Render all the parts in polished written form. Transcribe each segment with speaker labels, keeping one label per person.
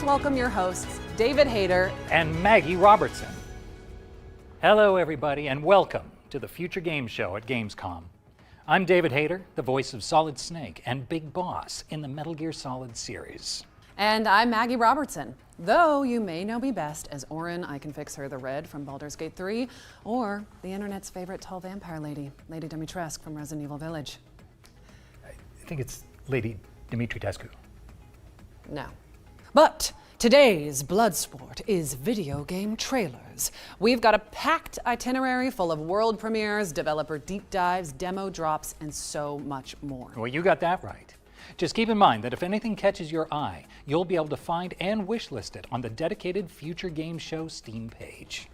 Speaker 1: welcome your hosts, David Hayter
Speaker 2: and Maggie Robertson. Hello, everybody, and welcome to the Future Games Show at Gamescom. I'm David Hayter, the voice of Solid Snake and Big Boss in the Metal Gear Solid series.
Speaker 1: And I'm Maggie Robertson, though you may know me best as Orin, I Can Fix Her the Red from Baldur's Gate 3, or the internet's favorite tall vampire lady, Lady Dimitrescu from Resident Evil Village.
Speaker 2: I think it's Lady Dimitrescu.
Speaker 1: No. But today's Bloodsport is video game trailers. We've got a packed itinerary full of world premieres, developer deep dives, demo drops, and so much more.
Speaker 2: Well, you got that right. Just keep in mind that if anything catches your eye, you'll be able to find and wishlist it on the dedicated Future Games Show Steam page.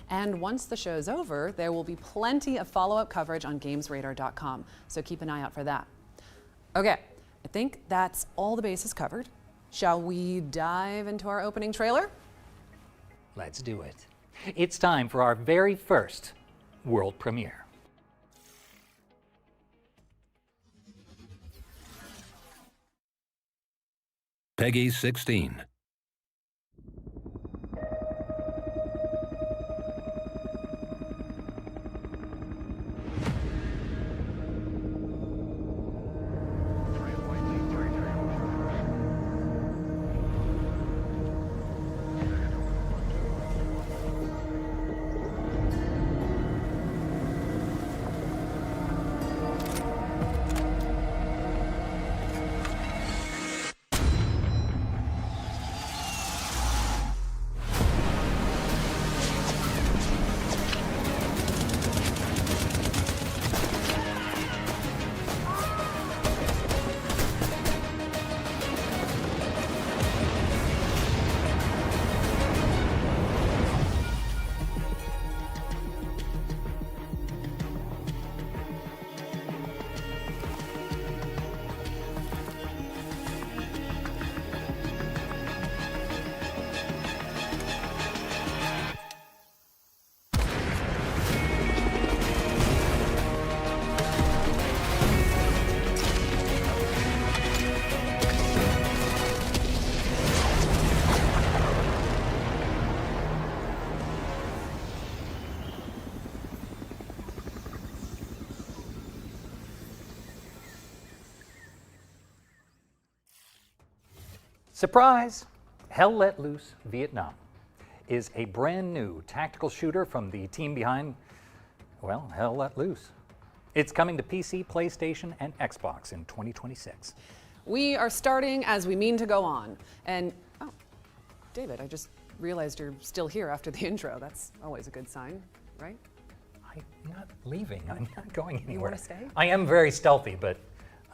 Speaker 1: And once the show's over, there will be plenty of follow-up coverage on GamesRadar.com, so keep an eye out for that. Okay, I think that's all the bases covered. Shall we dive into our opening trailer?
Speaker 2: Let's do it. It's time for our very first world premiere.
Speaker 3: Peggy 16.
Speaker 2: Surprise! Hell Let Loose Vietnam is a brand new tactical shooter from the team behind, well, Hell Let Loose. It's coming to PC, PlayStation, and Xbox in 2026.
Speaker 1: We are starting as we mean to go on. And, oh, David, I just realized you're still here after the intro. That's always a good sign, right?
Speaker 2: I'm not leaving. I'm not going anywhere.
Speaker 1: You want to stay?
Speaker 2: I am very stealthy, but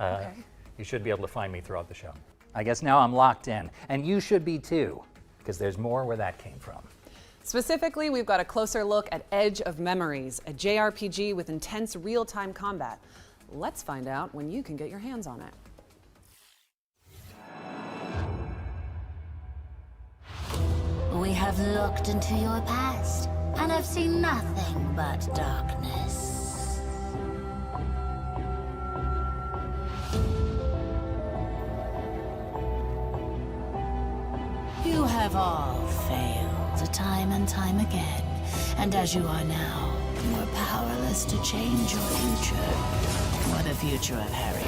Speaker 1: Okay.
Speaker 2: you should be able to find me throughout the show. I guess now I'm locked in, and you should be too, because there's more where that came from.
Speaker 1: Specifically, we've got a closer look at Edge of Memories, a JRPG with intense real-time combat. Let's find out when you can get your hands on it.
Speaker 4: We have looked into your past and have seen nothing but darkness. You have all failed time and time again, and as you are now, you are powerless to change your future, or the future of Harriet.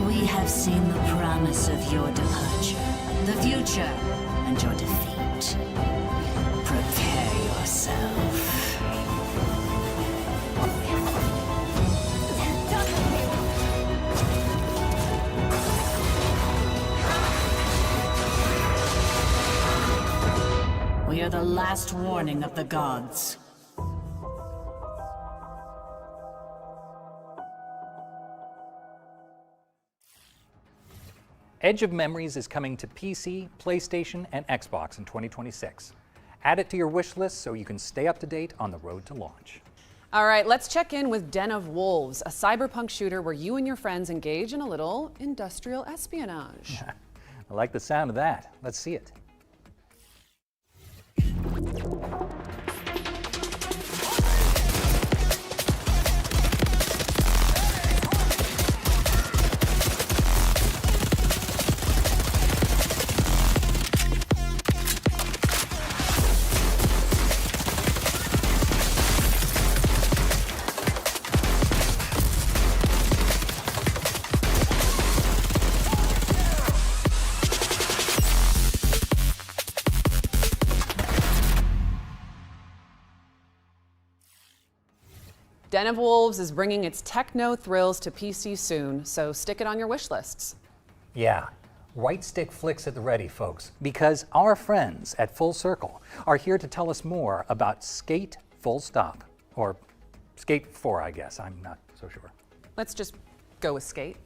Speaker 4: We have seen the promise of your departure, the future, and your defeat. Prepare yourself. We are the last warning of the gods.
Speaker 2: Edge of Memories is coming to PC, PlayStation, and Xbox in 2026. Add it to your wish list so you can stay up to date on the road to launch.
Speaker 1: All right, let's check in with Den of Wolves, a cyberpunk shooter where you and your friends engage in a little industrial espionage.
Speaker 2: I like the sound of that. Let's see it.
Speaker 1: Den of Wolves is bringing its techno thrills to PC soon, so stick it on your wish lists.
Speaker 2: Yeah, right stick flicks at the ready, folks, because our friends at Full Circle are here to tell us more about Skate Full Stop, or Skate 4, I guess. I'm not so sure.
Speaker 1: Let's just go with Skate.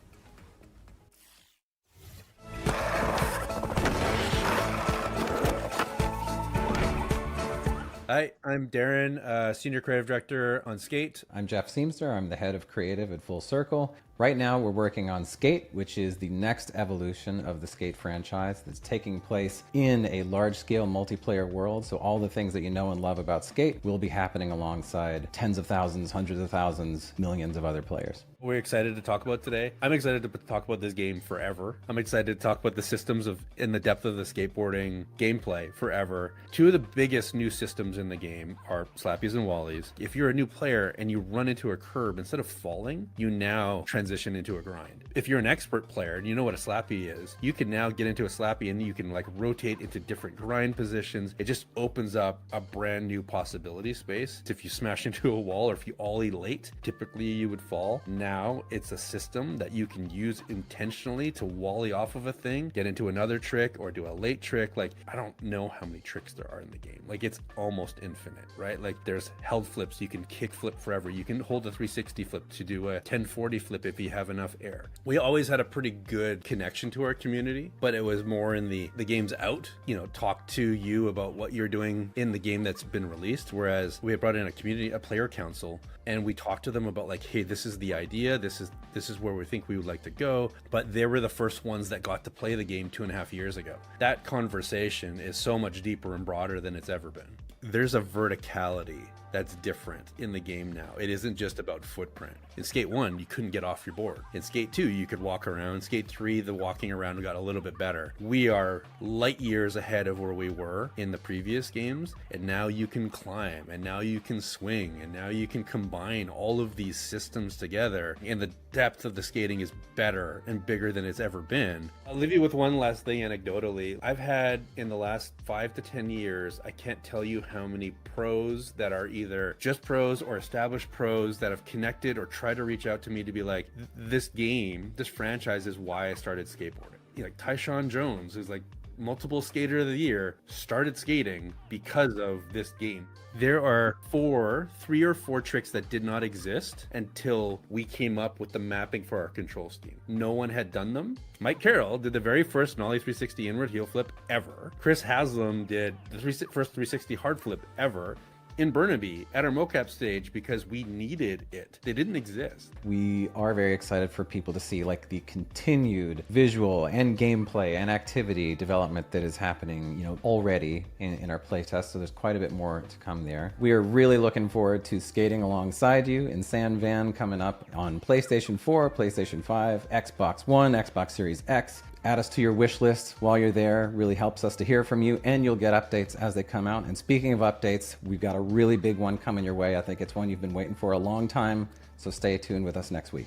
Speaker 5: Hi, I'm Darren, Senior Creative Director on Skate.
Speaker 6: I'm Jeff Seamster. I'm the head of creative at Full Circle. Right now we're working on Skate, which is the next evolution of the Skate franchise that's taking place in a large-scale multiplayer world. So all the things that you know and love about Skate will be happening alongside tens of thousands, hundreds of thousands, millions of other players.
Speaker 5: We're excited to talk about today. I'm excited to talk about this game forever. I'm excited to talk about the systems in the depth of the skateboarding gameplay forever. Two of the biggest new systems in the game are slappies and wallies. If you're a new player and you run into a curb, instead of falling, you now transition into a grind. If you're an expert player and you know what a slappy is, you can now get into a slappy and you can like rotate into different grind positions. It just opens up a brand new possibility space. If you smash into a wall or if you ollie late, typically you would fall. Now it's a system that you can use intentionally to wally off of a thing, get into another trick or do a late trick. Like, I don't know how many tricks there are in the game. Like, it's almost infinite, right? Like, there's held flips. You can kick flip forever. You can hold a 360 flip to do a 1040 flip if you have enough air. We always had a pretty good connection to our community, but it was more in the game's out, you know, talk to you about what you're doing in the game that's been released. Whereas we had brought in a player council, and we talked to them about like, hey, this is the idea, this is where we think we would like to go. But they were the first ones that got to play the game 2.5 years ago. That conversation is so much deeper and broader than it's ever been. There's a verticality that's different in the game now. It isn't just about footprint. In Skate 1, you couldn't get off your board. In Skate 2, you could walk around. Skate 3, the walking around got a little bit better. We are light years ahead of where we were in the previous games, and now you can climb, and now you can swing, and now you can combine all of these systems together, and the depth of the skating is better and bigger than it's ever been. I'll leave you with one last thing anecdotally. I've had, in the last 5 to 10 years, I can't tell you how many pros that are either just pros or established pros that have connected or tried to reach out to me to be like, this game, this franchise is why I started skateboarding. You know, like Tyshawn Jones, who's like multiple skater of the year, started skating because of this game. There are 3 or 4 tricks that did not exist until we came up with the mapping for our control scheme. No one had done them. Mike Carroll did the very first nollie 360 inward heel flip ever. Chris Haslam did the first 360 hard flip ever in Burnaby at our mocap stage because we needed it. They didn't exist.
Speaker 6: We are very excited for people to see like the continued visual and gameplay and activity development that is happening, you know, already in our playtest. So there's quite a bit more to come there. We are really looking forward to skating alongside you in San Van coming up on PlayStation 4, PlayStation 5, Xbox One, Xbox Series X. Add us to your wish list while you're there. Really helps us to hear from you, and you'll get updates as they come out. And speaking of updates, we've got a really big one coming your way. I think it's one you've been waiting for a long time, so stay tuned with us next week.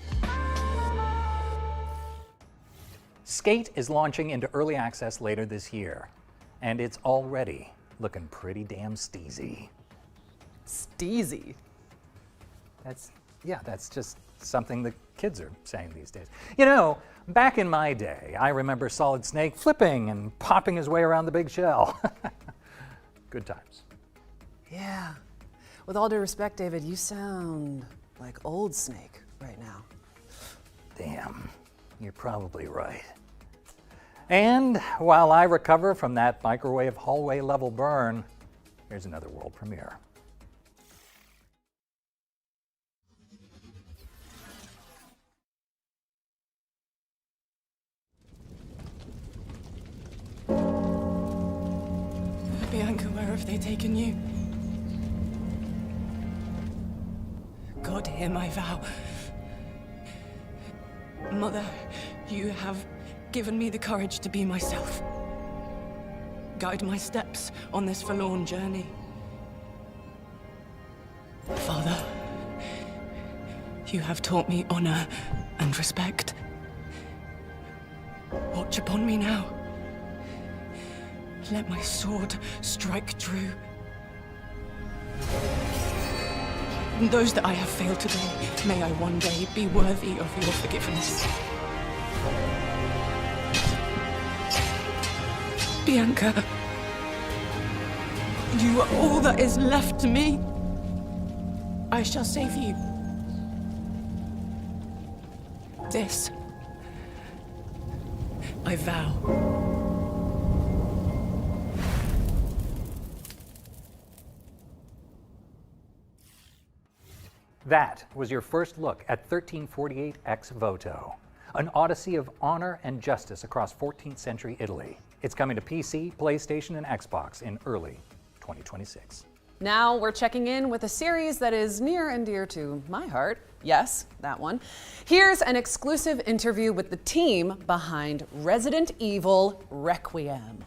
Speaker 2: Skate is launching into early access later this year, and it's already looking pretty damn steezy.
Speaker 1: Steezy.
Speaker 2: That's just something the kids are saying these days. You know, back in my day, I remember Solid Snake flipping and popping his way around the big shell. Good times.
Speaker 1: Yeah. With all due respect, David, you sound like old Snake right now.
Speaker 2: Damn, you're probably right. And while I recover from that microwave hallway level burn, here's another world premiere.
Speaker 7: Bianca, where have they taken you? God, hear my vow. Mother, you have given me the courage to be myself. Guide my steps on this forlorn journey. Father, you have taught me honor and respect. Watch upon me now. Let my sword strike true. And those that I have failed today, may I one day be worthy of your forgiveness. Bianca, you are all that is left to me. I shall save you. This, I vow.
Speaker 2: That was your first look at 1348 ex Votto, an odyssey of honor and justice across 14th century Italy. It's coming to PC, PlayStation, and Xbox in early 2026.
Speaker 1: Now we're checking in with a series that is near and dear to my heart. Yes, that one. Here's an exclusive interview with the team behind Resident Evil Requiem.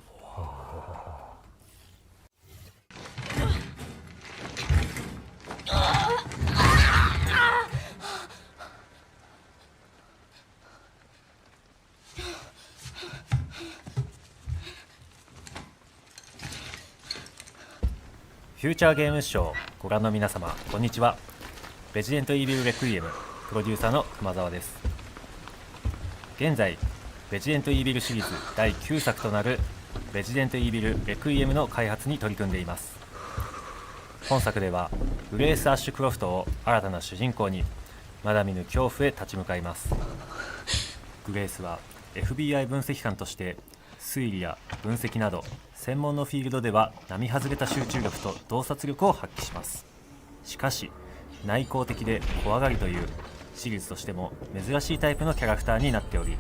Speaker 8: フューチャーゲームショーご覧の皆様こんにちは。レジデントイービルレクイエムプロデューサーの熊澤です。現在レジデントイービルシリーズ第9作となるレジデントイービルレクイエムの開発に取り組んでいます。本作ではグレース・アッシュクロフトを新たな主人公にまだ見ぬ恐怖へ立ち向かいます。グレースは FBI 分析官として推理や分析など専門のフィールドでは並外れた集中力と洞察力を発揮します。しかし内向的で怖がりというシリーズとしても珍しいタイプのキャラクターになっており、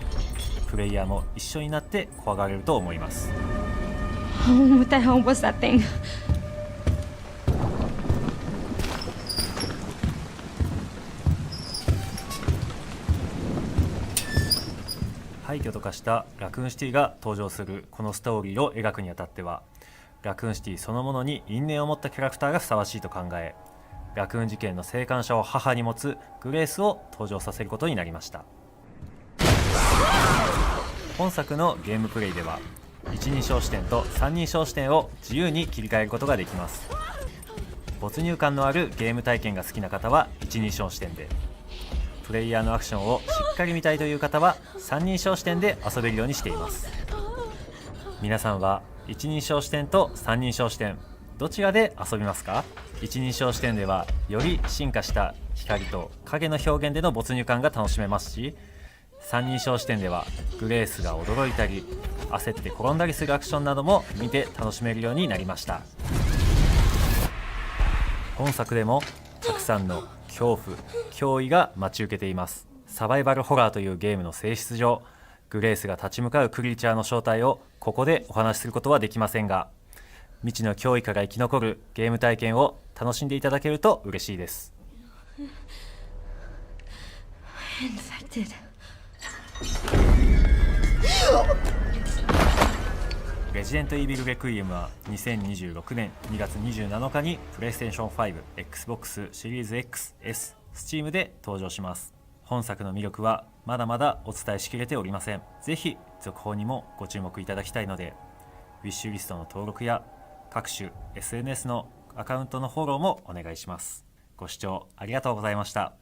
Speaker 8: プレイヤーも一緒になって怖がれると思います。
Speaker 9: What the hell was that thing?
Speaker 8: 廃墟と化したラクーンシティが登場するこのストーリーを描くにあたっては、ラクーンシティそのものに因縁を持ったキャラクターがふさわしいと考え、ラクーン事件の生還者を母に持つグレースを登場させることになりました。本作のゲームプレイでは一人称視点と三人称視点を自由に切り替えることができます。没入感のあるゲーム体験が好きな方は一人称視点で、プレイヤーのアクションをしっかり見たいという方は三人称視点で遊べるようにしています。皆さんは一人称視点と三人称視点どちらで遊びますか？一人称視点ではより進化した光と影の表現での没入感が楽しめますし、三人称視点ではグレースが驚いたり焦って転んだりするアクションなども見て楽しめるようになりました。本作でもたくさんの恐怖・脅威が待ち受けています。サバイバルホラーというゲームの性質上、グレースが立ち向かうクリーチャーの正体をここでお話しすることはできませんが、未知の脅威から生き残るゲーム体験を楽しんでいただけると嬉しいです。
Speaker 9: Infected.
Speaker 8: レジデントイービルレクイエムは2026年2月27日に PlayStation 5、Xbox シリーズ X、S、Steam で登場します。本作の魅力はまだまだお伝えしきれておりません。ぜひ続報にもご注目いただきたいので、ウィッシュリストの登録や各種 SNS のアカウントのフォローもお願いします。ご視聴ありがとうございました。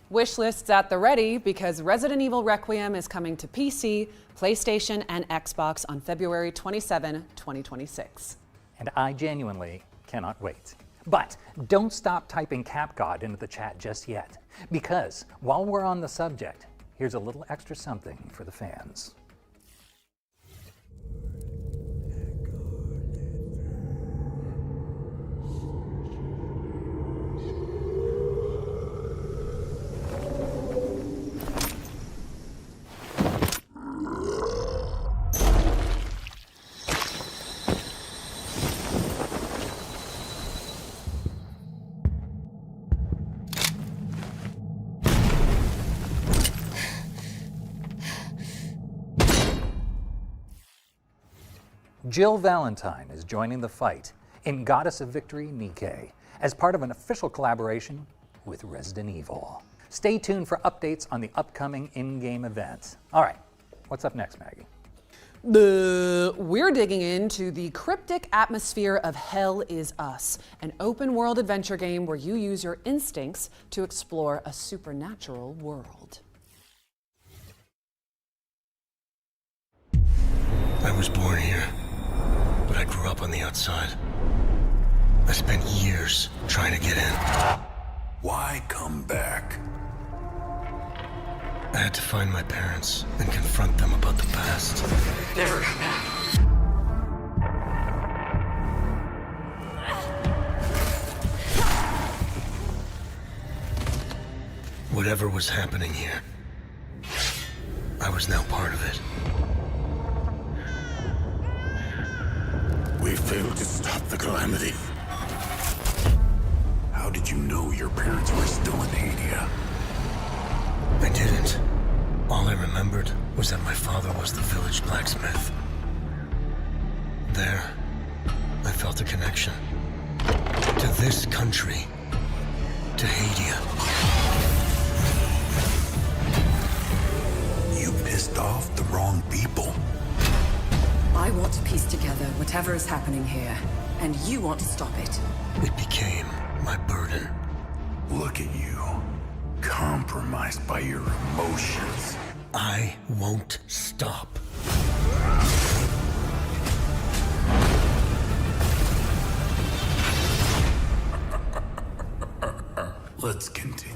Speaker 1: Wish lists at the ready because Resident Evil Requiem is coming to PC, PlayStation, and Xbox on February 27, 2026.
Speaker 2: And I genuinely cannot wait. But don't stop typing CapGod into the chat just yet, because while we're on the subject, here's a little extra something for the fans. Jill Valentine is joining the fight in Goddess of Victory Nikke as part of an official collaboration with Resident Evil. Stay tuned for updates on the upcoming in-game events. All right, what's up next, Maggie?
Speaker 1: We're digging into the cryptic atmosphere of Hell Is Us, an open-world adventure game where you use your instincts to explore a supernatural world.
Speaker 10: I was born here, but I grew up on the outside. I spent years trying to get in.
Speaker 11: Why come back?
Speaker 10: I had to find my parents and confront them about the past.
Speaker 11: Never come back.
Speaker 10: Whatever was happening here, I was now part of it.
Speaker 11: We failed to stop the calamity. How did you know your parents were still in Hadia?
Speaker 10: I didn't. All I remembered was that my father was the village blacksmith. There, I felt a connection. To this country. To Hadia.
Speaker 11: You pissed off the wrong people.
Speaker 12: I want to piece together whatever is happening here, and you want to stop it.
Speaker 10: It became my burden.
Speaker 11: Look at you. Compromised by your emotions.
Speaker 10: I won't stop.
Speaker 11: Let's continue.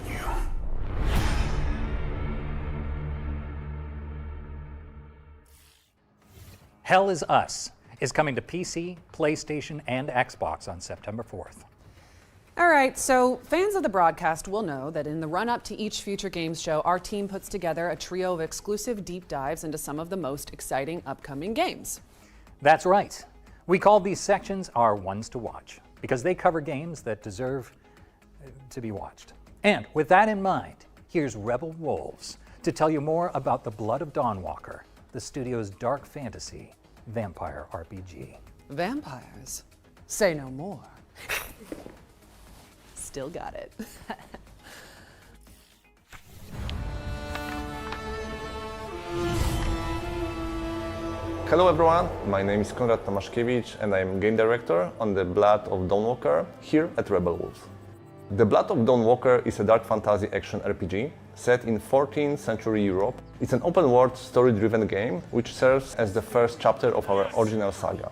Speaker 2: Hell Is Us is coming to PC, PlayStation, and Xbox on September 4th.
Speaker 1: All right, so fans of the broadcast will know that in the run-up to each Future Games show, our team puts together a trio of exclusive deep dives into some of the most exciting upcoming games.
Speaker 2: That's right. We call these sections our ones to watch because they cover games that deserve to be watched. And with that in mind, here's Rebel Wolves to tell you more about the Blood of Dawnwalker, the studio's dark fantasy vampire RPG.
Speaker 1: Vampires? Say no more. Still got it.
Speaker 13: Hello everyone, my name is Konrad Tomaszkiewicz and I am game director on the Blood of Dawnwalker here at Rebel Wolves. The Blood of Dawnwalker is a dark fantasy action RPG set in 14th century Europe. It's an open-world, story-driven game which serves as the first chapter of our original saga.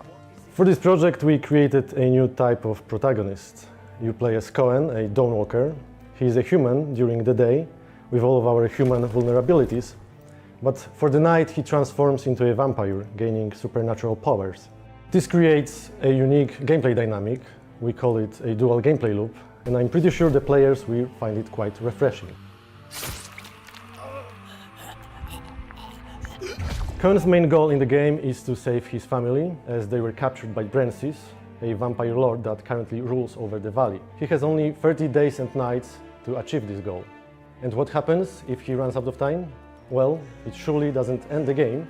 Speaker 14: For this project we created a new type of protagonist. You play as Cohen, a Dawnwalker. He is a human during the day with all of our human vulnerabilities, but for the night he transforms into a vampire, gaining supernatural powers. This creates a unique gameplay dynamic. We call it a dual gameplay loop, and I'm pretty sure the players will find it quite refreshing. Cohen's main goal in the game is to save his family, as they were captured by Brancis, a vampire lord that currently rules over the valley. He has only 30 days and nights to achieve this goal. And what happens if he runs out of time? Well, it surely doesn't end the game.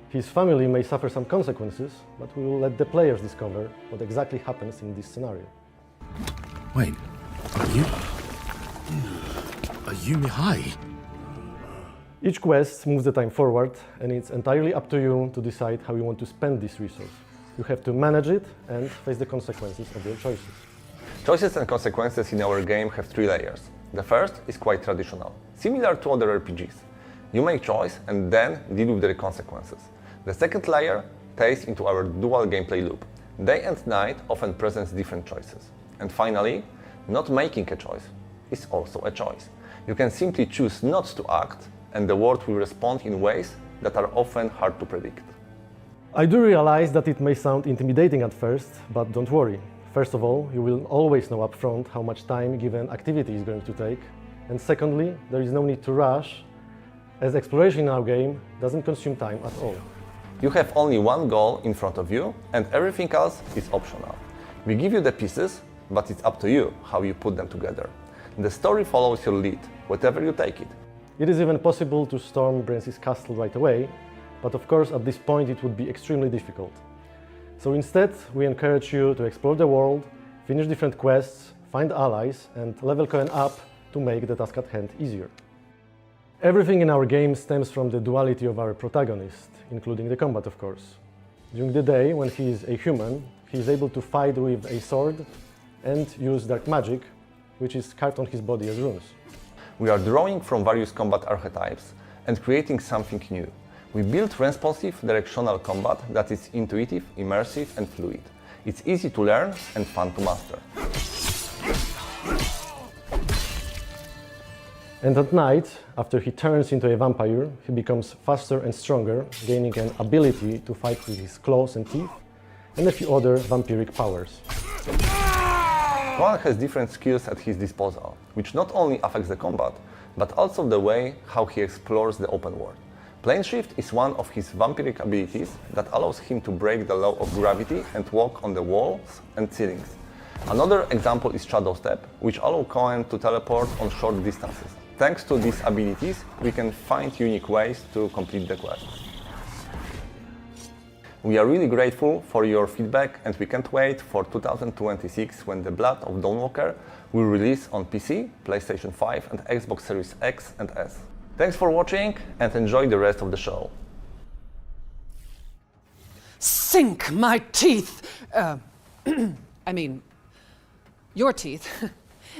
Speaker 14: His family may suffer some consequences, but we will let the players discover what exactly happens in this scenario.
Speaker 11: Wait, are you Mihai?
Speaker 14: Each quest moves the time forward, and it's entirely up to you to decide how you want to spend this resource. You have to manage it and face the consequences of your choices.
Speaker 13: Choices and consequences in our game have 3 layers. The first is quite traditional, similar to other RPGs. You make choice and then deal with the consequences. The second layer ties into our dual gameplay loop. Day and night often presents different choices. And finally, not making a choice is also a choice. You can simply choose not to act, and the world will respond in ways that are often hard to predict.
Speaker 14: I do realize that it may sound intimidating at first, but don't worry. First of all, you will always know upfront how much time given activity is going to take. And secondly, there is no need to rush, as exploration in our game doesn't consume time at all.
Speaker 13: You have only one goal in front of you, and everything else is optional. We give you the pieces, but it's up to you how you put them together. The story follows your lead, wherever you take it.
Speaker 14: It is even possible to storm Brancis' castle right away, but of course at this point it would be extremely difficult. So instead, we encourage you to explore the world, finish different quests, find allies, and level Cohen up to make the task at hand easier. Everything in our game stems from the duality of our protagonist, including the combat, of course. During the day, when he is a human, he is able to fight with a sword and use dark magic, which is carved on his body as runes.
Speaker 13: We are drawing from various combat archetypes and creating something new. We built responsive, directional combat that is intuitive, immersive, and fluid. It's easy to learn and fun to master.
Speaker 14: And at night, after he turns into a vampire, he becomes faster and stronger, gaining an ability to fight with his claws and teeth, and a few other vampiric powers.
Speaker 13: Conan has different skills at his disposal, which not only affects the combat, but also the way how he explores the open world. Plane Shift is one of his vampiric abilities that allows him to break the law of gravity and walk on the walls and ceilings. Another example is Shadow Step, which allows Conan to teleport on short distances. Thanks to these abilities, we can find unique ways to complete the quests. We are really grateful for your feedback and we can't wait for 2026 when the Blood of Dawnwalker will release on PC, PlayStation 5 and Xbox Series X and S. Thanks for watching and enjoy the rest of the show.
Speaker 1: Sink my teeth! I mean, your teeth.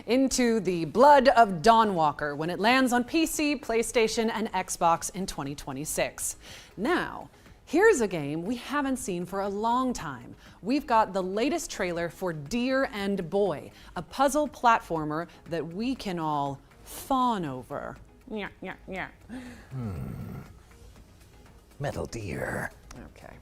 Speaker 1: Into the Blood of Dawnwalker when it lands on PC, PlayStation, and Xbox in 2026. Now, here's a game we haven't seen for a long time. We've got the latest trailer for Deer and Boy, a puzzle platformer that we can all fawn over. Yeah.
Speaker 2: Metal Deer.
Speaker 1: Okay.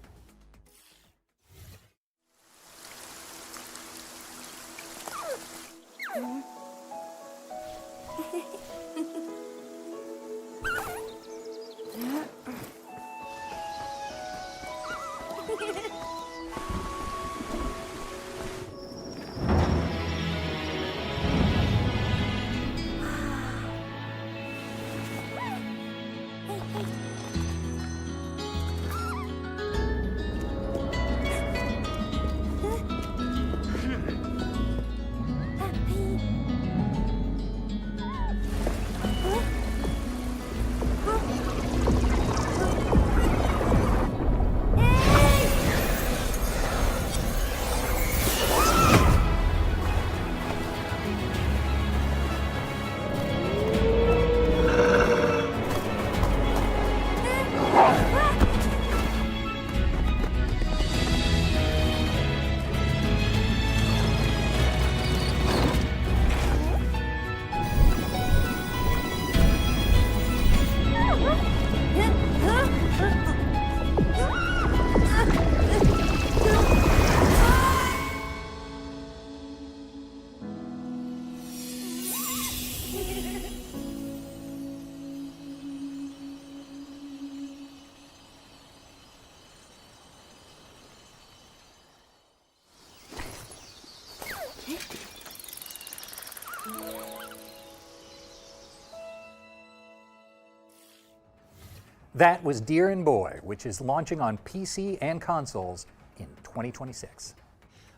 Speaker 2: That was Deer and Boy, which is launching on PC and consoles in 2026.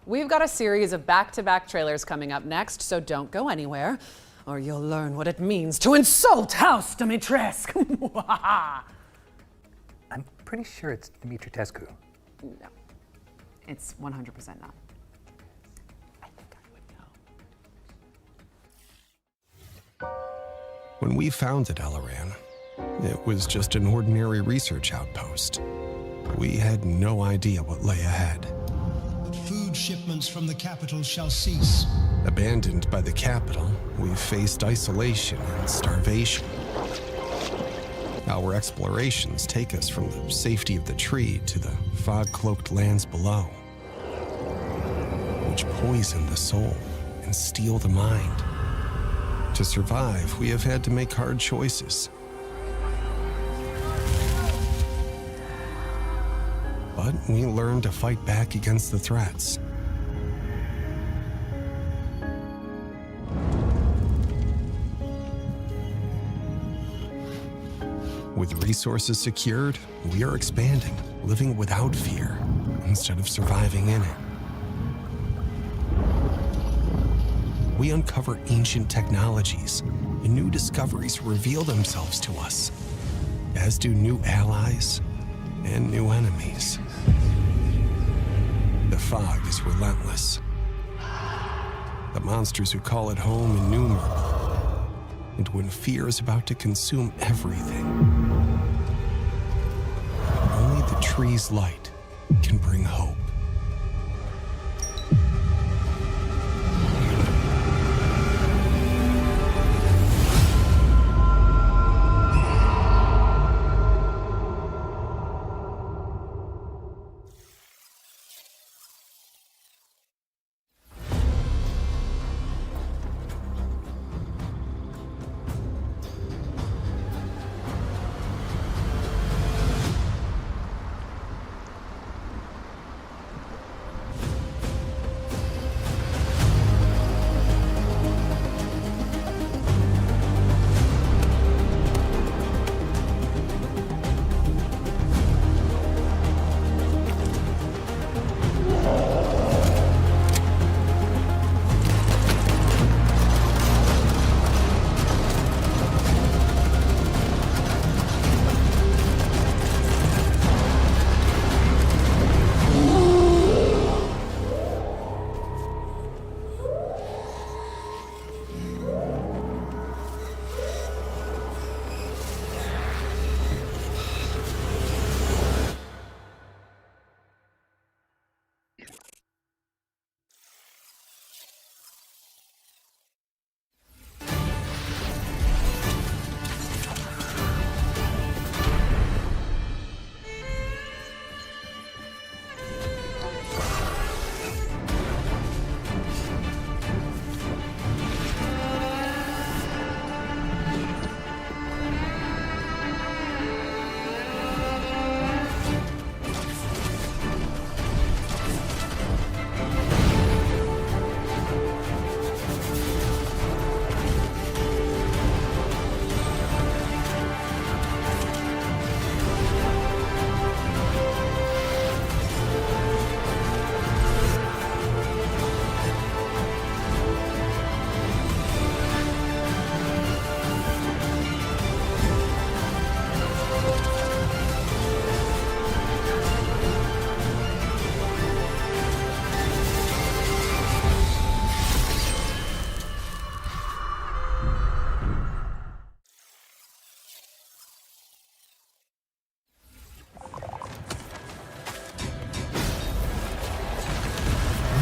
Speaker 1: We've got a series of back-to-back trailers coming up next, so don't go anywhere, or you'll learn what it means to insult House Dimitrescu.
Speaker 2: I'm pretty sure it's Dimitrescu.
Speaker 1: No, it's 100% not. I think I would know.
Speaker 15: When we founded Aleran, it was just an ordinary research outpost. We had no idea what lay ahead.
Speaker 16: Food shipments from the capital shall cease.
Speaker 15: Abandoned by the capital, we faced isolation and starvation. Our explorations take us from the safety of the tree to the fog-cloaked lands below, which poison the soul and steal the mind. To survive, we have had to make hard choices. But we learned to fight back against the threats. With resources secured, we are expanding, living without fear, instead of surviving in it. We uncover ancient technologies, and new discoveries reveal themselves to us, as do new allies and new enemies. The fog is relentless. The monsters who call it home innumerable. And when fear is about to consume everything, only the tree's light can bring hope.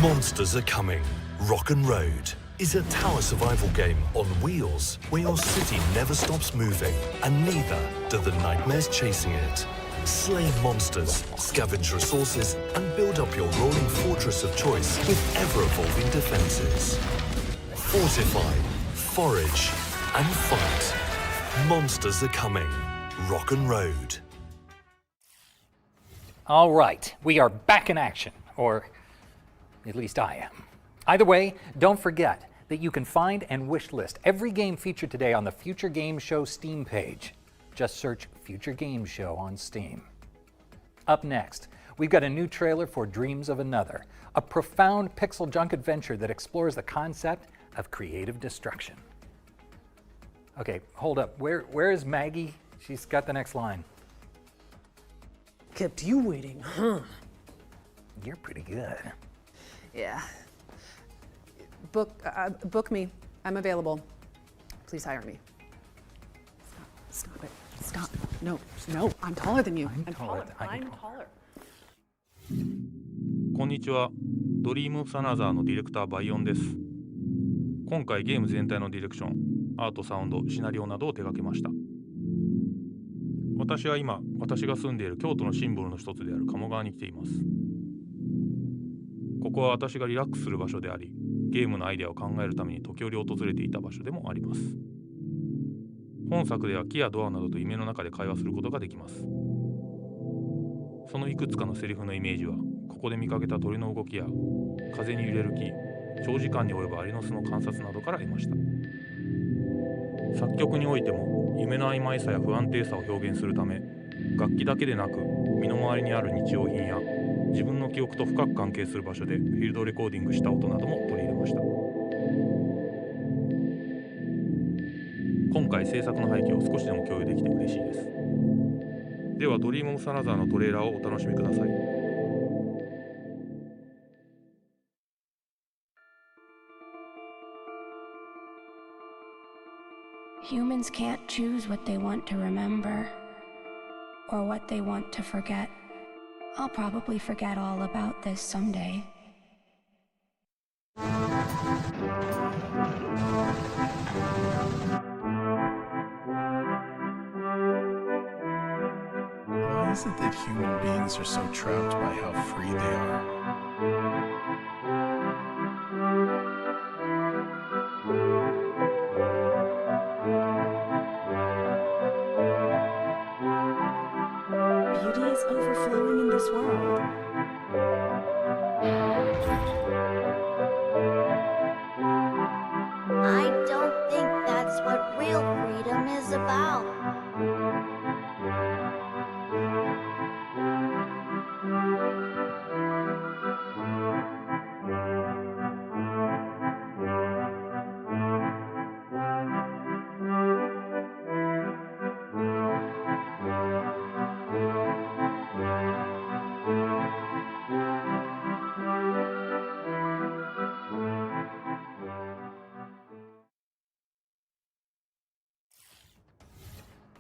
Speaker 17: Monsters Are Coming. Rock and Road is a tower survival game on wheels where your city never stops moving and neither do the nightmares chasing it. Slay monsters, scavenge resources and build up your rolling fortress of choice with ever-evolving defenses. Fortify, forage and fight. Monsters Are Coming. Rock and Road.
Speaker 2: All right, we are back in action, or at least I am. Either way, don't forget that you can find and wishlist every game featured today on the Future Game Show Steam page. Just search Future Game Show on Steam. Up next, we've got a new trailer for Dreams of Another, a profound pixel junk adventure that explores the concept of creative destruction. Okay, hold up. Where is Maggie? She's got the next line.
Speaker 1: Kept you waiting, huh?
Speaker 2: You're pretty good.
Speaker 1: Yeah. Book me. I'm available. Please hire me. Stop it. Stop. No, I'm taller than you. I'm taller. I'm taller.
Speaker 18: こんにちは。ドリームオブサナザーのディレクターバイオンです。今回ゲーム全体のディレクション、アート、サウンド、シナリオなどを手掛けました。私は今、私が住んでいる京都のシンボルの一つである鴨川に来ています。ここは私がリラックスする場所であり、ゲームのアイデアを考えるために時折訪れていた場所でもあります。本作では木やドアなどと夢の中で会話することができます。そのいくつかのセリフのイメージは、ここで見かけた鳥の動きや風に揺れる木、長時間に及ぶアリの巣の観察などから得ました。作曲においても夢の曖昧さや不安定さを表現するため、楽器だけでなく身の回りにある日用品や自分の記憶と深く関係する場所でフィールドレコーディングした音なども取り入れました。今回制作の背景を少しでも共有できて嬉しいです。ではドリームオブサナザーのトレーラーをお楽しみください。
Speaker 19: Humans can't choose what they want to remember or what they want to forget. I'll probably forget all about this someday.
Speaker 20: Why is it that human beings are so trapped by how free they are?
Speaker 21: Beauty is overflowing in this world.
Speaker 22: I don't think that's what real freedom is about.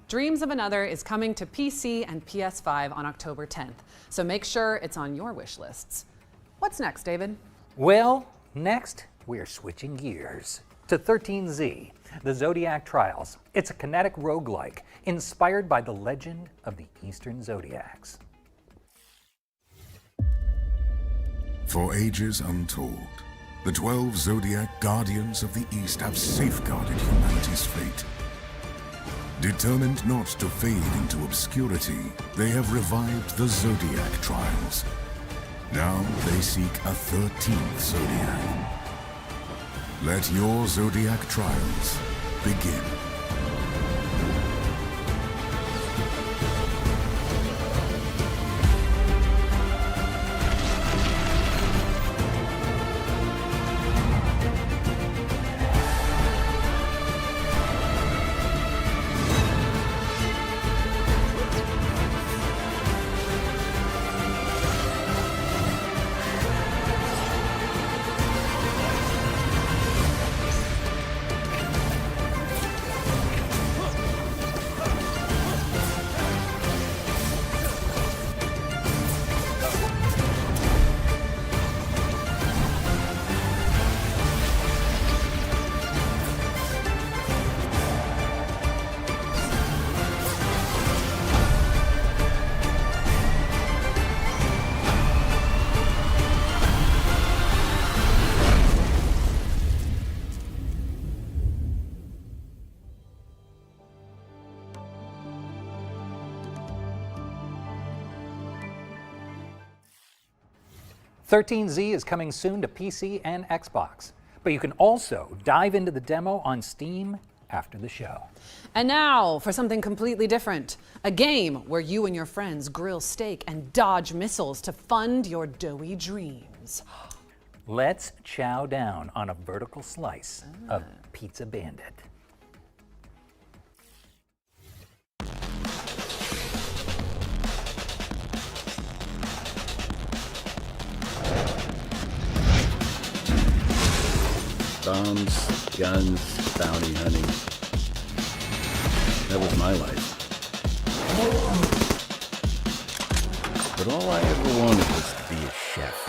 Speaker 1: Dreams of Another is coming to PC and PS5 on October 10th, so make sure it's on your wish lists. What's next, David?
Speaker 2: Well, next, we're switching gears to 13Z, the Zodiac Trials. It's a kinetic roguelike inspired by the legend of the Eastern Zodiacs.
Speaker 11: For ages untold, the 12 Zodiac Guardians of the East have safeguarded humanity's fate. Determined not to fade into obscurity, they have revived the Zodiac Trials. Now they seek a 13th Zodiac. Let your Zodiac Trials begin.
Speaker 2: Z is coming soon to PC and Xbox, but you can also dive into the demo on Steam after the show.
Speaker 1: And now for something completely different. A game where you and your friends grill steak and dodge missiles to fund your doughy dreams.
Speaker 2: Let's chow down on a vertical slice of Pizza Bandit.
Speaker 23: Bombs, guns, bounty hunting. That was my life. But all I ever wanted was to be a chef.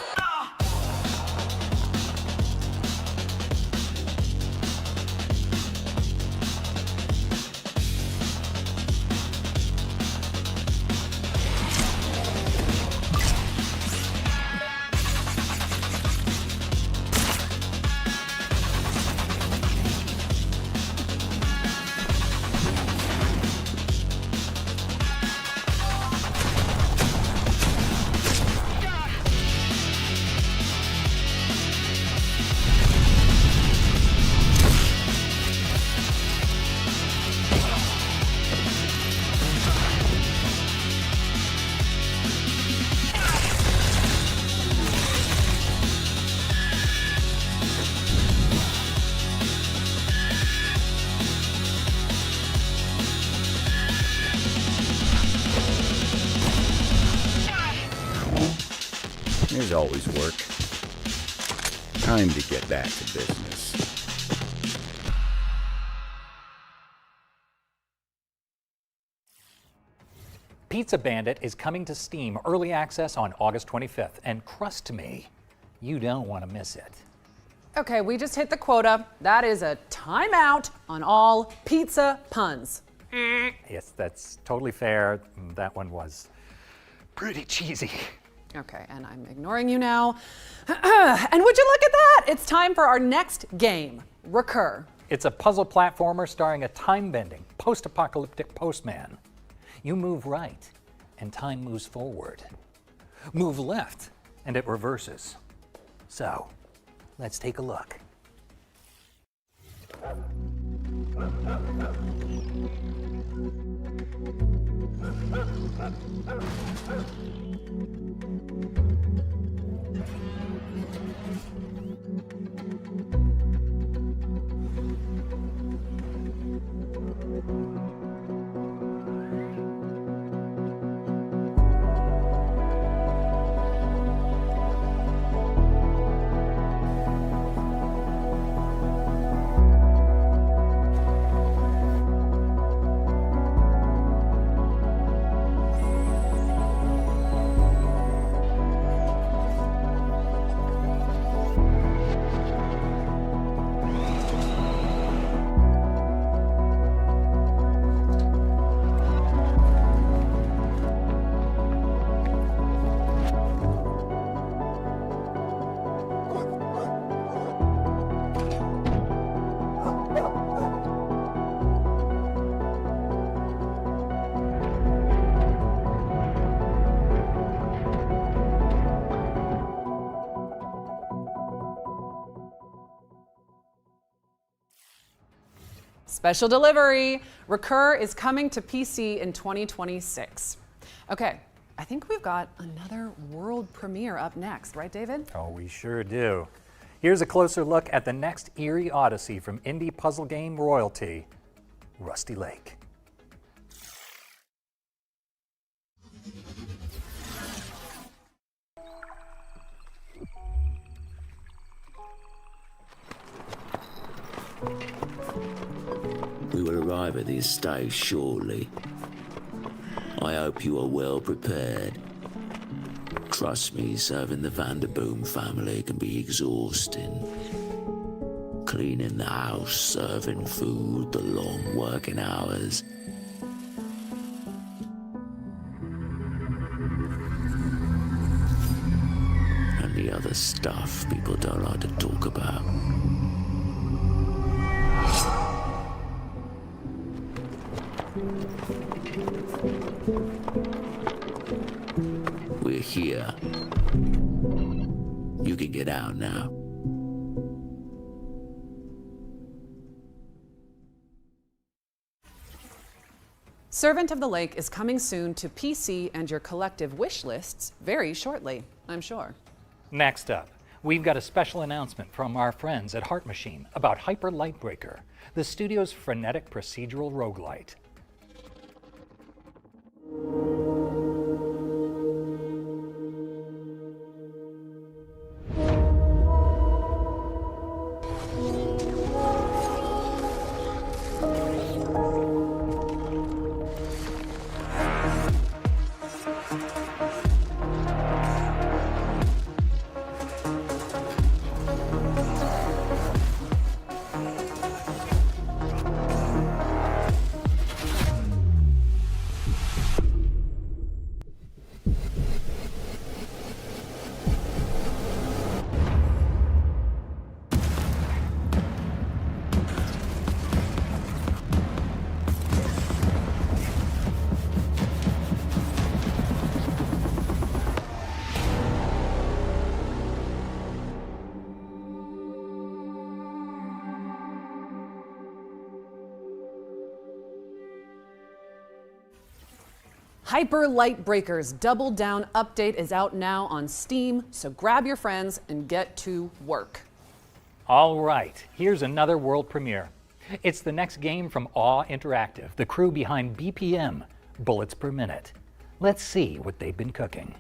Speaker 23: There's always work. Time to get back to business.
Speaker 2: Pizza Bandit is coming to Steam Early Access on August 25th, and trust me, you don't want to miss it.
Speaker 1: Okay, we just hit the quota. That is a timeout on all pizza puns.
Speaker 2: Yes, that's totally fair. That one was pretty cheesy.
Speaker 1: Okay, and I'm ignoring you now. And would you look at that? It's time for our next game, Recur.
Speaker 2: It's a puzzle platformer starring a time-bending, post-apocalyptic postman. You move right, and time moves forward. Move left, and it reverses. So, let's take a look.
Speaker 1: Special delivery. Recur is coming to PC in 2026. Okay, I think we've got another world premiere up next, right, David?
Speaker 2: Oh, we sure do. Here's a closer look at the next eerie odyssey from indie puzzle game royalty, Rusty Lake.
Speaker 3: We will arrive at the estate shortly. I hope you are well prepared. Trust me, serving the Vanderboom family can be exhausting. Cleaning the house, serving food, the long working hours. And the other stuff people don't like to talk about. We're here. You can get out now.
Speaker 1: Servant of the Lake is coming soon to PC and your collective wish lists very shortly, I'm sure.
Speaker 2: Next up, we've got a special announcement from our friends at Heart Machine about Hyper Lightbreaker, the studio's frenetic procedural roguelite.
Speaker 1: Hyper Lightbreaker's Double Down update is out now on Steam, so grab your friends and get to work.
Speaker 2: All right, here's another world premiere. It's the next game from Awe Interactive, the crew behind BPM, Bullets Per Minute. Let's see what they've been cooking.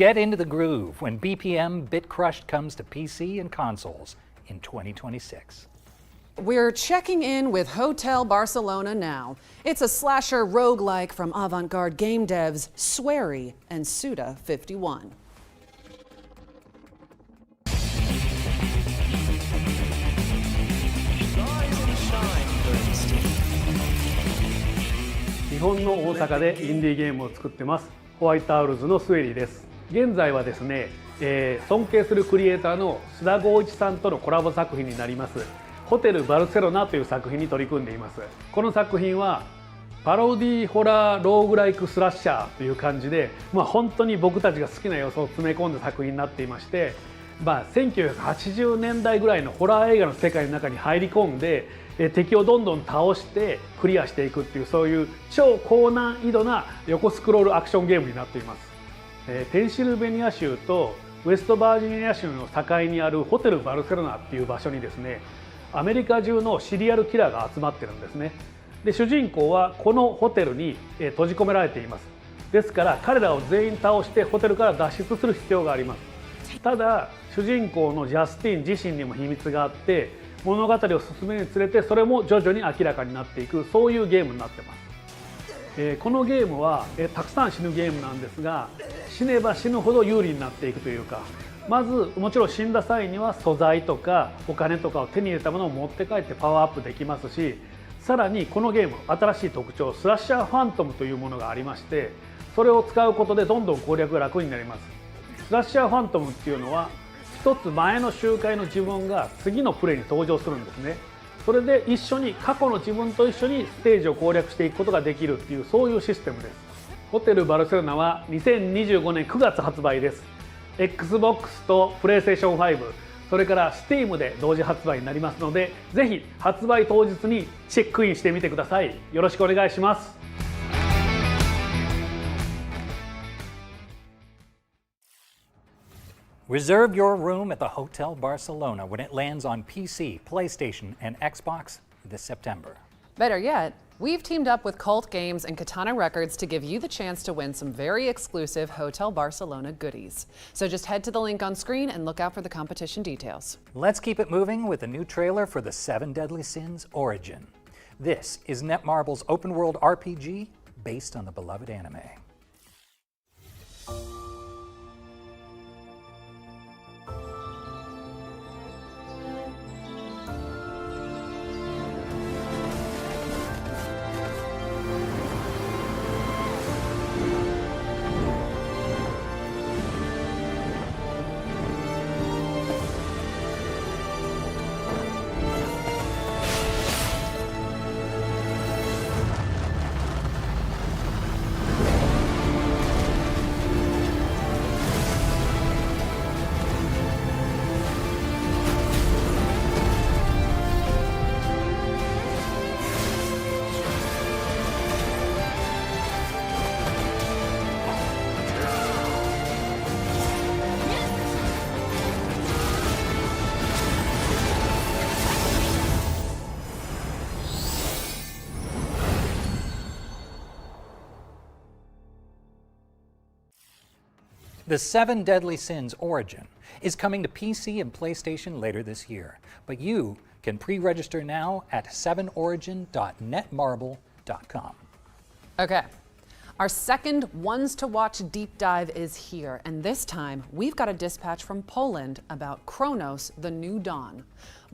Speaker 2: Get into the groove when BPM Bit Crushed comes to PC and consoles in 2026.
Speaker 1: We're checking in with Hotel Barcelona now. It's a slasher roguelike from avant-garde game devs Swery and Suda51.
Speaker 4: 日本の大阪でインディーゲームを作ってますホワイトアウルズのスウェリーです。現在はですね、尊敬するクリエイターの須田剛一さんとのコラボ作品になりますホテルバルセロナという作品に取り組んでいます。この作品はパロディホラーローグライクスラッシャーという感じで、本当に僕たちが好きな要素を詰め込んだ作品になっていまして、1980年代ぐらいのホラー映画の世界の中に入り込んで敵をどんどん倒してクリアしていくっていう、そういう超高難易度な横スクロールアクションゲームになっています。ペンシルベニア州とウェストバージニア州の境にあるホテルバルセロナっていう場所にですね、アメリカ中のシリアルキラーが集まってるんですね。で主人公はこのホテルに閉じ込められています。ですから彼らを全員倒してホテルから脱出する必要があります。ただ主人公のジャスティン自身にも秘密があって、物語を進めるにつれてそれも徐々に明らかになっていく、そういうゲームになってます。このゲームはたくさん死ぬゲームなんですが、死ねば死ぬほど有利になっていくというか、まずもちろん死んだ際には素材とかお金とかを手に入れたものを持って帰ってパワーアップできますし、さらにこのゲーム新しい特徴スラッシャーファントムというものがありまして、それを使うことでどんどん攻略が楽になります。スラッシャーファントムっていうのは一つ前の周回の自分が次のプレイに登場するんですね。それで一緒に過去の自分と一緒にステージを攻略していくことができるっていう、そういうシステムです。ホテルバルセロナは2025年9月発売です。 Xbox と PlayStation 5、それから Steam で同時発売になりますので、ぜひ発売当日にチェックインしてみてください。よろしくお願いします。
Speaker 2: Reserve your room at the Hotel Barcelona when it lands on PC, PlayStation, and Xbox this September.
Speaker 1: Better yet, we've teamed up with Cult Games and Katana Records to give you the chance to win some very exclusive Hotel Barcelona goodies. So just head to the link on screen and look out for the competition details.
Speaker 2: Let's keep it moving with a new trailer for the 7 Deadly Sins Origin. This is Netmarble's open-world RPG based on the beloved anime. The 7 Deadly Sins Origin is coming to PC and PlayStation later this year, but you can pre-register now at 7origin.netmarble.com.
Speaker 1: Okay, our second Ones to Watch deep dive is here, and this time we've got a dispatch from Poland about Cronos, the New Dawn,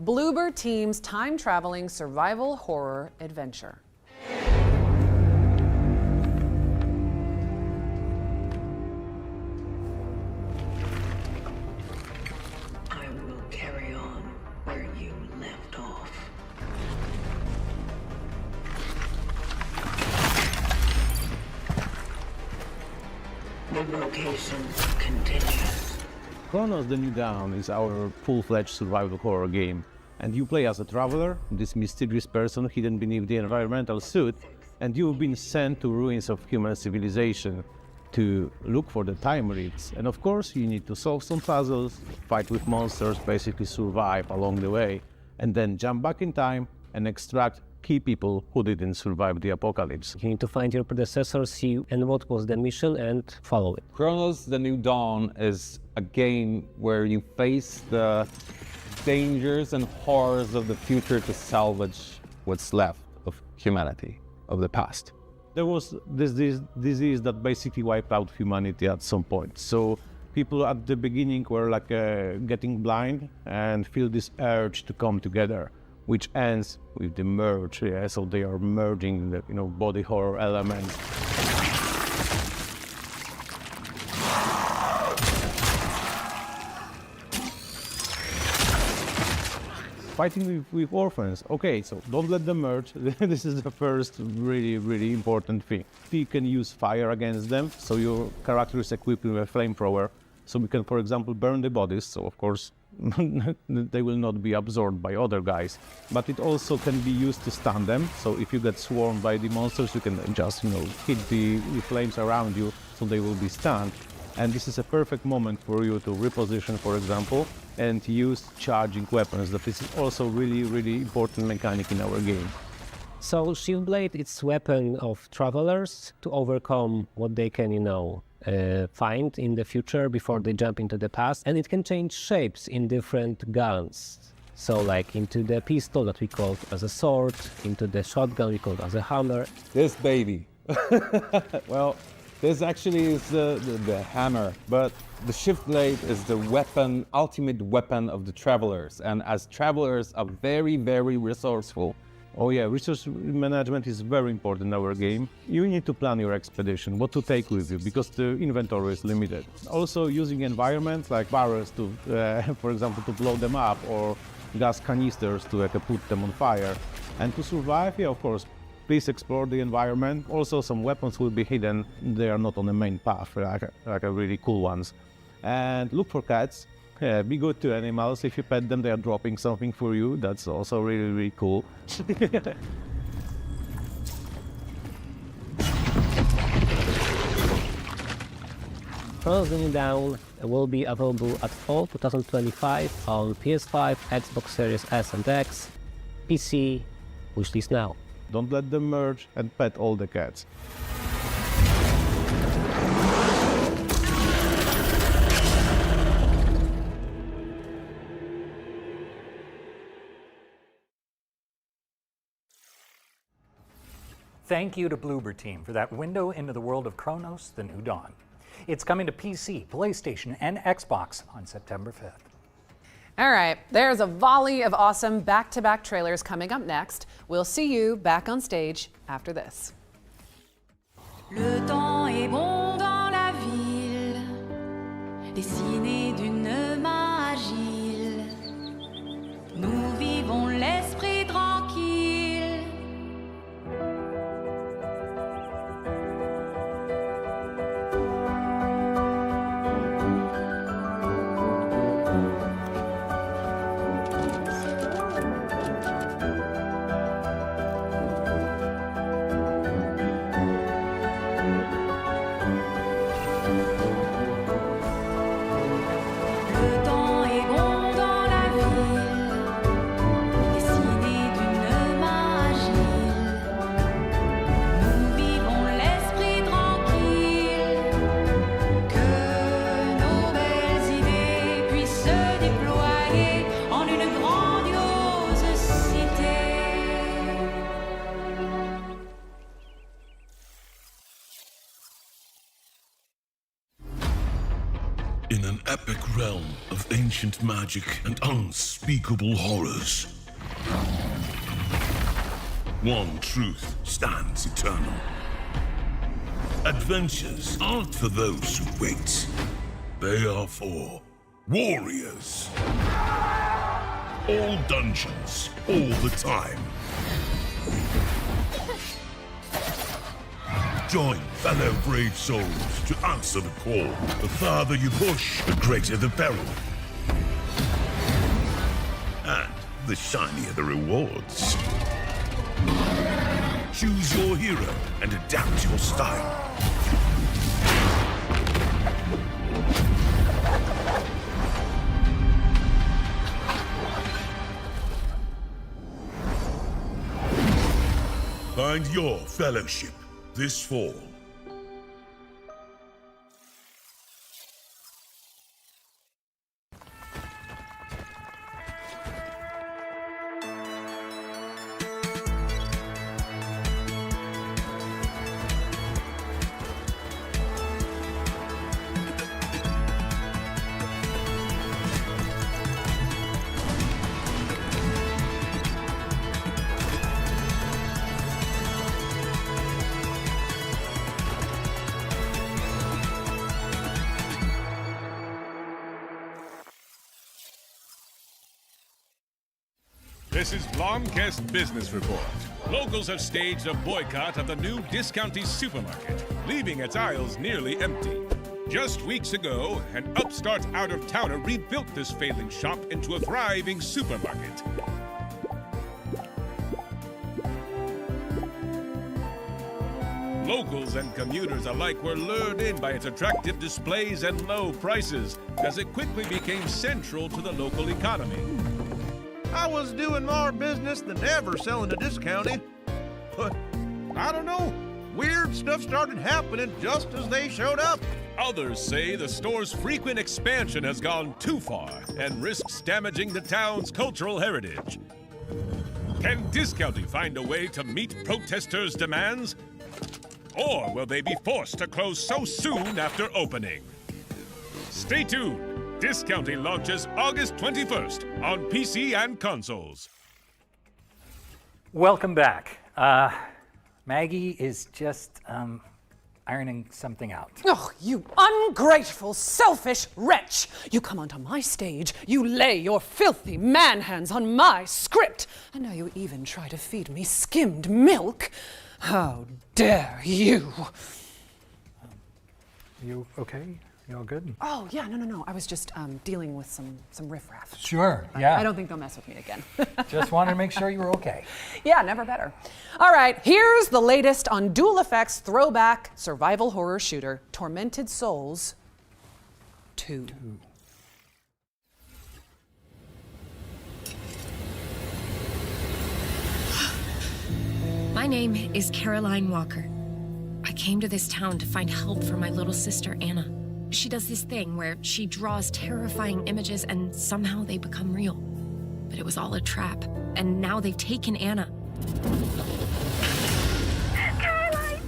Speaker 1: Bloober Team's time-traveling survival horror adventure.
Speaker 5: The rotation continues.
Speaker 6: Cronos the New Dawn is our full-fledged survival horror game, and you play as a traveler, this mysterious person hidden beneath the environmental suit, and you've been sent to ruins of human civilization to look for the time rifts. And of course you need to solve some puzzles, fight with monsters, basically survive along the way, and then jump back in time and extract key people who didn't survive the apocalypse.
Speaker 7: You need to find your predecessor, see and what was the mission, and follow it.
Speaker 8: Cronos: The New Dawn is a game where you face the dangers and horrors of the future to salvage what's left of humanity, of the past.
Speaker 6: There was this disease that basically wiped out humanity at some point. So people at the beginning were like getting blind and feel this urge to come together, which ends with the merge. Yeah? So they are merging the body horror elements. Fighting with orphans. Okay, so don't let them merge. This is the first really important thing. You can use fire against them, so your character is equipped with a flamethrower, so we can, for example, burn the bodies, so of course they will not be absorbed by other guys. But it also can be used to stun them, so if you get swarmed by the monsters, you can just, hit the flames around you, so they will be stunned. And this is a perfect moment for you to reposition, for example, and use charging weapons. That is also really important mechanic in our game.
Speaker 7: So Shieldblade, it's weapon of travelers to overcome what they can, find in the future before they jump into the past. And it can change shapes in different guns. So like into the pistol that we call as a sword, into the shotgun we call as a hammer.
Speaker 8: This baby. Well, this actually is the hammer, but the shift blade is the weapon, ultimate weapon of the travelers. And as travelers are very resourceful.
Speaker 6: Oh yeah, resource management is very important in our game. You need to plan your expedition, what to take with you, because the inventory is limited. Also using environments like barrels to, for example, to blow them up, or gas canisters to put them on fire. And to survive, yeah, of course, please explore the environment. Also, some weapons will be hidden. They are not on the main path, like really cool ones. And look for cats. Yeah, be good to animals. If you pet them, they are dropping something for you. That's also really cool.
Speaker 7: Cronos: The New Dawn will be available at fall 2025 on PS5, Xbox Series S and X, PC, wishlist now.
Speaker 6: Don't let them merge and pet all the cats.
Speaker 2: Thank you to Bloober Team for that window into the world of Cronos: The New Dawn. It's coming to PC, PlayStation, and Xbox on September 5th.
Speaker 1: All right, there's a volley of awesome back-to-back trailers coming up next. We'll see you back on stage after this.
Speaker 9: Le temps est bon dans la ville, dessiné d'une main agile. Nous vivons l'esprit tranquille.
Speaker 24: In an epic realm of ancient magic and unspeakable horrors, one truth stands eternal. Adventures aren't for those who wait. They are for warriors. All dungeons, all the time. Join fellow brave souls to answer the call. The farther you push, the greater the peril. And the shinier the rewards. Choose your hero and adapt your style. Find your fellowship this fall.
Speaker 10: This is Blomkest Business Report. Locals have staged a boycott of the new Discounty supermarket, leaving its aisles nearly empty. Just weeks ago, an upstart out-of-towner rebuilt this failing shop into a thriving supermarket. Locals and commuters alike were lured in by its attractive displays and low prices, as it quickly became central to the local economy.
Speaker 12: I was doing more business than ever selling to Discounty. But, I don't know, weird stuff started happening just as they showed up.
Speaker 10: Others say the store's frequent expansion has gone too far and risks damaging the town's cultural heritage. Can Discounty find a way to meet protesters' demands? Or will they be forced to close so soon after opening? Stay tuned. Discounty launches August 21st on PC and consoles.
Speaker 2: Welcome back. Maggie is just ironing something out.
Speaker 1: Oh, you ungrateful, selfish wretch! You come onto my stage, you lay your filthy man hands on my script, and now you even try to feed me skimmed milk? How dare you!
Speaker 2: You okay? You all good?
Speaker 1: Oh, yeah, no. I was just dealing with some riffraff.
Speaker 2: Sure, yeah.
Speaker 1: I don't think they'll mess with me again.
Speaker 2: Just wanted to make sure you were okay.
Speaker 1: Yeah, never better. All right, here's the latest on Dual Effects throwback survival horror shooter, Tormented Souls 2.
Speaker 13: My name is Caroline Walker. I came to this town to find help for my little sister, Anna. She does this thing where she draws terrifying images and somehow they become real. But it was all a trap, and now they've taken Anna.
Speaker 14: Caroline!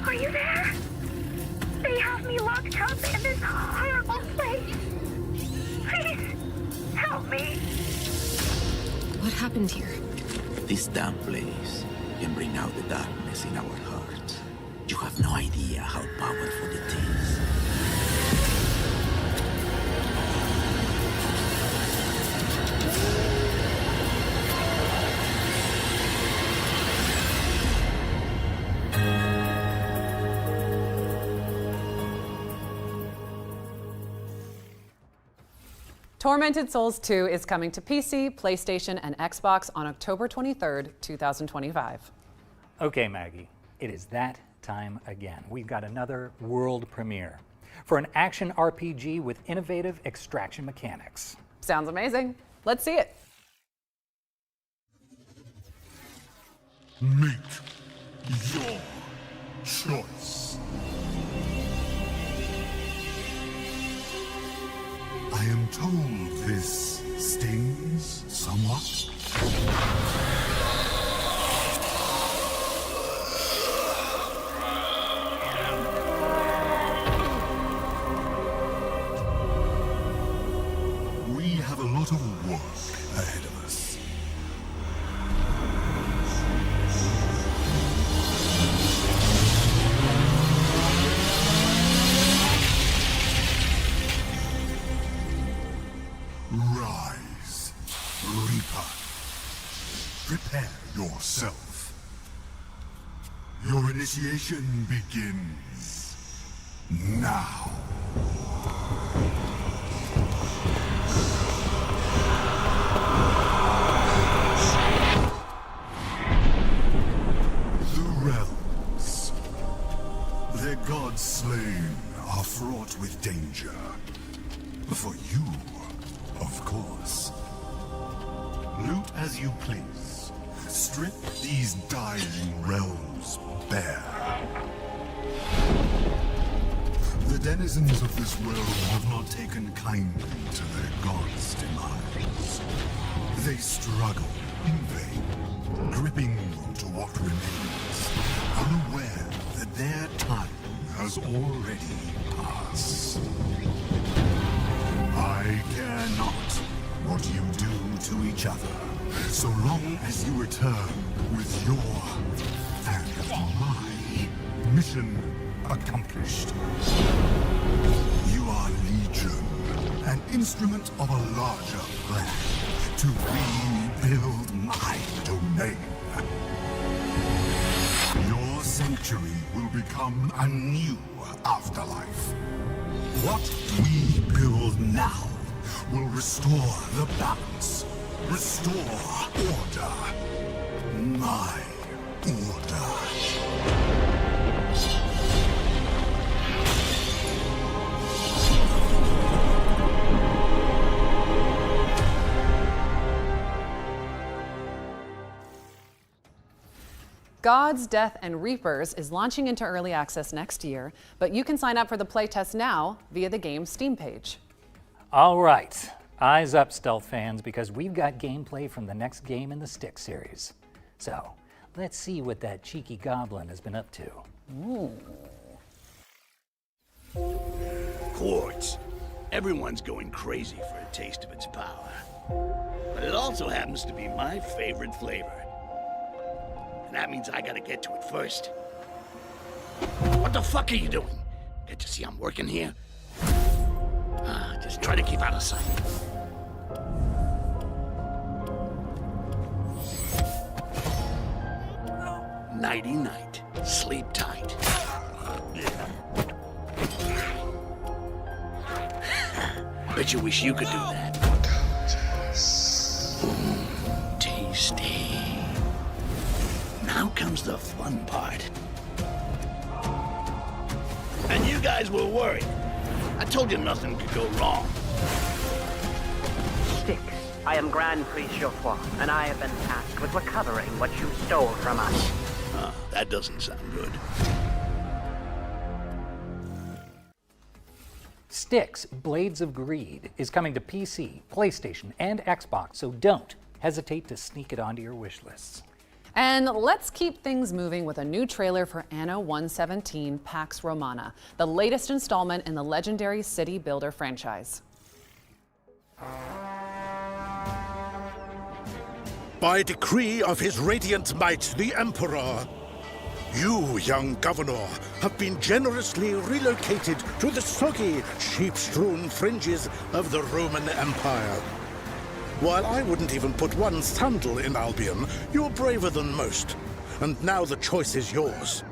Speaker 14: Are you there? They have me locked up in this horrible place. Please, help me.
Speaker 13: What happened here?
Speaker 3: This damn place can bring out the darkness in our hearts. You have no idea how powerful it is.
Speaker 1: Tormented Souls 2 is coming to PC, PlayStation, and Xbox on October 23rd, 2025.
Speaker 2: Okay, Maggie, it is that time again. We've got another world premiere for an action RPG with innovative extraction mechanics.
Speaker 1: Sounds amazing. Let's see it.
Speaker 24: Make your choice. I am told this stings somewhat. We have a lot of work ahead of us. Rise, Reaper. Prepare yourself. Your initiation begins now. The realms, their gods slain, are fraught with danger. For you, of course. Loot as you please.
Speaker 11: Strip these dying realms bare. The denizens of this realm have not taken kindly to their god's demise. They struggle in vain, gripping onto what remains, unaware that their time has already passed. I care not what you do to each other, so long as you return with your and my mission accomplished. You are Legion, an instrument of a larger plan to rebuild my domain. Your sanctuary will become a new afterlife. What we build now will restore the balance, restore order. My order.
Speaker 1: Gods, Death, and Reapers is launching into early access next year, but you can sign up for the playtest now via the game's Steam page.
Speaker 2: All right, eyes up, stealth fans, because we've got gameplay from the next game in the Stick series. So, let's see what that cheeky goblin has been up to.
Speaker 1: Ooh.
Speaker 15: Quartz. Everyone's going crazy for a taste of its power. But it also happens to be my favorite flavor. And that means I gotta get to it first. What the fuck are you doing? Can't you see I'm working here? Just try to keep out of sight. Nighty-night. Sleep tight. Bet you wish you could do that. Tasty. Now comes the fun part. And you guys were worried. I told you nothing could go wrong.
Speaker 16: Styx, I am Grand Priest Geoffroy, and I have been tasked with recovering what you stole from us.
Speaker 15: That doesn't sound good.
Speaker 2: Styx, Blades of Greed is coming to PC, PlayStation, and Xbox, so don't hesitate to sneak it onto your wish lists.
Speaker 1: And let's keep things moving with a new trailer for Anno 117 Pax Romana, the latest installment in the legendary city builder franchise.
Speaker 24: By decree of his radiant might, the Emperor, you, young governor, have been generously relocated to the soggy, sheep-strewn fringes of the Roman Empire. While I wouldn't even put one sandal in Albion, you're braver than most. And now the choice is yours.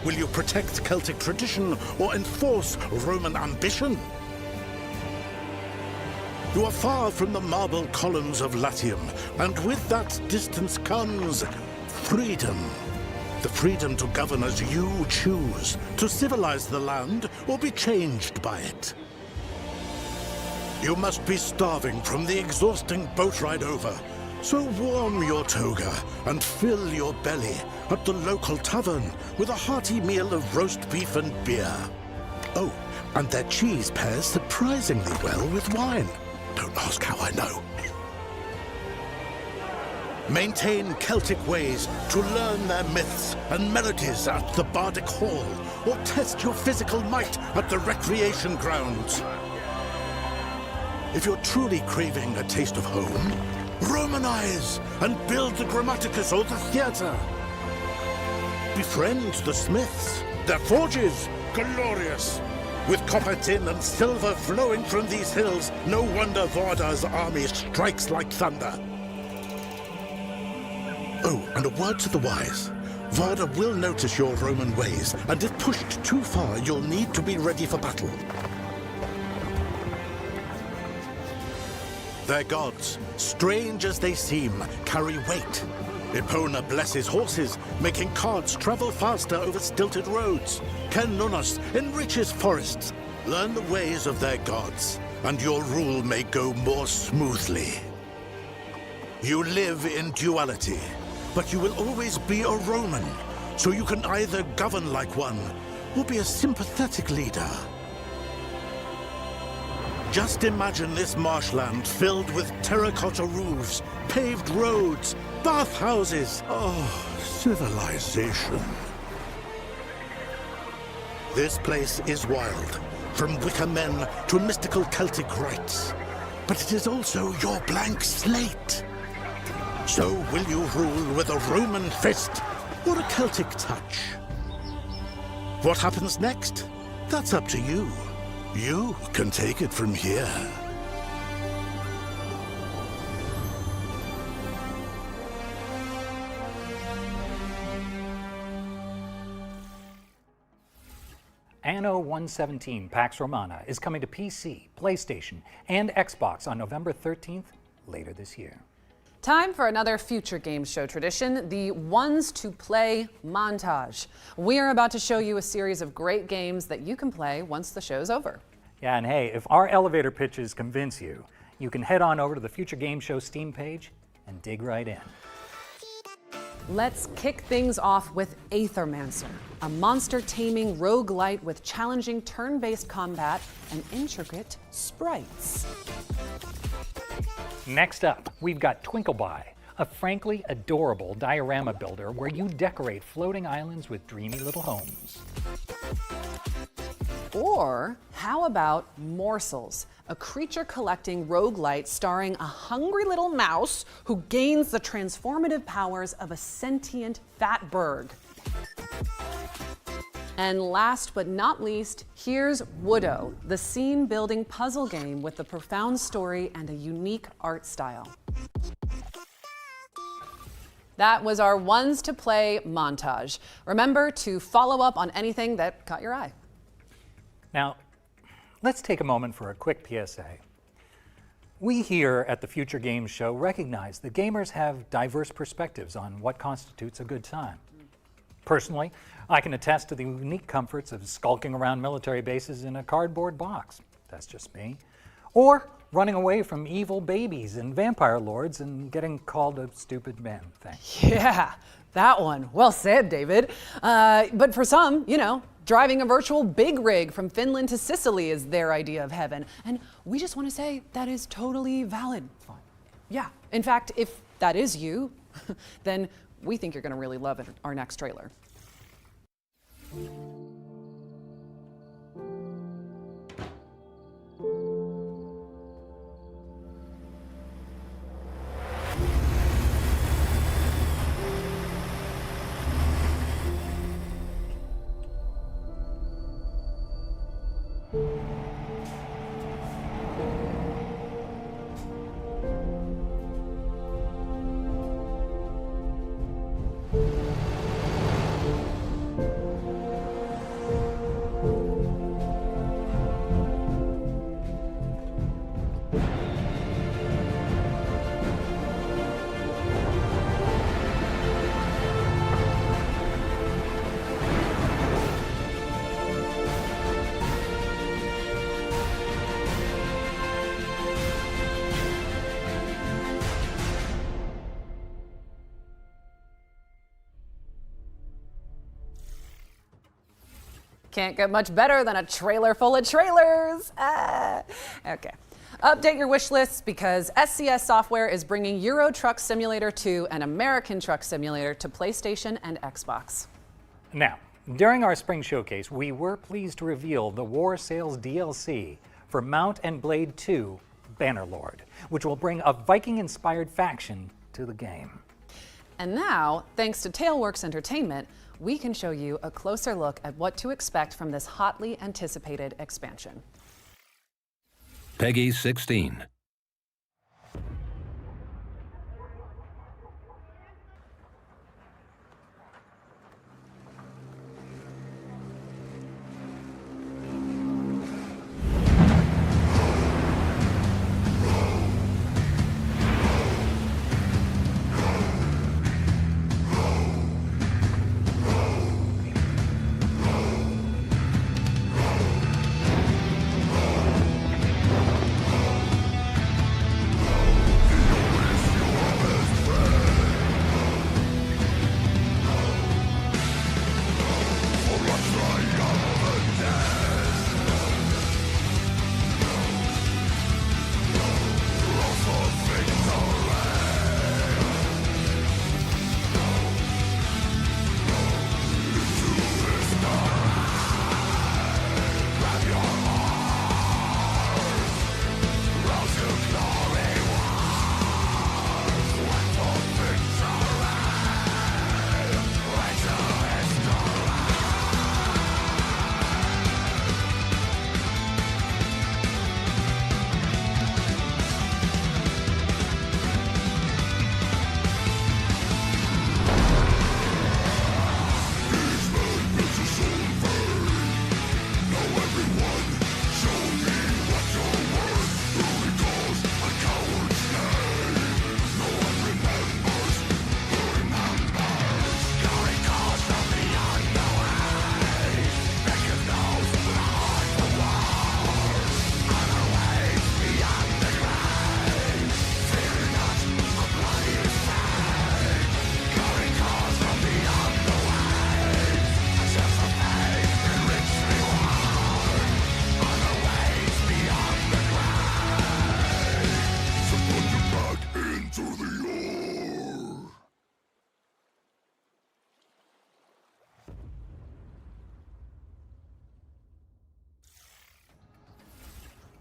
Speaker 24: Will you protect Celtic tradition or enforce Roman ambition? You are far from the marble columns of Latium, and with that distance comes freedom. The freedom to govern as you choose, to civilize the land or be changed by it. You must be starving from the exhausting boat ride over, so warm your toga and fill your belly at the local tavern with a hearty meal of roast beef and beer. Oh, and their cheese pairs surprisingly well with wine. Don't ask how I know. Maintain Celtic ways to learn their myths and melodies at the Bardic Hall, or test your physical might at the recreation grounds. If you're truly craving a taste of home, Romanize and build the Grammaticus or the theater. Befriend the smiths, their forges glorious. With copper, tin, and silver flowing from these hills, no wonder Varda's army strikes like thunder. Oh, and a word to the wise. Varda will notice your Roman ways, and if pushed too far, you'll need to be ready for battle. Their gods, strange as they seem, carry weight. Epona blesses horses, making carts travel faster over stilted roads. Ken Nunos enriches forests. Learn the ways of their gods, and your rule may go more smoothly. You live in duality, but you will always be a Roman, so you can either govern like one or be a sympathetic leader. Just imagine this marshland filled with terracotta roofs, paved roads, bathhouses. Oh, civilization. This place is wild, from Wicker men to mystical Celtic rites. But it is also your blank slate. So will you rule with a Roman fist or a Celtic touch? What happens next? That's up to you. You can take it from here.
Speaker 2: Anno 117 Pax Romana is coming to PC, PlayStation, and Xbox on November 13th, later this year.
Speaker 1: Time for another future game show tradition, the Ones to Play montage. We are about to show you a series of great games that you can play once the show's over.
Speaker 2: Yeah, and hey, if our elevator pitches convince you, you can head on over to the Future Game Show Steam page and dig right in.
Speaker 1: Let's kick things off with Aethermancer, a monster-taming roguelite with challenging turn-based combat and intricate sprites.
Speaker 2: Next up, we've got Twinkleby, a frankly adorable diorama builder where you decorate floating islands with dreamy little homes.
Speaker 1: Or how about Morsels, a creature-collecting roguelite starring a hungry little mouse who gains the transformative powers of a sentient fatberg. And last but not least, here's Votto, the scene-building puzzle game with a profound story and a unique art style. That was our Ones to Play montage. Remember to follow up on anything that caught your eye.
Speaker 2: Now, let's take a moment for a quick PSA. We here at the Future Games Show recognize that gamers have diverse perspectives on what constitutes a good time. Personally, I can attest to the unique comforts of skulking around military bases in a cardboard box. That's just me. Or running away from evil babies and vampire lords and getting called a stupid man thing.
Speaker 1: Yeah, that one. Well said, David. But for some, driving a virtual big rig from Finland to Sicily is their idea of heaven. And we just want to say that is totally valid. Fine. Yeah. In fact, if that is you, then we think you're going to really love our next trailer. Can't get much better than a trailer full of trailers. Okay. Update your wish lists because SCS Software is bringing Euro Truck Simulator 2 and American Truck Simulator to PlayStation and Xbox.
Speaker 2: Now, during our spring showcase, we were pleased to reveal the War Sales DLC for Mount and Blade 2 Bannerlord, which will bring a Viking-inspired faction to the game.
Speaker 1: And now, thanks to Tailworks Entertainment, we can show you a closer look at what to expect from this hotly anticipated expansion.
Speaker 17: Peggy 16.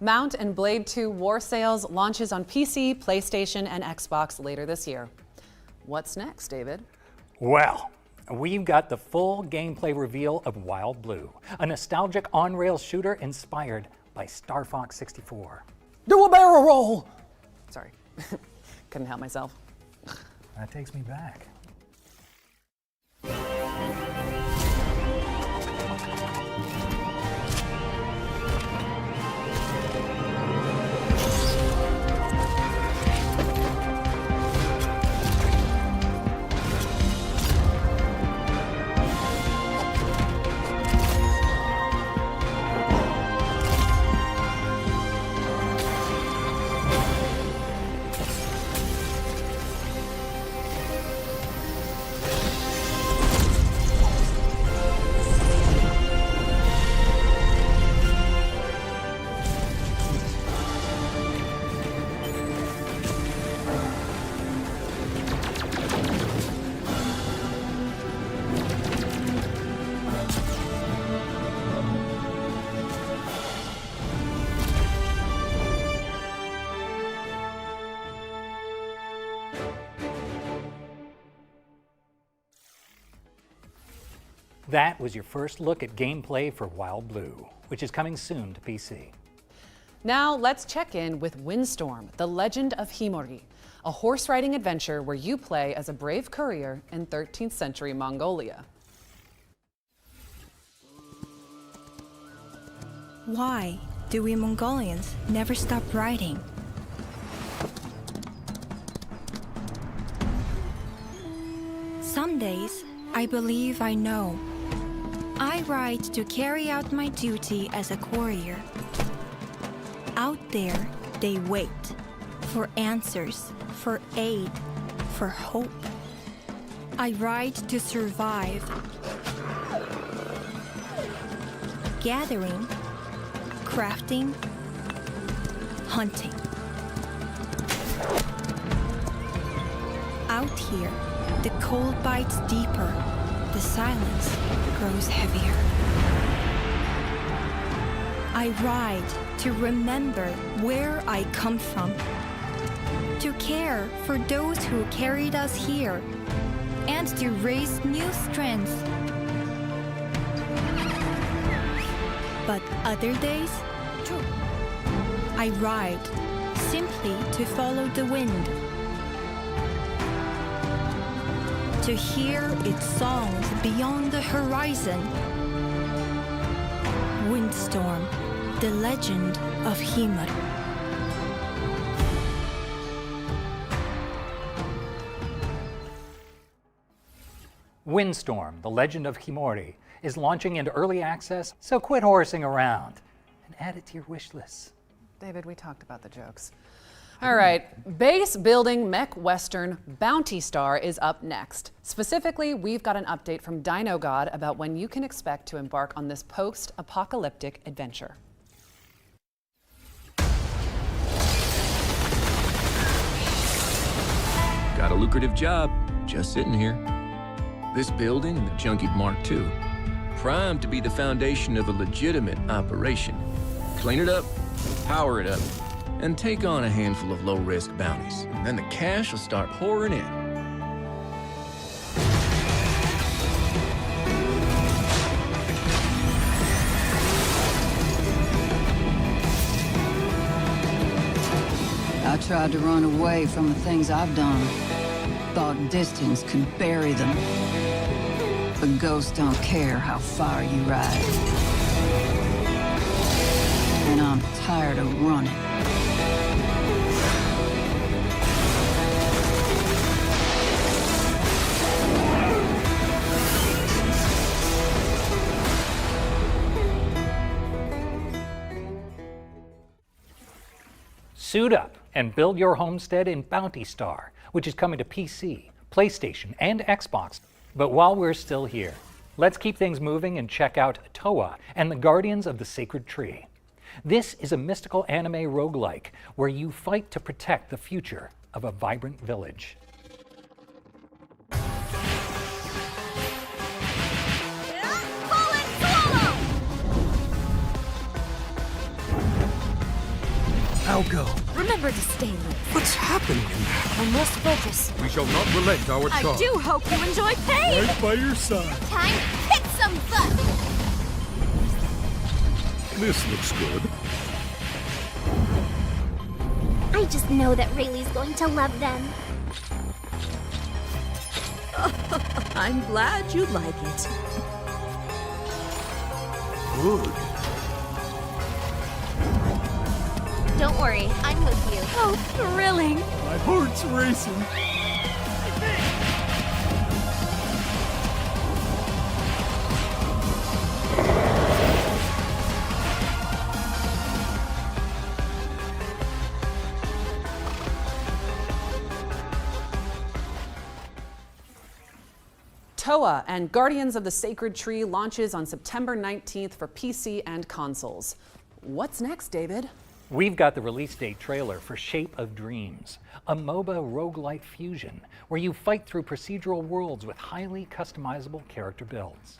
Speaker 1: Mount and Blade 2 War Sales launches on PC, PlayStation, and Xbox later this year. What's next, David?
Speaker 2: Well, we've got the full gameplay reveal of Wild Blue, a nostalgic on-rails shooter inspired by Star Fox 64.
Speaker 1: Do a barrel roll! Sorry, couldn't help myself.
Speaker 2: That takes me back. That was your first look at gameplay for Wild Blue, which is coming soon to PC.
Speaker 1: Now let's check in with Windstorm, the Legend of Himori, a horse-riding adventure where you play as a brave courier in 13th century Mongolia.
Speaker 18: Why do we Mongolians never stop riding? Some days, I believe I know. I ride to carry out my duty as a courier. Out there, they wait for answers, for aid, for hope. I ride to survive. Gathering, crafting, hunting. Out here, the cold bites deeper, the silence grows heavier. I ride to remember where I come from, to care for those who carried us here, and to raise new strength. But other days, I ride simply to follow the wind, to hear its songs beyond the horizon. Windstorm, the Legend of Himori.
Speaker 2: Windstorm, the Legend of Himori, is launching into early access, so quit horsing around and add it to your wish list.
Speaker 1: David, we talked about the jokes. All right, base building mech western Bounty Star is up next. Specifically, we've got an update from Dino God about when you can expect to embark on this post-apocalyptic adventure.
Speaker 19: Got a lucrative job, just sitting here. This building and the Junkie Mark II, primed to be the foundation of a legitimate operation. Clean it up, power it up, and take on a handful of low-risk bounties. And then the cash will start pouring in.
Speaker 20: I tried to run away from the things I've done. Thought distance could bury them. But ghosts don't care how far you ride. And I'm tired of running.
Speaker 2: Suit up and build your homestead in Bounty Star, which is coming to PC, PlayStation, and Xbox. But while we're still here, let's keep things moving and check out Toa and the Guardians of the Sacred Tree. This is a mystical anime roguelike where you fight to protect the future of a vibrant village.
Speaker 4: now go.
Speaker 21: Remember to stay loose.
Speaker 4: What's happening in there?
Speaker 21: I must focus.
Speaker 4: We shall not relent our
Speaker 21: I
Speaker 4: charge.
Speaker 21: do hope you enjoy pain!
Speaker 4: Right by your side.
Speaker 21: Time to kick some butt!
Speaker 4: This looks good.
Speaker 22: I just know that Rayleigh's going to love them.
Speaker 23: I'm glad you like it.
Speaker 4: Good.
Speaker 22: Don't worry, I'm with you.
Speaker 23: Oh, thrilling!
Speaker 4: My heart's racing.
Speaker 1: Toa and Guardians of the Sacred Tree launches on September 19th for PC and consoles. What's next, David?
Speaker 2: We've got the release date trailer for Shape of Dreams, a MOBA roguelite fusion where you fight through procedural worlds with highly customizable character builds.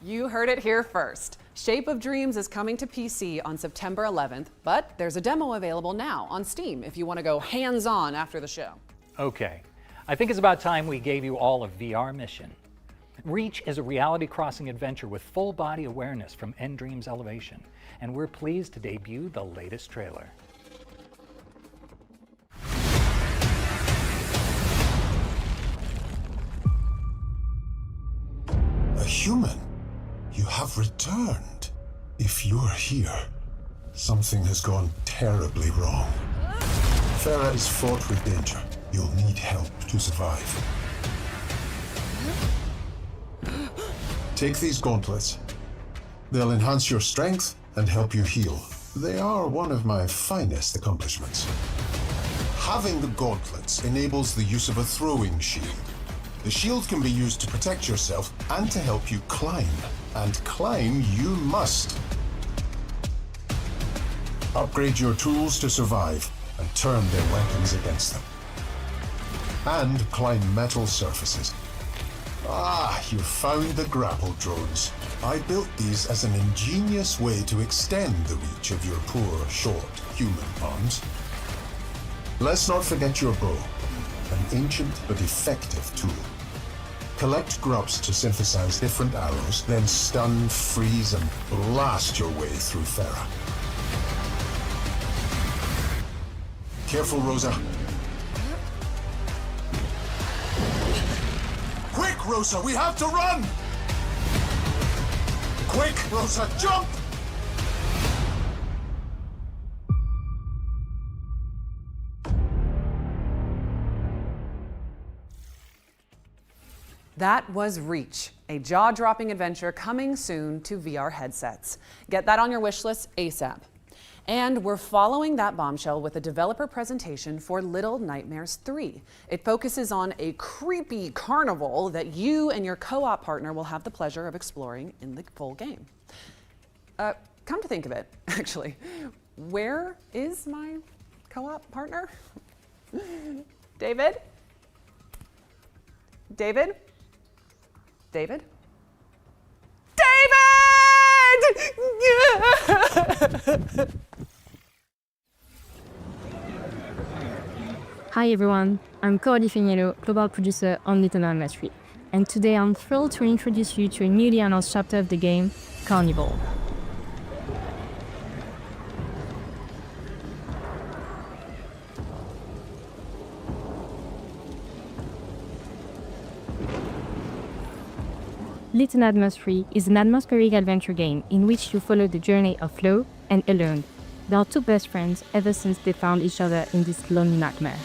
Speaker 1: You heard it here first. Shape of Dreams is coming to PC on September 11th, but there's a demo available now on Steam if you want to go hands-on after the show.
Speaker 2: Okay, I think it's about time we gave you all a VR mission. Reach is a reality-crossing adventure with full body awareness from Endream's Elevation, and we're pleased to debut the latest trailer.
Speaker 25: A human? You have returned. If you're here, something has gone terribly wrong. Farah is fraught with danger. You'll need help to survive. Take these gauntlets. They'll enhance your strength and help you heal. They are one of my finest accomplishments. Having the gauntlets enables the use of a throwing shield. The shield can be used to protect yourself and to help you climb. And climb you must. Upgrade your tools to survive and turn their weapons against them. And climb metal surfaces. Ah, you found the grapple drones. I built these as an ingenious way to extend the reach of your poor, short human arms. Let's not forget your bow, an ancient but effective tool. Collect grubs to synthesize different arrows, then stun, freeze, and blast your way through Farah. Careful, Rosa. Quick, Rosa, we have to run! Quick, Rosa, jump!
Speaker 1: That was Reach, a jaw-dropping adventure coming soon to VR headsets. Get that on your wish list ASAP. And we're following that bombshell with a developer presentation for Little Nightmares 3. It focuses on a creepy carnival that you and your co-op partner will have the pleasure of exploring in the full game. Come to think of it, actually, where is my co-op partner? David? David? David? David!
Speaker 26: Hi everyone, I'm Coralie Feniello, global producer on Little Nightmares 3, and today I'm thrilled to introduce you to a newly announced chapter of the game, Carnival. Little Nightmares 3 is an atmospheric adventure game in which you follow the journey of Flo and Helden. They are two best friends ever since they found each other in this lonely nightmare.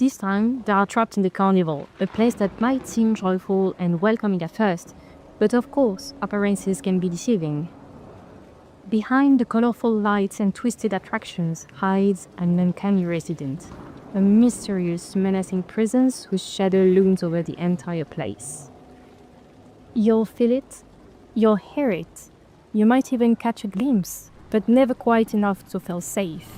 Speaker 26: This time, they are trapped in the carnival, a place that might seem joyful and welcoming at first, but of course, appearances can be deceiving. Behind the colorful lights and twisted attractions hides an uncanny resident, a mysterious, menacing presence whose shadow looms over the entire place. You'll feel it, you'll hear it, you might even catch a glimpse, but never quite enough to feel safe.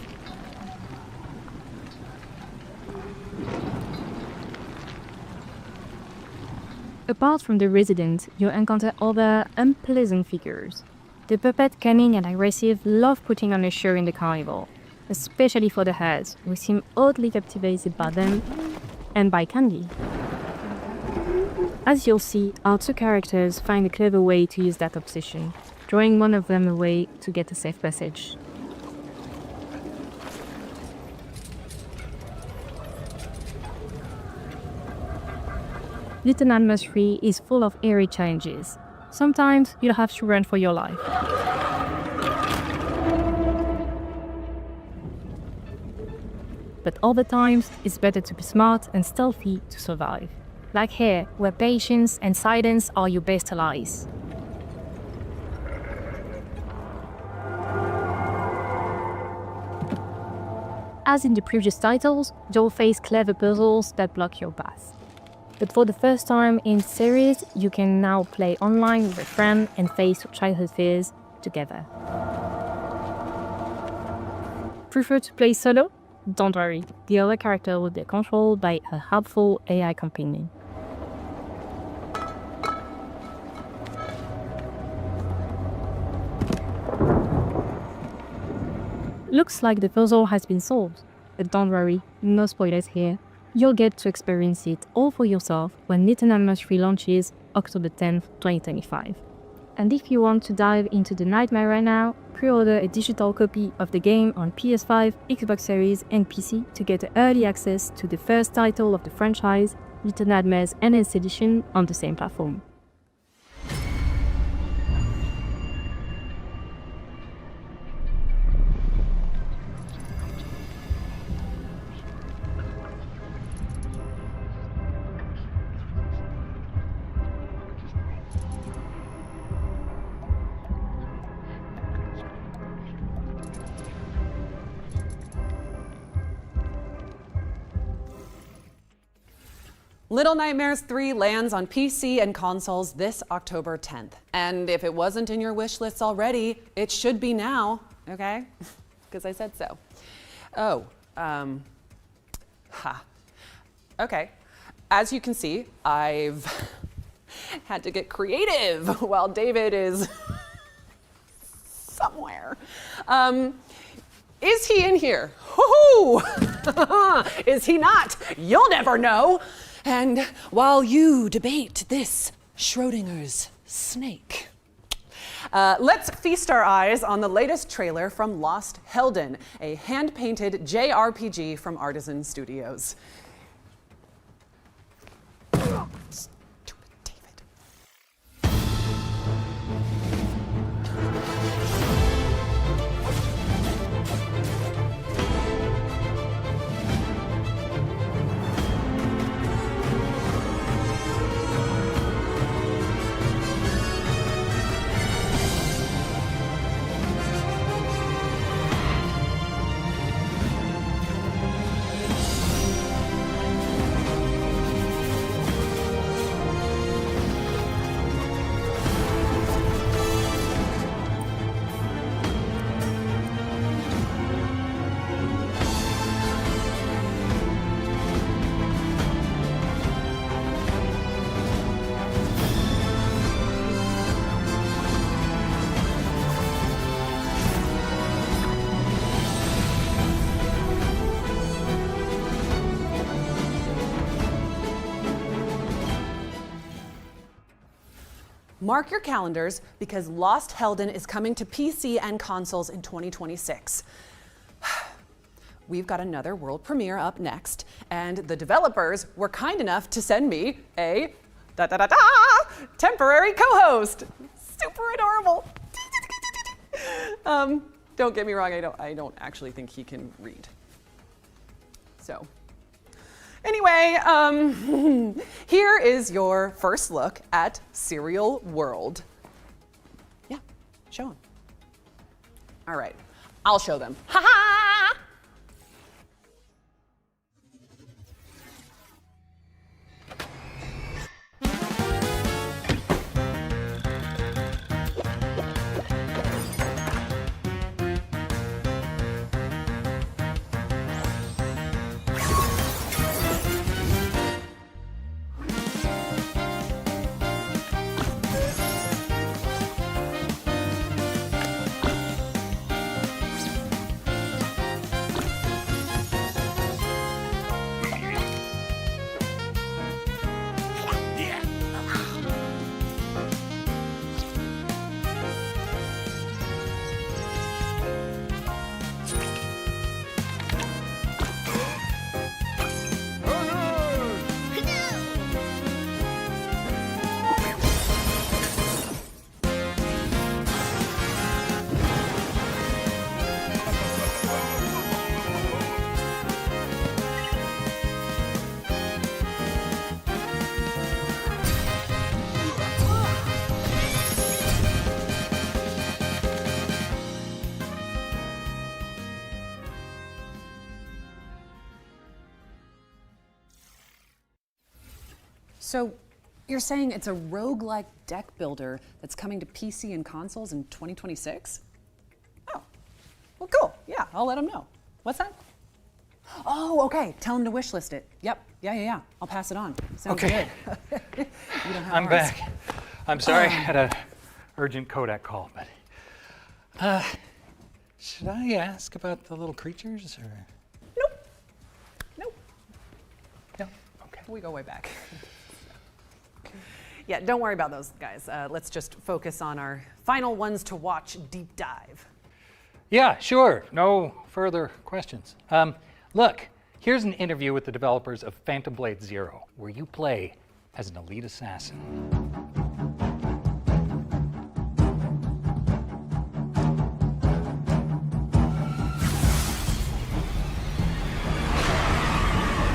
Speaker 26: Apart from the resident, you encounter other unpleasant figures. The puppet, cunning and aggressive, love putting on a show in the carnival, especially for the hares, who seem oddly captivated by them and by candy. As you'll see, our two characters find a clever way to use that obsession, drawing one of them away to get a safe passage. Little Nightmares 3 is full of eerie challenges. Sometimes you'll have to run for your life. But other times, it's better to be smart and stealthy to survive. Like here, where patience and silence are your best allies. As in the previous titles, you'll face clever puzzles that block your path. But for the first time in the series, you can now play online with a friend and face your childhood fears together. Prefer to play solo? Don't worry, the other character will be controlled by a helpful AI companion. Looks like the puzzle has been solved, but don't worry, no spoilers here. You'll get to experience it all for yourself when Little Nightmares 3 launches October 10th, 2025. And if you want to dive into the nightmare right now, pre-order a digital copy of the game on PS5, Xbox Series and PC to get early access to the first title of the franchise, Little Nightmares NS Edition, on the same platform.
Speaker 1: Little Nightmares 3 lands on PC and consoles this October 10th. And if it wasn't in your wish list already, it should be now, okay? Because I said so. Okay. As you can see, I've had to get creative while David is somewhere. Is he in here? Woohoo! Is he not? You'll never know. And while you debate this Schrodinger's snake, let's feast our eyes on the latest trailer from Lost Helden, a hand-painted JRPG from Artisan Studios. Mark your calendars because Lost Helden is coming to PC and consoles in 2026. We've got another world premiere up next, and the developers were kind enough to send me a temporary co-host. Super adorable. Don't get me wrong, I don't actually think he can read. So, Anyway, here is your first look at Serial World. Yeah, show them. All right, I'll show them. Ha ha! So you're saying it's a roguelike deck builder that's coming to PC and consoles in 2026? Oh, well, cool. Yeah, I'll let them know. What's that? Oh, okay. Tell them to wishlist it. Yep. Yeah. I'll pass it on. Sounds
Speaker 2: Okay.
Speaker 1: good. You don't have
Speaker 2: I'm
Speaker 1: ours.
Speaker 2: back. I'm sorry, I had an urgent Kodak call, but should I ask about the little creatures or?
Speaker 1: Nope.
Speaker 2: No. Okay.
Speaker 1: We go way back. Yeah, don't worry about those guys. Let's just focus on our final ones to watch deep dive.
Speaker 2: Yeah, sure. No further questions. Look, here's an interview with the developers of Phantom Blade Zero, where you play as an elite assassin.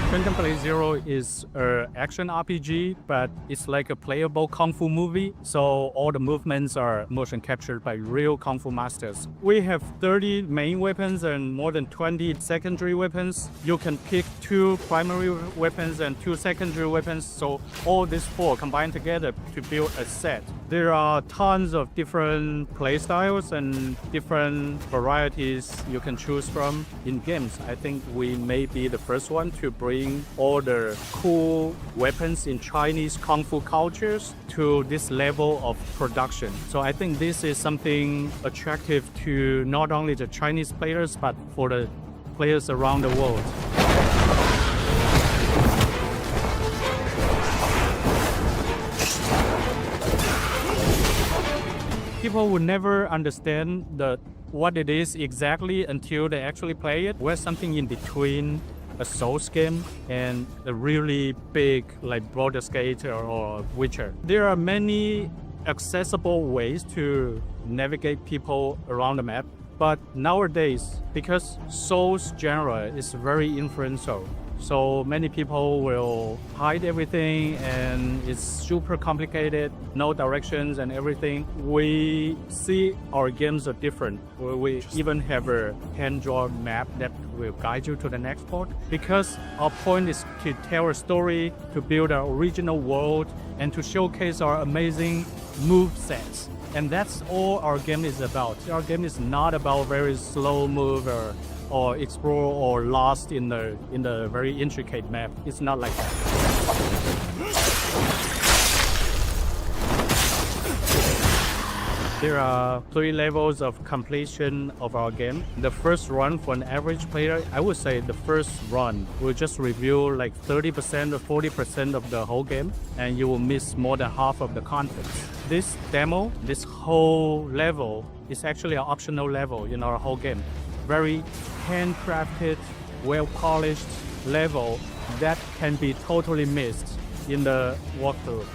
Speaker 5: Phantom Blade Zero is an action RPG, but it's like a playable kung fu movie, so all the movements are motion captured by real kung fu masters. We have 30 main weapons and more than 20 secondary weapons. You can pick 2 primary weapons and 2 secondary weapons, so all these 4 combined together to build a set. There are tons of different playstyles and different varieties you can choose from in games. I think we may be the first one to bring all the cool weapons in Chinese kung fu cultures to this level of production. So I think this is something attractive to not only the Chinese players, but for the players around the world. People will never understand what it is exactly until they actually play it. We're something in between a Souls game and a really big like Baldur's Gate or Witcher. There are many accessible ways to navigate people around the map, but nowadays, because Souls genre is very influential, so many people will hide everything and it's super complicated, no directions and everything. We see our games are different. We even have a hand-drawn map that will guide you to the next port, because our point is to tell a story, to build our original world, and to showcase our amazing move sets. And that's all our game is about. Our game is not about very slow move or explore or lost in the very intricate map. It's not like that. There are 3 levels of completion of our game. The first run for an average player, I would say the first run will just review like 30% or 40% of the whole game, and you will miss more than half of the content. This demo, this whole level is actually an optional level in our whole game. Very handcrafted, well-polished level that can be totally missed in the walkthrough.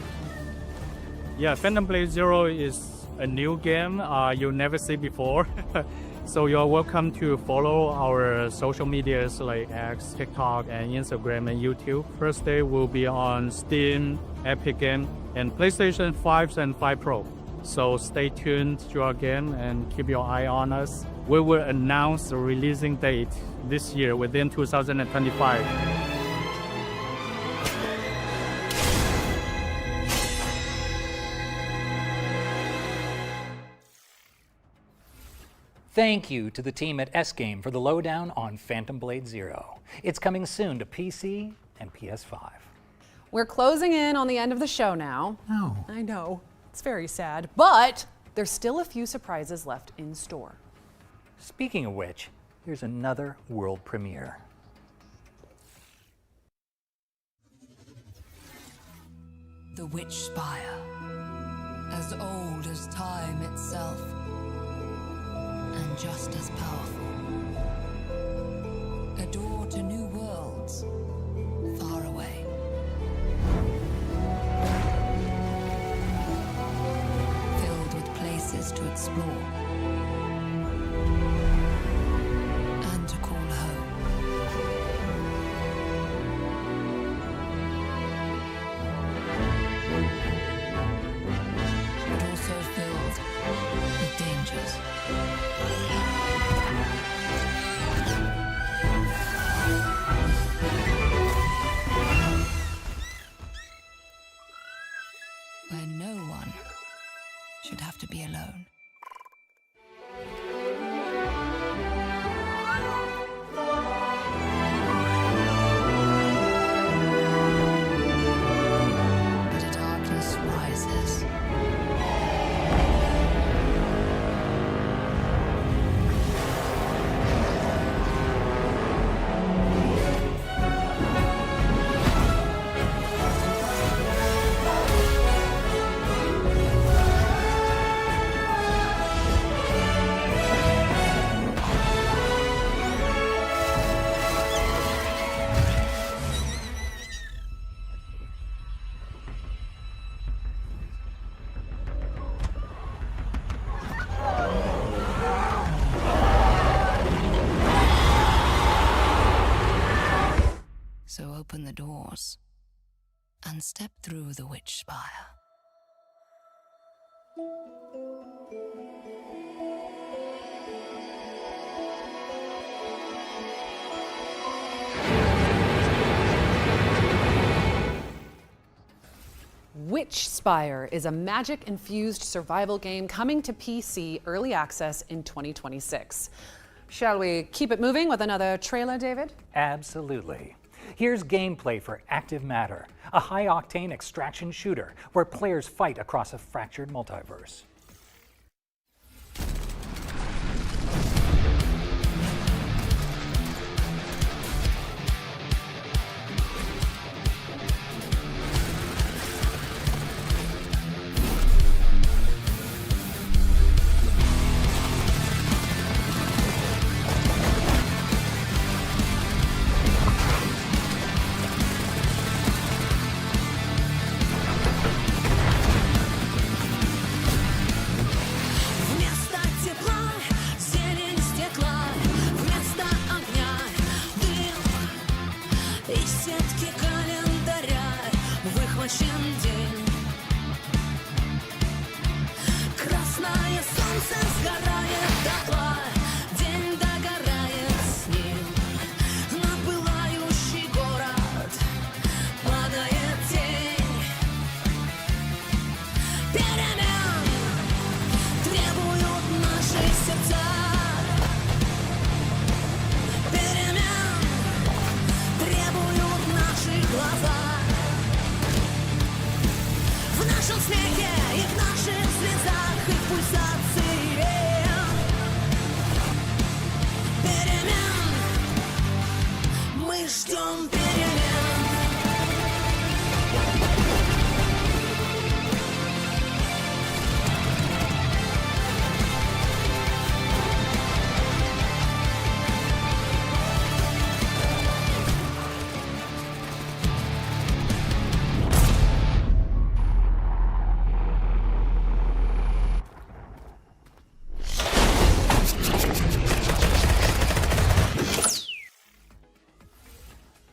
Speaker 5: Yeah, Phantom Blade Zero is a new game you'll never see before. So you're welcome to follow our social medias like X, TikTok, and Instagram and YouTube. First day will be on Steam, Epic Game, and PlayStation 5 and 5 Pro. So stay tuned to our game and keep your eye on us. We will announce the releasing date this year within 2025.
Speaker 2: Thank you to the team at S-Game for the lowdown on Phantom Blade Zero. It's coming soon to PC and PS5.
Speaker 1: We're closing in on the end of the show now.
Speaker 2: No.
Speaker 1: I know, it's very sad, but there's still a few surprises left in store.
Speaker 2: Speaking of which, here's another world premiere.
Speaker 6: The Witch Spire, as old as time itself, and just as powerful. A door to new worlds, far away. Filled with places to explore and to call home. But also filled with dangers. Where no one should have to be alone. But a darkness rises. So open the doors and step through the Witch Spire.
Speaker 1: Witch Spire is a magic-infused survival game coming to PC early access in 2026. Shall we keep it moving with another trailer, David?
Speaker 2: Absolutely. Here's gameplay for Active Matter, a high-octane extraction shooter where players fight across a fractured multiverse.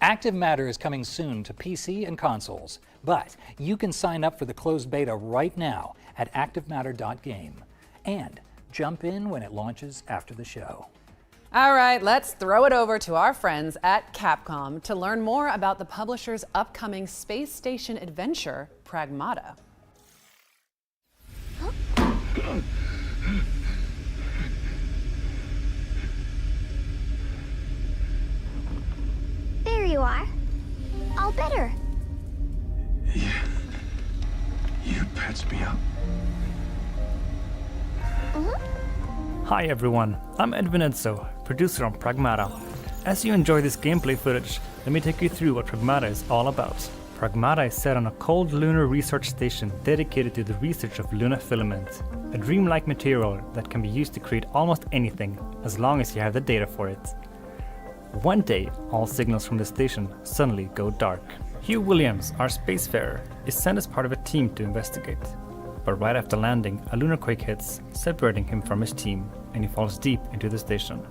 Speaker 2: Active Matter is coming soon to PC and consoles, but you can sign up for the closed beta right now at activematter.game and jump in when it launches after the show.
Speaker 1: All right, let's throw it over to our friends at Capcom to learn more about the publisher's upcoming space station adventure, Pragmata.
Speaker 22: There you are. All better.
Speaker 7: You patched me up.
Speaker 8: Hi everyone, I'm Edwin Edzo, producer on Pragmata. As you enjoy this gameplay footage, let me take you through what Pragmata is all about. Pragmata is set on a cold lunar research station dedicated to the research of lunar filaments, a dreamlike material that can be used to create almost anything, as long as you have the data for it. One day, all signals from the station suddenly go dark. Hugh Williams, our spacefarer, is sent as part of a team to investigate. But right after landing, a lunar quake hits, separating him from his team, and he falls deep into the station.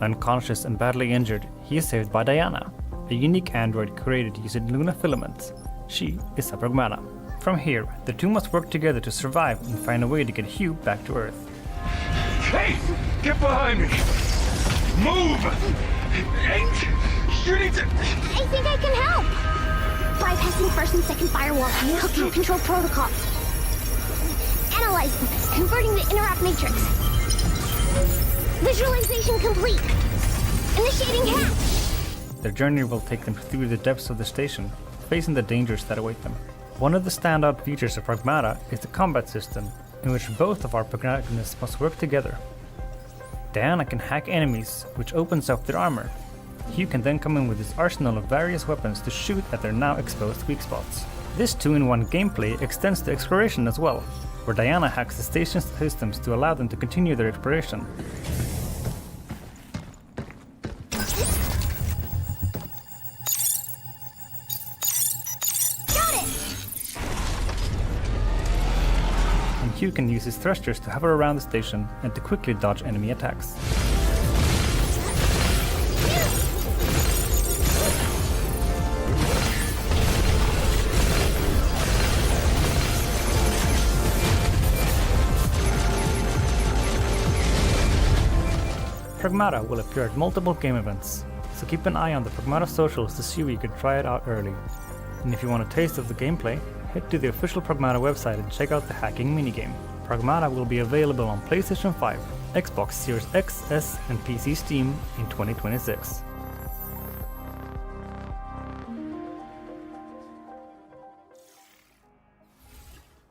Speaker 8: Unconscious and badly injured, he is saved by Diana, a unique android created using lunar filaments. She is a Pragmata. From here, the two must work together to survive and find a way to get Hugh back to Earth.
Speaker 7: Hey! Get behind me! Move! You need to...
Speaker 22: I think I can help. Bypassing first and second firewall, hooking control protocols. Analyzing, converting the interact matrix. Visualization complete. Initiating hack.
Speaker 8: Their journey will take them through the depths of the station, facing the dangers that await them. One of the standout features of Pragmata is the combat system, in which both of our protagonists must work together. Diana can hack enemies, which opens up their armor. Hugh can then come in with his arsenal of various weapons to shoot at their now exposed weak spots. This 2-in-1 gameplay extends to exploration as well, where Diana hacks the station's systems to allow them to continue their exploration. And Hugh can use his thrusters to hover around the station and to quickly dodge enemy attacks. Pragmata will appear at multiple game events, so keep an eye on the Pragmata socials to see where you can try it out early. And if you want a taste of the gameplay, head to the official Pragmata website and check out the hacking minigame. Pragmata will be available on PlayStation 5, Xbox Series X, S, and PC Steam in 2026.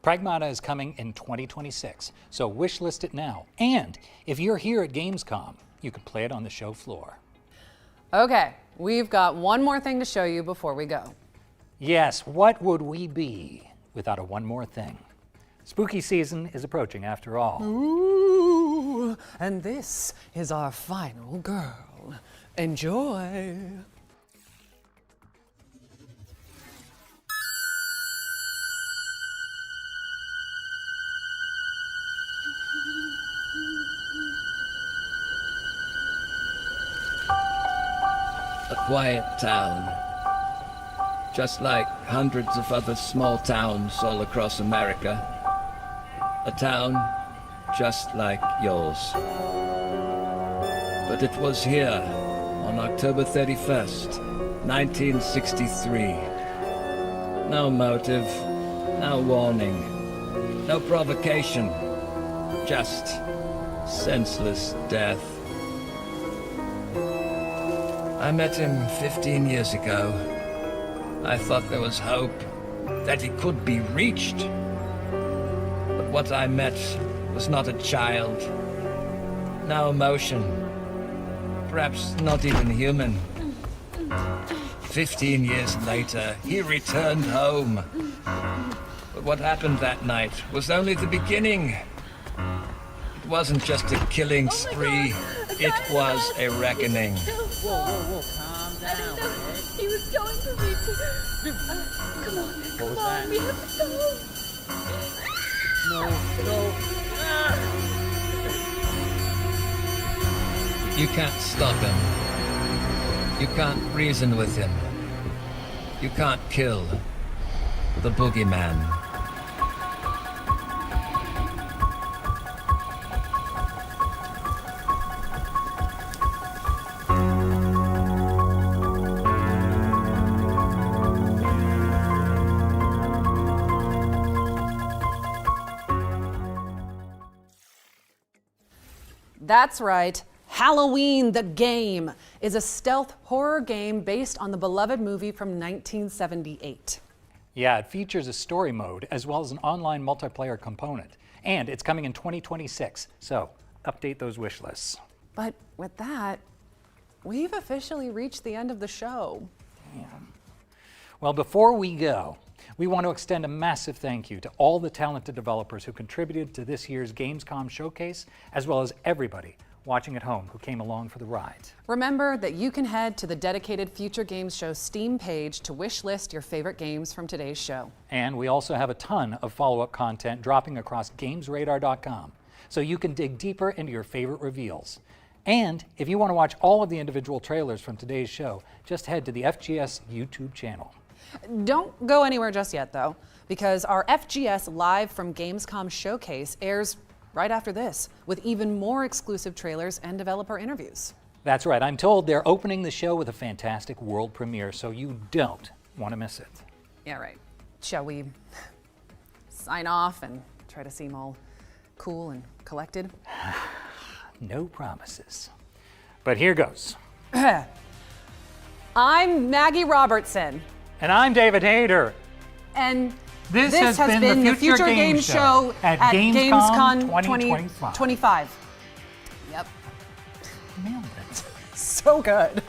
Speaker 2: Pragmata is coming in 2026, so wishlist it now. And if you're here at Gamescom, you can play it on the show floor.
Speaker 1: Okay, we've got one more thing to show you before we go.
Speaker 2: Yes, what would we be without a one more thing? Spooky season is approaching after all.
Speaker 1: Ooh, and this is our final girl. Enjoy.
Speaker 9: A quiet town, just like hundreds of other small towns all across America. A town just like yours. But it was here, on October 31st, 1963. No motive, no warning, no provocation, just senseless death. I met him 15 years ago. I thought there was hope, that he could be reached. But what I met was not a child. No emotion. Perhaps not even human. 15 years later, he returned home. But what happened that night was only the beginning. It wasn't just a killing spree. It was a reckoning.
Speaker 21: Whoa, calm down. He was going to reach it. Come on,
Speaker 7: What was that?
Speaker 21: we have to go.
Speaker 7: No.
Speaker 9: You can't stop him. You can't reason with him. You can't kill the boogeyman.
Speaker 1: That's right. Halloween the Game is a stealth horror game based on the beloved movie from 1978.
Speaker 2: Yeah, it features a story mode as well as an online multiplayer component. And it's coming in 2026, so update those wish lists.
Speaker 1: But with that, we've officially reached the end of the show.
Speaker 2: Damn. Well, before we go, we want to extend a massive thank you to all the talented developers who contributed to this year's Gamescom showcase, as well as everybody watching at home who came along for the ride.
Speaker 1: Remember that you can head to the dedicated Future Games Show Steam page to wish list your favorite games from today's show.
Speaker 2: And we also have a ton of follow-up content dropping across GamesRadar.com, so you can dig deeper into your favorite reveals. And if you want to watch all of the individual trailers from today's show, just head to the FGS YouTube channel.
Speaker 1: Don't go anywhere just yet, though, because our FGS Live from Gamescom showcase airs right after this, with even more exclusive trailers and developer interviews.
Speaker 2: That's right. I'm told they're opening the show with a fantastic world premiere, so you don't want to miss it.
Speaker 1: Yeah, right. Shall we sign off and try to seem all cool and collected?
Speaker 2: No promises. But here goes.
Speaker 1: I'm Maggie Robertson.
Speaker 2: And I'm David Hayter.
Speaker 1: And
Speaker 2: this has been the Future Game Show at Gamescom 2025.
Speaker 1: Yep.
Speaker 2: Nailed it.
Speaker 1: So good.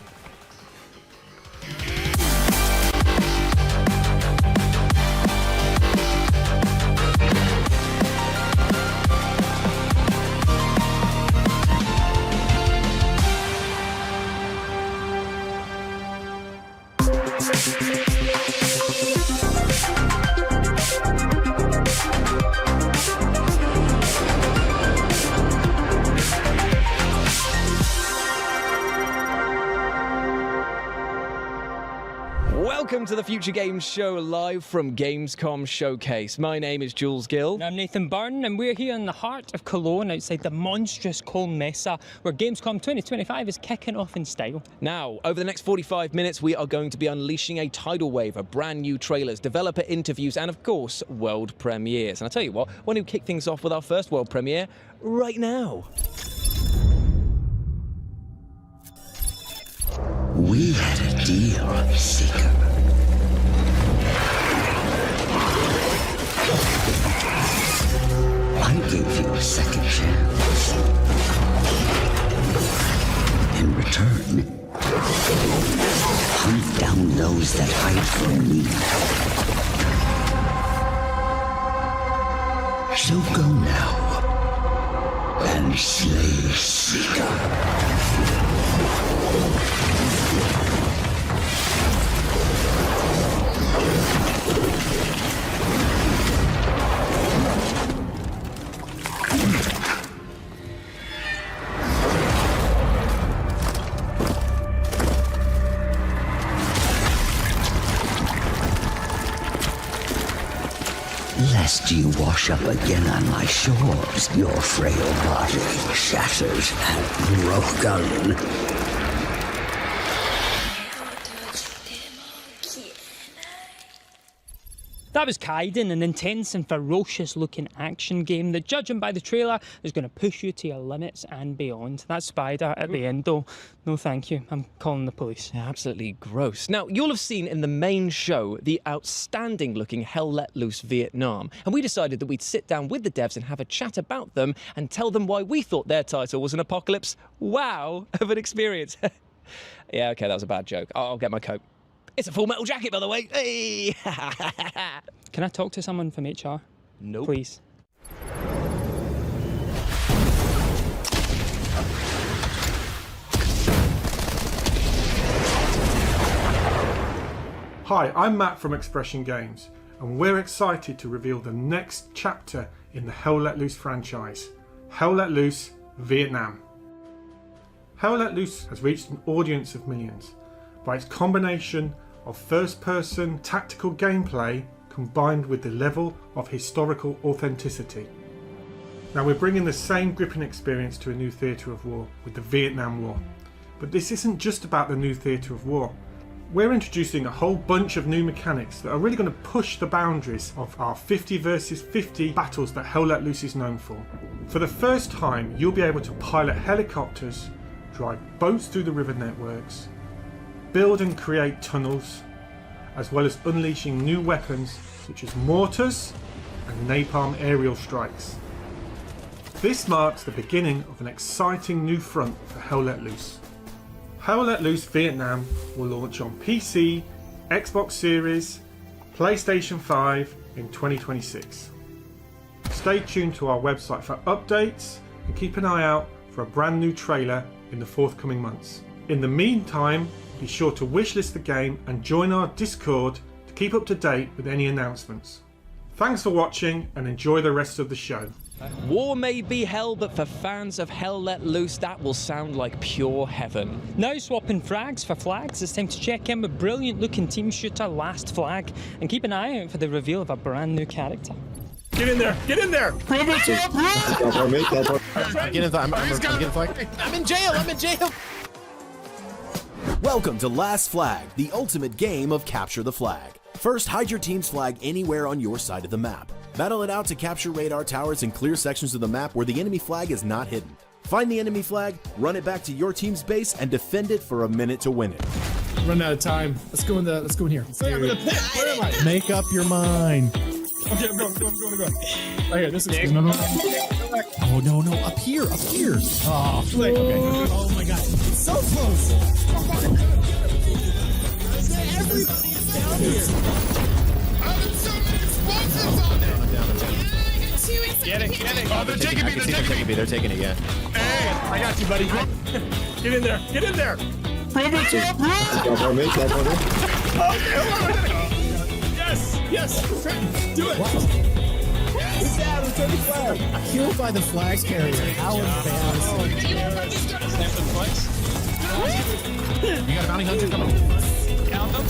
Speaker 3: Welcome to the Future Games Show live from Gamescom Showcase. My name is Jules Gill.
Speaker 10: And I'm Nathan Byrne, and we're here in the heart of Cologne outside the monstrous Cologne Messe, where Gamescom 2025 is kicking off in style.
Speaker 3: Now, over the next 45 minutes, we are going to be unleashing a tidal wave of brand new trailers, developer interviews, and of course, world premieres. And I'll tell you what, why don't we kick things off with our first world premiere right now?
Speaker 11: We had a deal, Seeker. I gave you a second chance. In return, hunt down those that hide from me. So go now and slay Seeker. Lest you wash up again on my shores, your frail body shattered and broken.
Speaker 10: That was Kaiden, an intense and ferocious looking action game that, judging by the trailer, is going to push you to your limits and beyond. That spider at the end though, no thank you, I'm calling the police.
Speaker 3: Yeah, absolutely gross. Now, you'll have seen in the main show the outstanding looking Hell Let Loose Vietnam, and we decided that we'd sit down with the devs and have a chat about them and tell them why we thought their title was an apocalypse wow of an experience. Yeah, okay, that was a bad joke. I'll get my coat. It's a Full Metal Jacket, by the way. Hey!
Speaker 10: Can I talk to someone from HR?
Speaker 3: Nope.
Speaker 10: Please.
Speaker 12: Hi, I'm Matt from Expression Games, and we're excited to reveal the next chapter in the Hell Let Loose franchise, Hell Let Loose Vietnam. Hell Let Loose has reached an audience of millions, by its combination of first-person tactical gameplay combined with the level of historical authenticity. Now we're bringing the same gripping experience to a new theatre of war with the Vietnam War. But this isn't just about the new theatre of war. We're introducing a whole bunch of new mechanics that are really going to push the boundaries of our 50 versus 50 battles that Hell Let Loose is known for. For the first time, you'll be able to pilot helicopters, drive boats through the river networks, build and create tunnels, as well as unleashing new weapons such as mortars and napalm aerial strikes. This marks the beginning of an exciting new front for Hell Let Loose. Hell Let Loose Vietnam will launch on PC, Xbox Series, PlayStation 5 in 2026. Stay tuned to our website for updates and keep an eye out for a brand new trailer in the forthcoming months. In the meantime, be sure to wishlist the game and join our Discord to keep up to date with any announcements. Thanks for watching and enjoy the rest of the show.
Speaker 3: War may be hell, but for fans of Hell Let Loose, that will sound like pure heaven.
Speaker 10: Now swapping frags for flags, it's time to check in with brilliant looking team shooter Last Flag and keep an eye out for the reveal of a brand new character.
Speaker 4: Get in there! Get in there! Prove it to him!
Speaker 13: I'm getting flagged. I'm in jail! I'm in jail!
Speaker 14: Welcome to Last Flag, the ultimate game of capture the flag. First, hide your team's flag anywhere on your side of the map. Battle it out to capture radar towers and clear sections of the map where the enemy flag is not hidden. Find the enemy flag, run it back to your team's base, and defend it for a minute to win it.
Speaker 13: Run out of time. Let's go in here.
Speaker 4: I'm in a pit! Where am I?
Speaker 13: Make up your mind.
Speaker 4: Okay, I'm going.
Speaker 13: Right here, this is good. Oh, no, up here. Oh,
Speaker 4: Okay.
Speaker 13: Oh my god. It's so close. Everybody is down here.
Speaker 4: Get it. Oh, they're taking me.
Speaker 13: They're taking it, yeah.
Speaker 4: Hey, I got you, buddy. Get in there. Prove it to him. Yes. Do it.
Speaker 13: Get down, return the flag. Killed by the flag carrier. How embarrassing. You got a bounty hunter coming.
Speaker 4: Count them.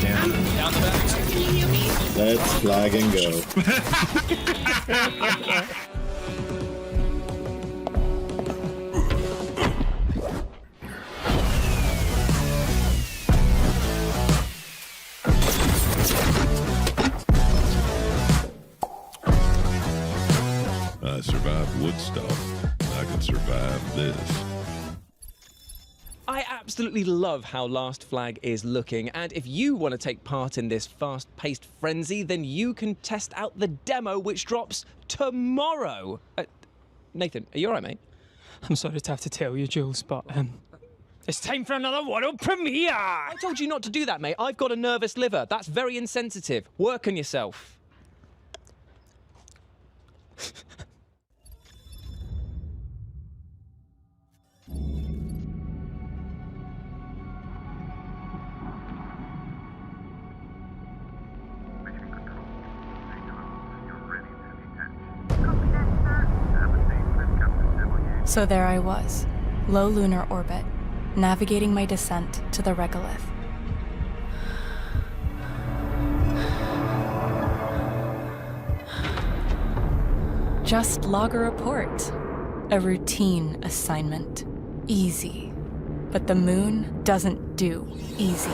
Speaker 13: Down
Speaker 4: the back.
Speaker 22: Can you hear me?
Speaker 13: Let's flag and go.
Speaker 4: I survived Woodstock. I can survive this.
Speaker 3: I absolutely love how Last Flag is looking, and if you want to take part in this fast-paced frenzy, then you can test out the demo, which drops tomorrow. Nathan, are you alright, mate?
Speaker 10: I'm sorry to have to tell you, Jules, but it's time for another world premiere!
Speaker 3: I told you not to do that, mate. I've got a nervous liver. That's very insensitive. Work on yourself.
Speaker 15: So there I was, low lunar orbit, navigating my descent to the regolith. Just log a report. A routine assignment. Easy. But the moon doesn't do easy.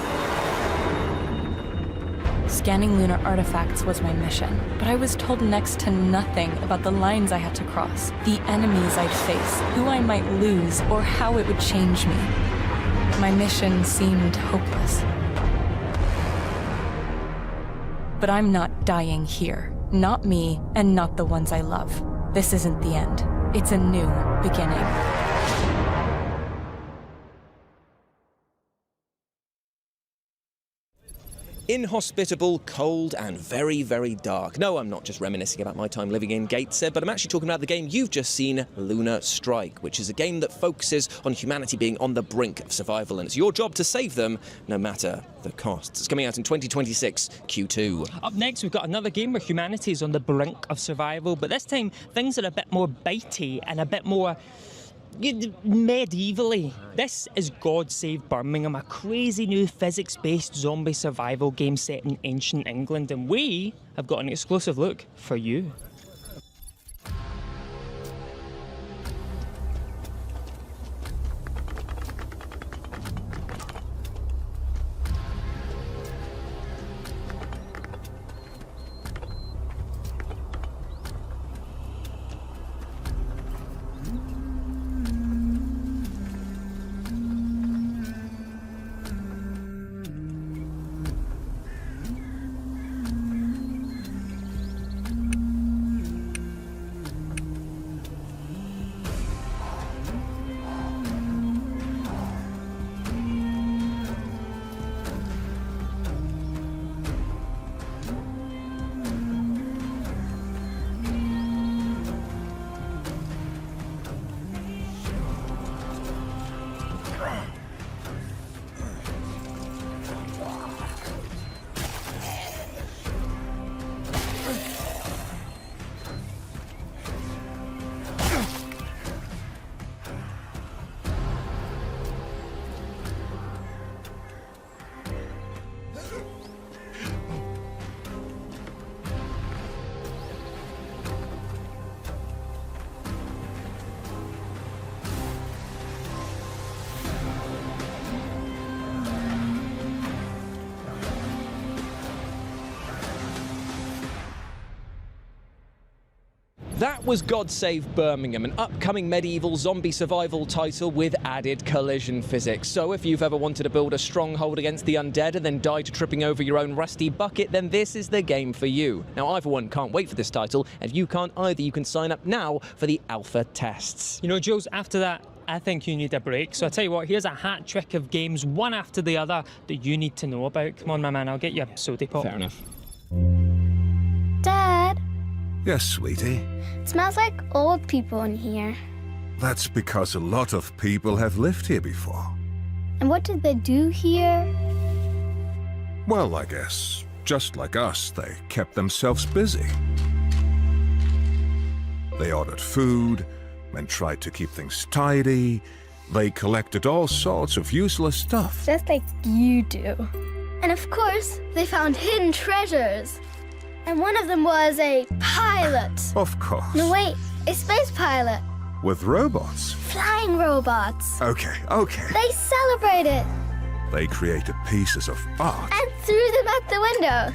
Speaker 15: Scanning lunar artifacts was my mission, but I was told next to nothing about the lines I had to cross, the enemies I'd face, who I might lose, or how it would change me. My mission seemed hopeless. But I'm not dying here. Not me, and not the ones I love. This isn't the end. It's a new beginning.
Speaker 3: Inhospitable, cold, and very, very dark. No, I'm not just reminiscing about my time living in Gateshead, but I'm actually talking about the game you've just seen, Lunar Strike, which is a game that focuses on humanity being on the brink of survival, and it's your job to save them, no matter the costs. It's coming out in 2026, Q2.
Speaker 10: Up next, we've got another game where humanity is on the brink of survival, but this time, things are a bit more bitey and a bit more Medievally. This is God Save Birmingham, a crazy new physics-based zombie survival game set in ancient England, and we have got an exclusive look for you. That was God Save Birmingham, an upcoming medieval zombie survival title with added collision physics. So if you've ever wanted to build a stronghold against the undead and then die to tripping over your own rusty bucket, then this is the game for you. Now, I for one can't wait for this title, and if you can't either, you can sign up now for the alpha tests. You know, Jules, after that, I think you need a break. So I tell you what, here's a hat trick of games, one after the other, that you need to know about. Come on, my man, I'll get you a soda pop.
Speaker 3: Fair enough.
Speaker 22: Dad,
Speaker 16: Yes, sweetie.
Speaker 22: it smells like old people in here.
Speaker 16: That's because a lot of people have lived here before.
Speaker 22: And what did they do here?
Speaker 16: Well, I guess, just like us, they kept themselves busy. They ordered food and tried to keep things tidy. They collected all sorts of useless stuff.
Speaker 22: Just like you do. And of course, they found hidden treasures. And one of them was a pilot.
Speaker 16: Of course.
Speaker 22: No, wait, a space pilot.
Speaker 16: With robots.
Speaker 22: Flying robots.
Speaker 16: Okay.
Speaker 22: They celebrated
Speaker 16: They created pieces of art.
Speaker 22: and threw them out the window.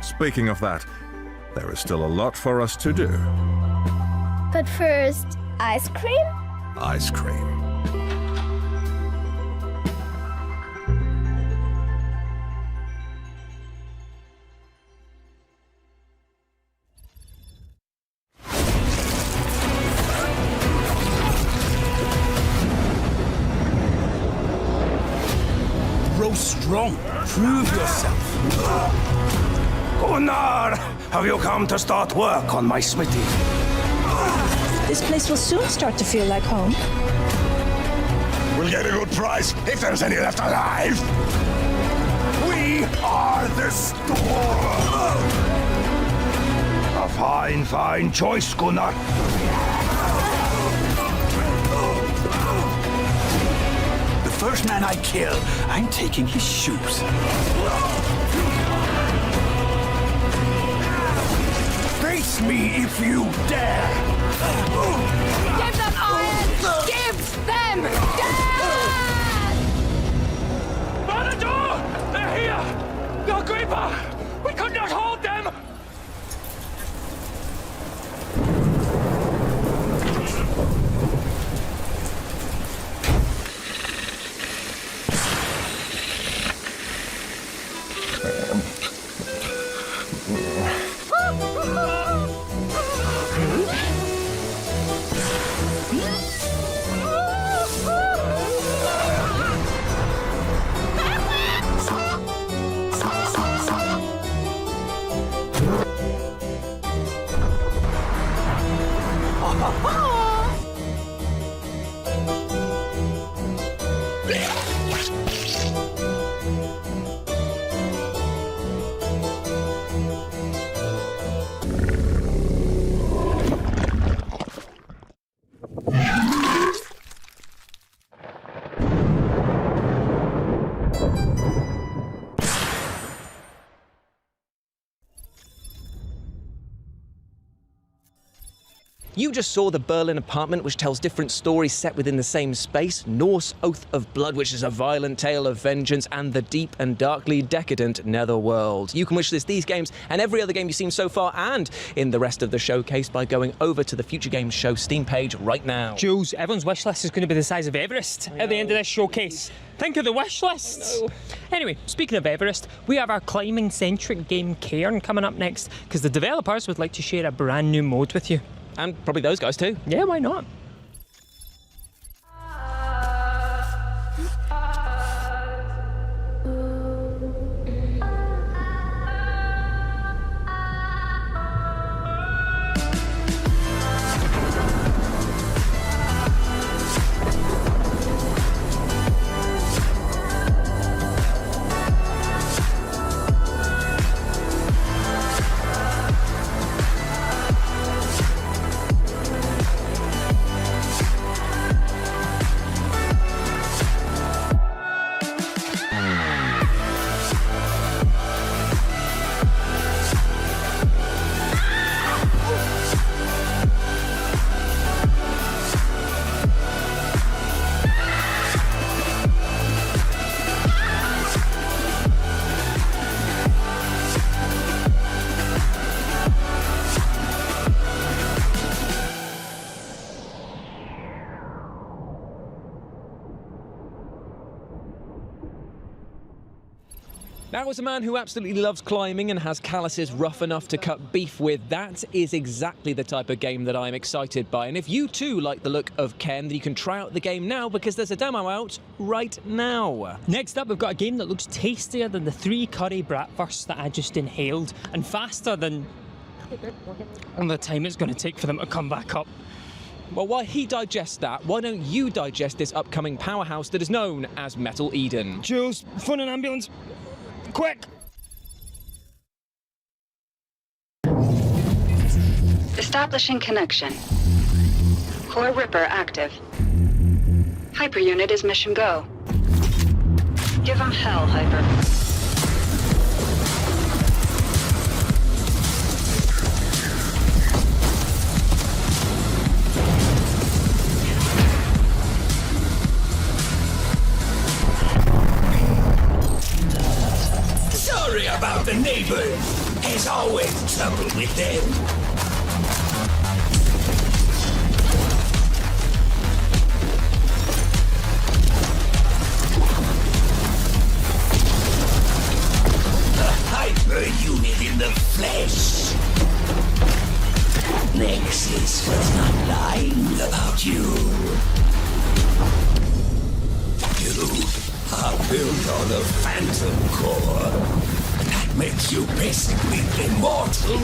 Speaker 16: Speaking of that, there is still a lot for us to do.
Speaker 22: But first, ice cream?
Speaker 16: Ice cream.
Speaker 7: Grow strong. Prove yourself. Gunnar, have you come to start work on my smithy?
Speaker 17: This place will soon start to feel like home.
Speaker 7: We'll get a good price if there's any left alive. We are the store. A fine choice, Gunnar. The first man I kill, I'm taking his shoes. Face me if you dare.
Speaker 22: Give them iron! Give them gas!
Speaker 7: By the door! They're here! Agrippa! We could not hold them!
Speaker 10: You just saw the Berlin apartment, which tells different stories set within the same space, Norse Oath of Blood, which is a violent tale of vengeance, and the deep and darkly decadent Netherworld. You can wishlist these games and every other game you've seen so far and in the rest of the showcase by going over to the Future Games Show Steam page right now.
Speaker 18: Jules, everyone's wish list is going to be the size of Everest at the end of this showcase. Think of the wish lists. Anyway, speaking of Everest, we have our climbing-centric game Cairn coming up next, because the developers would like to share a brand new mode with you.
Speaker 10: And probably those guys too.
Speaker 18: Yeah, why not?
Speaker 10: Now, as a man who absolutely loves climbing and has calluses rough enough to cut beef with, that is exactly the type of game that I'm excited by. And if you too like the look of Ken, then you can try out the game now, because there's a demo out right now.
Speaker 18: Next up, we've got a game that looks tastier than the 3 curry bratwursts that I just inhaled, and faster than the time it's going to take for them to come back up.
Speaker 10: Well, while he digests that, why don't you digest this upcoming powerhouse that is known as Metal Eden?
Speaker 18: Jules, phone an ambulance. Quick!
Speaker 19: Establishing connection. Core Ripper active. Hyper unit is mission go. Give him hell, Hyper.
Speaker 9: Sorry about the neighbors. There's always trouble with them. Hyper unit in the flesh. Nexus was not lying about you. You are built on a phantom core. That makes you basically immortal.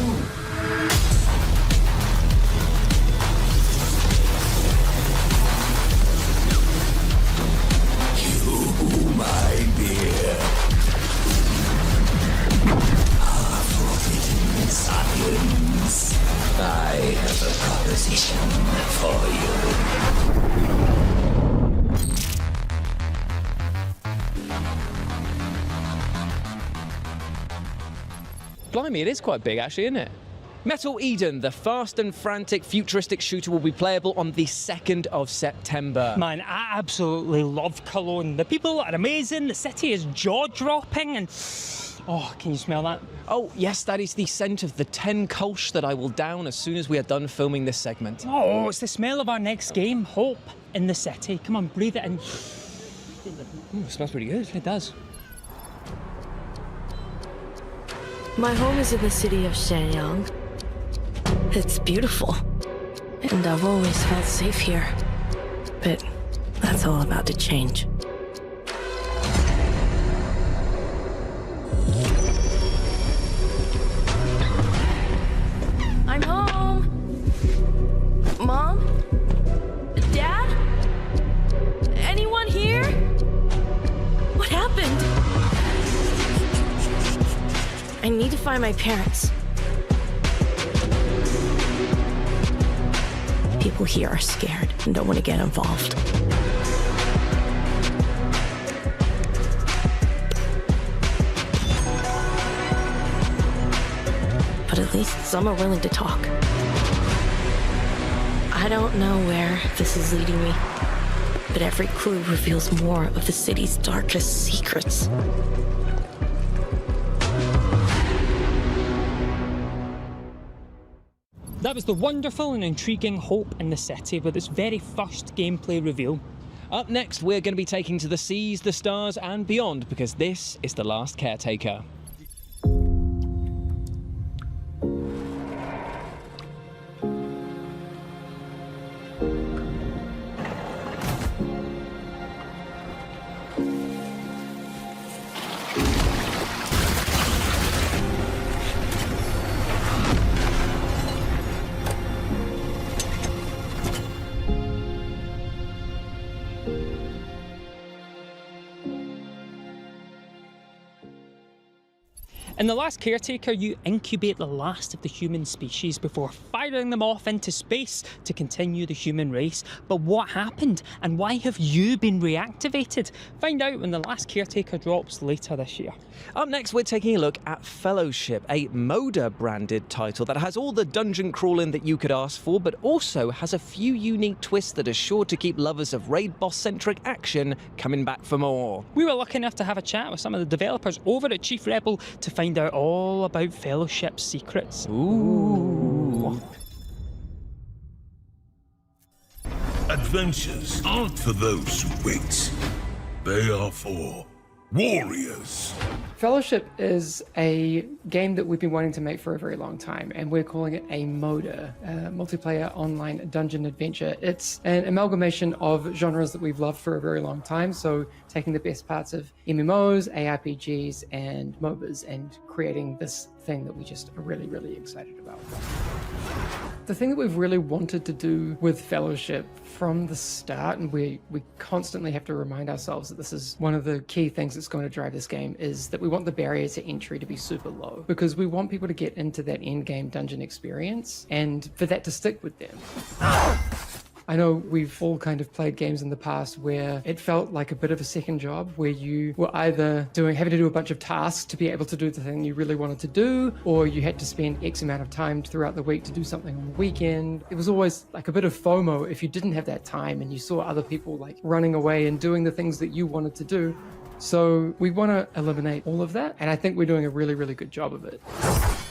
Speaker 9: You, my dear, forbidden science. I have a proposition for you.
Speaker 10: Blimey, it is quite big actually, isn't it? Metal Eden, the fast and frantic futuristic shooter, will be playable on the 2nd of September.
Speaker 18: Man, I absolutely love Cologne. The people are amazing, the city is jaw-dropping, and... Oh, can you smell that?
Speaker 10: Oh, yes, that is the scent of the 10 Kolsch that I will down as soon as we are done filming this segment.
Speaker 18: Oh, it's the smell of our next game, Hope in the City. Come on, breathe it in.
Speaker 10: It smells pretty good.
Speaker 18: It does.
Speaker 20: My home is in the city of Shenyang. It's beautiful, and I've always felt safe here. But that's all about to change. I'm home! Mom? Dad? Anyone here? What happened? I need to find my parents. People here are scared and don't want to get involved. But at least some are willing to talk. I don't know where this is leading me, but every clue reveals more of the city's darkest secrets.
Speaker 18: That was the wonderful and intriguing Hope in the City with its very first gameplay reveal.
Speaker 10: Up next, we're going to be taking to the seas, the stars, and beyond, because this is The Last Caretaker.
Speaker 18: In The Last Caretaker, you incubate the last of the human species before firing them off into space to continue the human race. But what happened, and why have you been reactivated? Find out when The Last Caretaker drops later this year.
Speaker 10: Up next, we're taking a look at Fellowship, a Moda-branded title that has all the dungeon crawling that you could ask for, but also has a few unique twists that are sure to keep lovers of raid boss-centric action coming back for more.
Speaker 18: We were lucky enough to have a chat with some of the developers over at Chief Rebel to find out all about Fellowship's secrets.
Speaker 10: Ooh.
Speaker 5: Adventures aren't for those who wait. They are for warriors.
Speaker 6: Fellowship is a game that we've been wanting to make for a very long time, and we're calling it a MODA, multiplayer online dungeon adventure. It's an amalgamation of genres that we've loved for a very long time, so taking the best parts of MMOs, ARPGs, and MOBAs, and creating this thing that we just are really, really excited about. The thing that we've really wanted to do with Fellowship from the start, and we constantly have to remind ourselves that this is one of the key things that's going to drive this game, is that we want the barrier to entry to be super low, because we want people to get into that end game dungeon experience and for that to stick with them. I know we've all kind of played games in the past where it felt like a bit of a second job, where you were either having to do a bunch of tasks to be able to do the thing you really wanted to do, or you had to spend X amount of time throughout the week to do something on the weekend. It was always like a bit of FOMO if you didn't have that time and you saw other people like running away and doing the things that you wanted to do. So we want to eliminate all of that, and I think we're doing a really, really good job of it.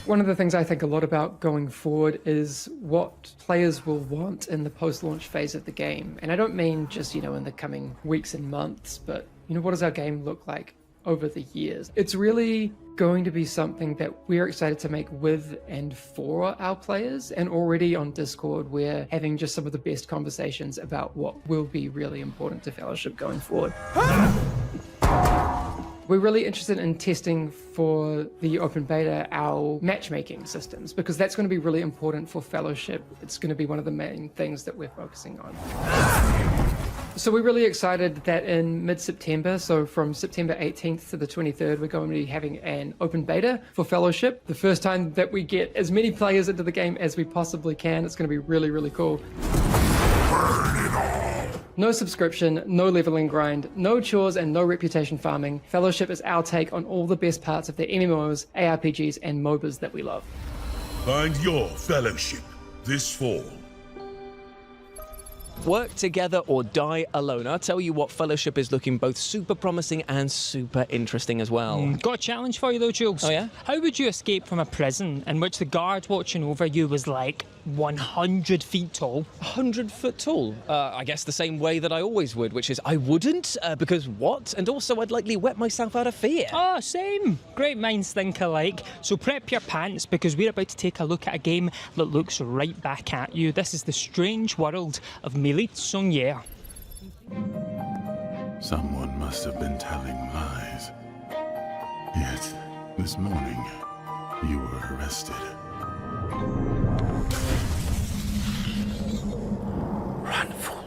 Speaker 6: One of the things I think a lot about going forward is what players will want in the post-launch phase of the game. And I don't mean just, in the coming weeks and months, but, what does our game look like over the years? It's really going to be something that we're excited to make with and for our players. And already on Discord, we're having just some of the best conversations about what will be really important to Fellowship going forward. We're really interested in testing for the open beta our matchmaking systems, because that's going to be really important for Fellowship. It's going to be one of the main things that we're focusing on. So we're really excited that in mid-September, so from September 18th to the 23rd, we're going to be having an open beta for Fellowship. The first time that we get as many players into the game as we possibly can. It's going to be really, really cool. No subscription, no leveling grind, no chores, and no reputation farming. Fellowship is our take on all the best parts of the MMOs, ARPGs, and MOBAs that we love.
Speaker 5: Find your Fellowship this fall.
Speaker 10: Work together or die alone. I'll tell you what, Fellowship is looking both super promising and super interesting as well.
Speaker 18: Got a challenge for you though, Jules.
Speaker 10: Oh yeah?
Speaker 18: How would you escape from a prison in which the guard watching over you was like 100 feet tall?
Speaker 10: 100 foot tall? I guess the same way that I always would, which is I wouldn't, because what? And also I'd likely wet myself out of fear.
Speaker 18: Oh, same. Great minds think alike. So prep your pants, because we're about to take a look at a game that looks right back at you. This is the strange world of Milite Sonier.
Speaker 5: Someone must have been telling lies. Yet, this morning, you were arrested. Run, fool.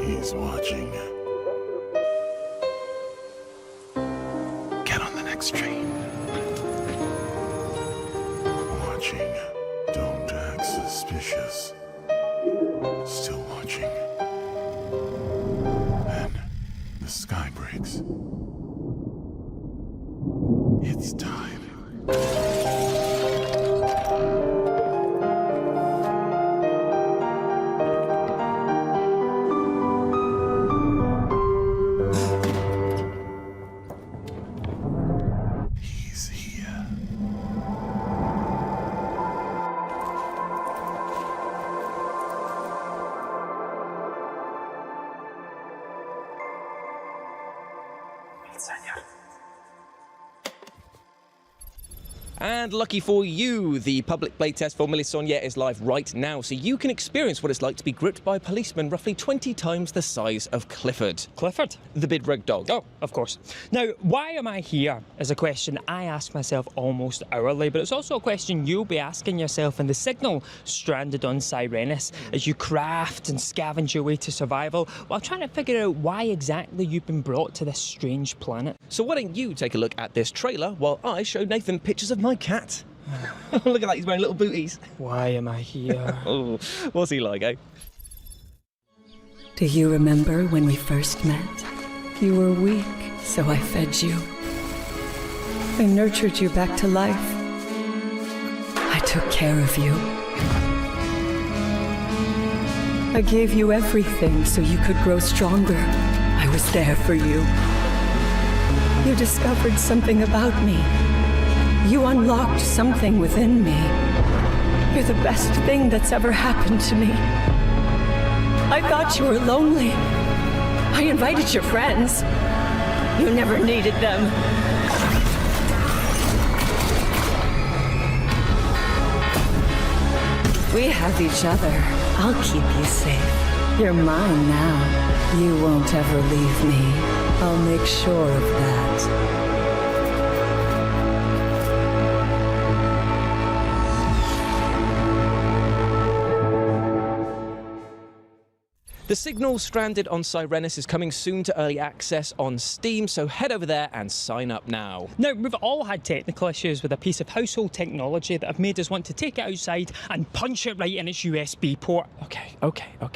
Speaker 5: He's watching. Get on the next train. Watching. Don't act suspicious. Still watching. Then the sky breaks. It's time.
Speaker 3: And lucky for you, the public playtest for Melisogna is live right now, so you can experience what it's like to be gripped by a policeman roughly 20 times the size of Clifford.
Speaker 18: Clifford?
Speaker 3: The big red dog.
Speaker 18: Oh, of course. Now, why am I here is a question I ask myself almost hourly, but it's also a question you'll be asking yourself in the Signal stranded on Sirenis as you craft and scavenge your way to survival while trying to figure out why exactly you've been brought to this strange planet.
Speaker 3: So why don't you take a look at this trailer while I show Nathan pictures of my cat. Look at that, he's wearing little booties.
Speaker 18: Why am I here?
Speaker 3: Oh, what's he like, eh?
Speaker 8: Do you remember when we first met? You were weak, so I fed you. I nurtured you back to life. I took care of you. I gave you everything so you could grow stronger. I was there for you. You discovered something about me. You unlocked something within me. You're the best thing that's ever happened to me. I thought you were lonely. I invited your friends. You never needed them. We have each other. I'll keep you safe. You're mine now. You won't ever leave me. I'll make sure of that.
Speaker 3: The Signal Stranded on Sirenis is coming soon to early access on Steam, so head over there and sign up now.
Speaker 18: Now, we've all had technical issues with a piece of household technology that have made us want to take it outside and punch it right in its USB port.
Speaker 3: Okay.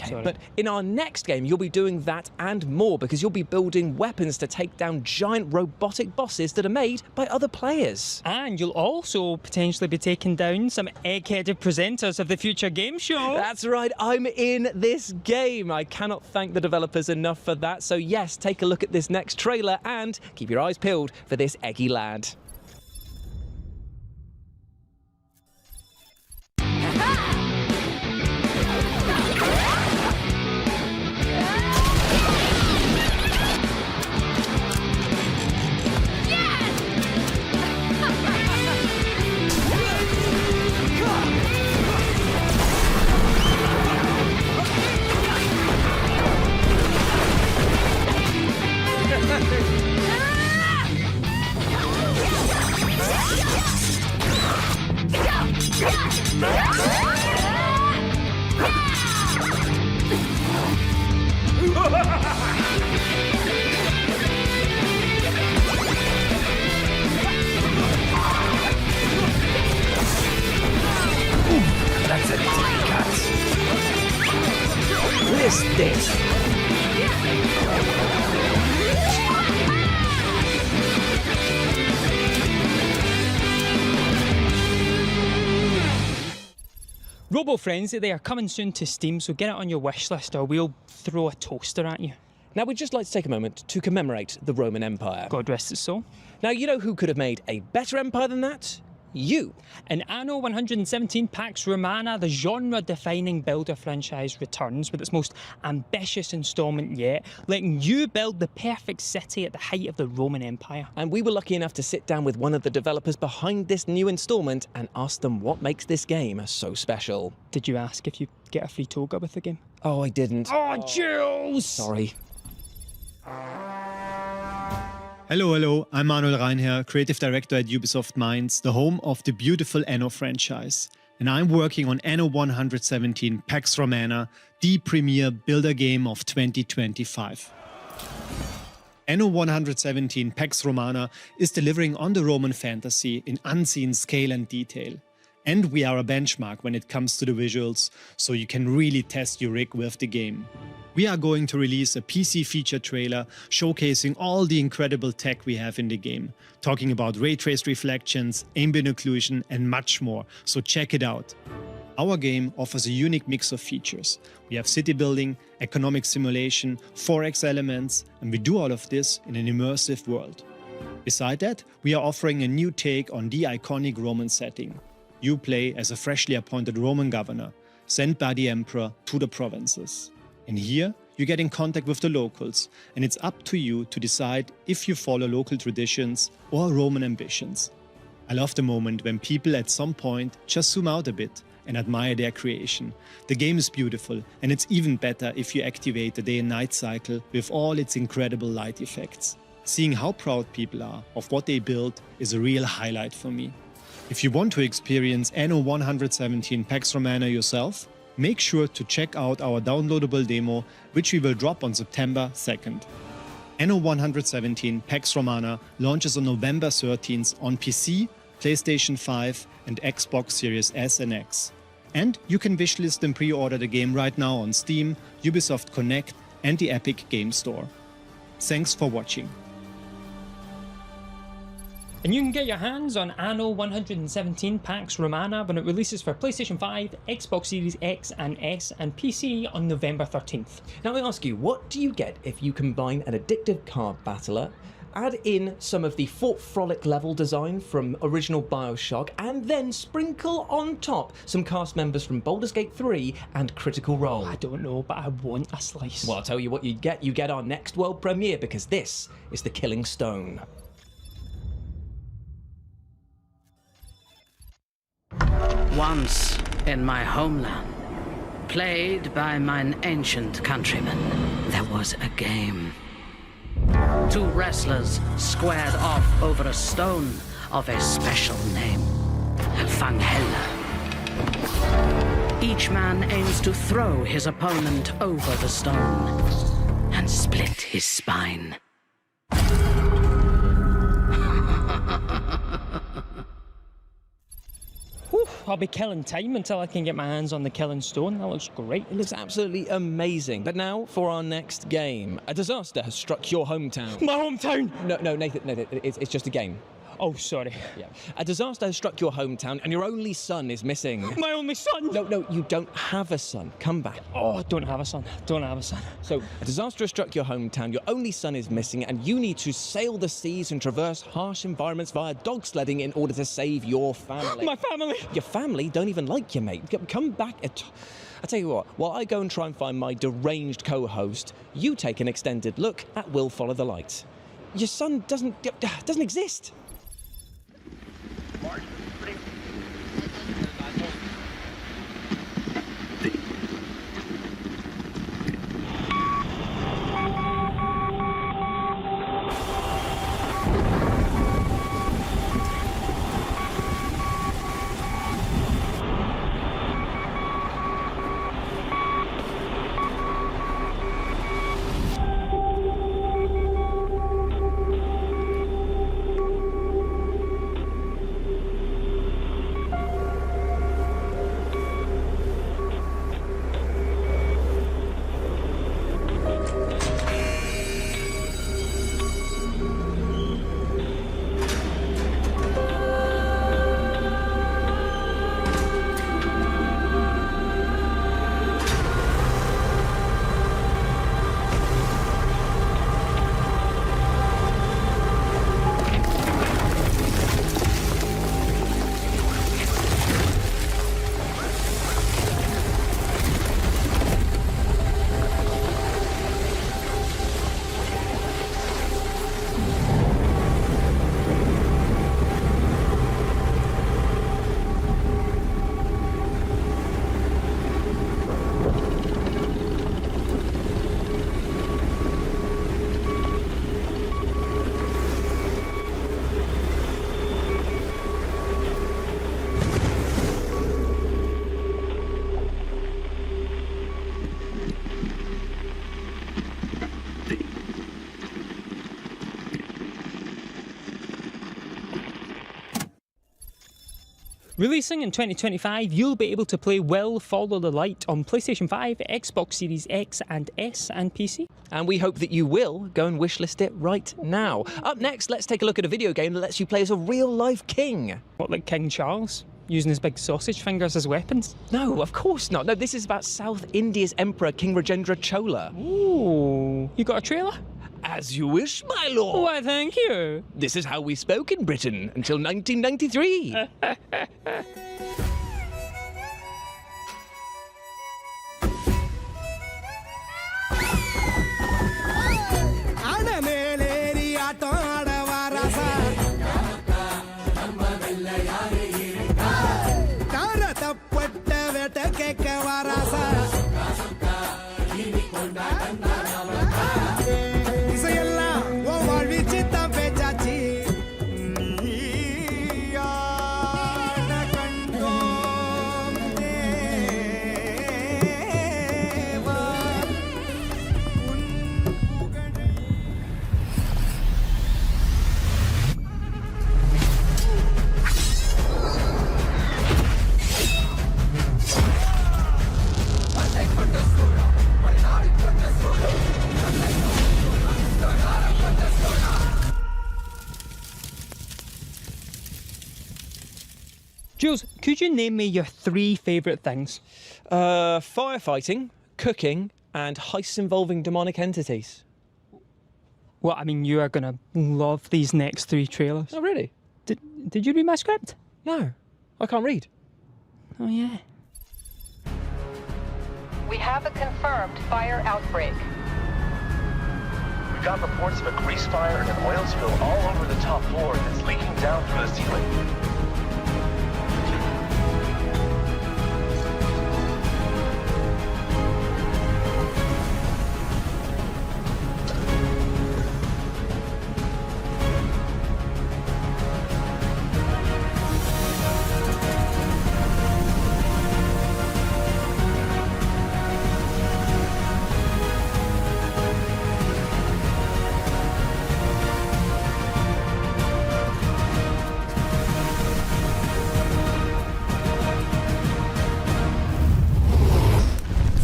Speaker 18: Sorry.
Speaker 3: But in our next game, you'll be doing that and more, because you'll be building weapons to take down giant robotic bosses that are made by other players.
Speaker 18: And you'll also potentially be taking down some egg-headed presenters of the future game show.
Speaker 3: That's right, I'm in this game. I cannot thank the developers enough for that. So yes, take a look at this next trailer and keep your eyes peeled for this eggy lad.
Speaker 9: That's an easy cut. Where's this?
Speaker 18: Robo Frenzy, they are coming soon to Steam, so get it on your wish list or we'll throw a toaster at you.
Speaker 3: Now, we'd just like to take a moment to commemorate the Roman Empire.
Speaker 18: God rest its soul.
Speaker 3: Now, you know who could have made a better empire than that? You.
Speaker 18: In Anno 117, Pax Romana, the genre-defining builder franchise returns with its most ambitious installment yet, letting you build the perfect city at the height of the Roman Empire.
Speaker 3: And we were lucky enough to sit down with one of the developers behind this new installment and ask them what makes this game so special.
Speaker 18: Did you ask if you get a free toga with the game?
Speaker 3: Oh, I didn't.
Speaker 18: Oh, Jules!
Speaker 3: Sorry.
Speaker 21: Hello, I'm Manuel Reinherr, Creative Director at Ubisoft Mainz, the home of the beautiful Anno franchise. And I'm working on Anno 117 Pax Romana, the premier builder game of 2025. Anno 117 Pax Romana is delivering on the Roman fantasy in unseen scale and detail. And we are a benchmark when it comes to the visuals, so you can really test your rig with the game. We are going to release a PC feature trailer showcasing all the incredible tech we have in the game, talking about ray traced reflections, ambient occlusion and much more, so check it out. Our game offers a unique mix of features. We have city building, economic simulation, 4X elements, and we do all of this in an immersive world. Beside that, we are offering a new take on the iconic Roman setting. You play as a freshly appointed Roman governor, sent by the emperor to the provinces. And here, you get in contact with the locals, and it's up to you to decide if you follow local traditions or Roman ambitions. I love the moment when people at some point just zoom out a bit and admire their creation. The game is beautiful, and it's even better if you activate the day and night cycle with all its incredible light effects. Seeing how proud people are of what they built is a real highlight for me. If you want to experience Anno 117 Pax Romana yourself, make sure to check out our downloadable demo, which we will drop on September 2nd. Anno 117 Pax Romana launches on November 13th on PC, PlayStation 5 and Xbox Series S and X. And you can wishlist and pre-order the game right now on Steam, Ubisoft Connect and the Epic Game Store. Thanks for watching.
Speaker 18: And you can get your hands on Anno 117 Pax Romana when it releases for PlayStation 5, Xbox Series X and S and PC on November 13th.
Speaker 3: Now I ask you, what do you get if you combine an addictive card battler, add in some of the Fort Frolic level design from original BioShock, and then sprinkle on top some cast members from Baldur's Gate 3 and Critical Role?
Speaker 18: I don't know, but I want a slice.
Speaker 3: Well, I'll tell you what you get. You get our next world premiere, because this is The Killing Stone.
Speaker 1: Once in my homeland, played by mine ancient countrymen, there was a game. Two wrestlers squared off over a stone of a special name, Fanghella. Each man aims to throw his opponent over the stone and split his spine.
Speaker 18: I'll be killing time until I can get my hands on the Killing Stone. That looks great.
Speaker 3: It looks absolutely amazing. But now for our next game. A disaster has struck your hometown.
Speaker 18: My hometown?
Speaker 3: No, Nathan, it's just a game.
Speaker 18: Oh, sorry.
Speaker 3: Yeah. A disaster has struck your hometown and your only son is missing.
Speaker 18: My only son?
Speaker 3: No, you don't have a son. Come back.
Speaker 18: Oh, I don't have a son. Don't have a son.
Speaker 3: So, a disaster has struck your hometown, your only son is missing, and you need to sail the seas and traverse harsh environments via dog sledding in order to save your family.
Speaker 18: My family?
Speaker 3: Your family don't even like you, mate. Come back. I tell you what, while I go and try and find my deranged co-host, you take an extended look at Will Follow the Light. Your son doesn't exist.
Speaker 18: Releasing in 2025, you'll be able to play Will Follow the Light on PlayStation 5, Xbox Series X and S and PC.
Speaker 3: And we hope that you will go and wishlist it right now. Up next, let's take a look at a video game that lets you play as a real-life king.
Speaker 18: What, like King Charles? Using his big sausage fingers as weapons?
Speaker 3: No, of course not. No, this is about South India's Emperor, King Rajendra Chola.
Speaker 18: Ooh. You got a trailer?
Speaker 3: As you wish, my lord.
Speaker 18: Why, thank you.
Speaker 3: This is how we spoke in Britain until 1993.
Speaker 18: Jules, could you name me your 3 favourite things?
Speaker 3: Firefighting, cooking, and heists involving demonic entities.
Speaker 18: Well, I mean, you are going to love these next 3 trailers.
Speaker 3: Oh, really?
Speaker 18: Did you read my script?
Speaker 3: No, I can't read.
Speaker 18: Oh, yeah.
Speaker 2: We have a confirmed fire outbreak.
Speaker 11: We've got reports of a grease fire and an oil spill all over the top floor that's leaking down through the ceiling.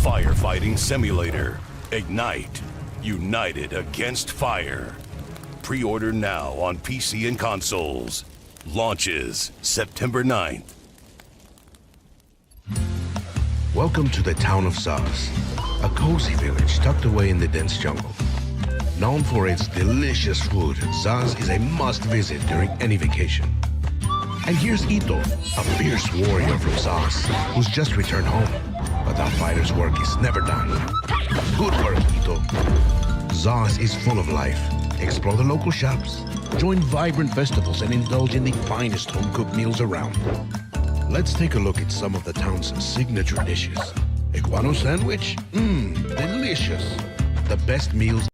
Speaker 23: Firefighting simulator. Ignite. United against fire. Pre-order now on PC and consoles. Launches September 9th.
Speaker 24: Welcome to the town of Zaz, a cozy village tucked away in the dense jungle. Known for its delicious food, Zaz is a must-visit during any vacation. And here's Ito, a fierce warrior from Zaz, who's just returned home. But our fighter's work is never done. Good work, Ito. Zaz is full of life. Explore the local shops, join vibrant festivals, and indulge in the finest home-cooked meals around. Let's take a look at some of the town's signature dishes. Iguano sandwich? Delicious. The best meals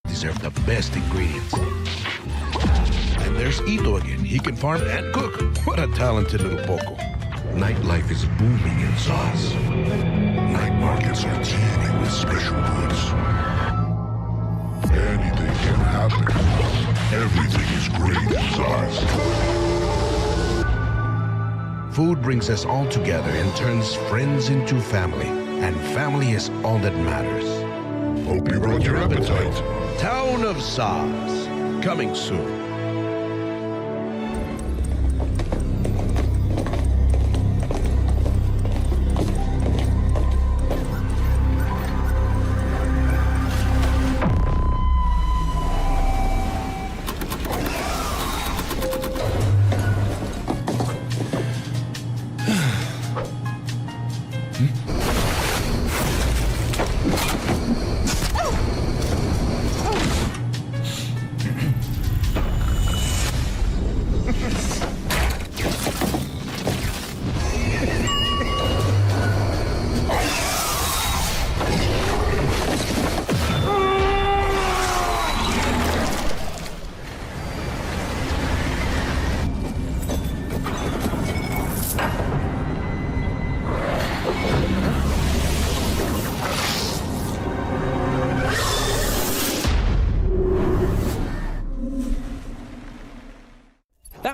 Speaker 24: deserve the best ingredients. And there's Ito again. He can farm and cook. What a talented little Poco. Nightlife is booming in Zaz. Night markets are teeming with special goods. Anything can happen. Everything is great in Zaz. Food brings us all together and turns friends into family. And family is all that matters. Hope you brought your appetite. Town of Zaz. Coming soon.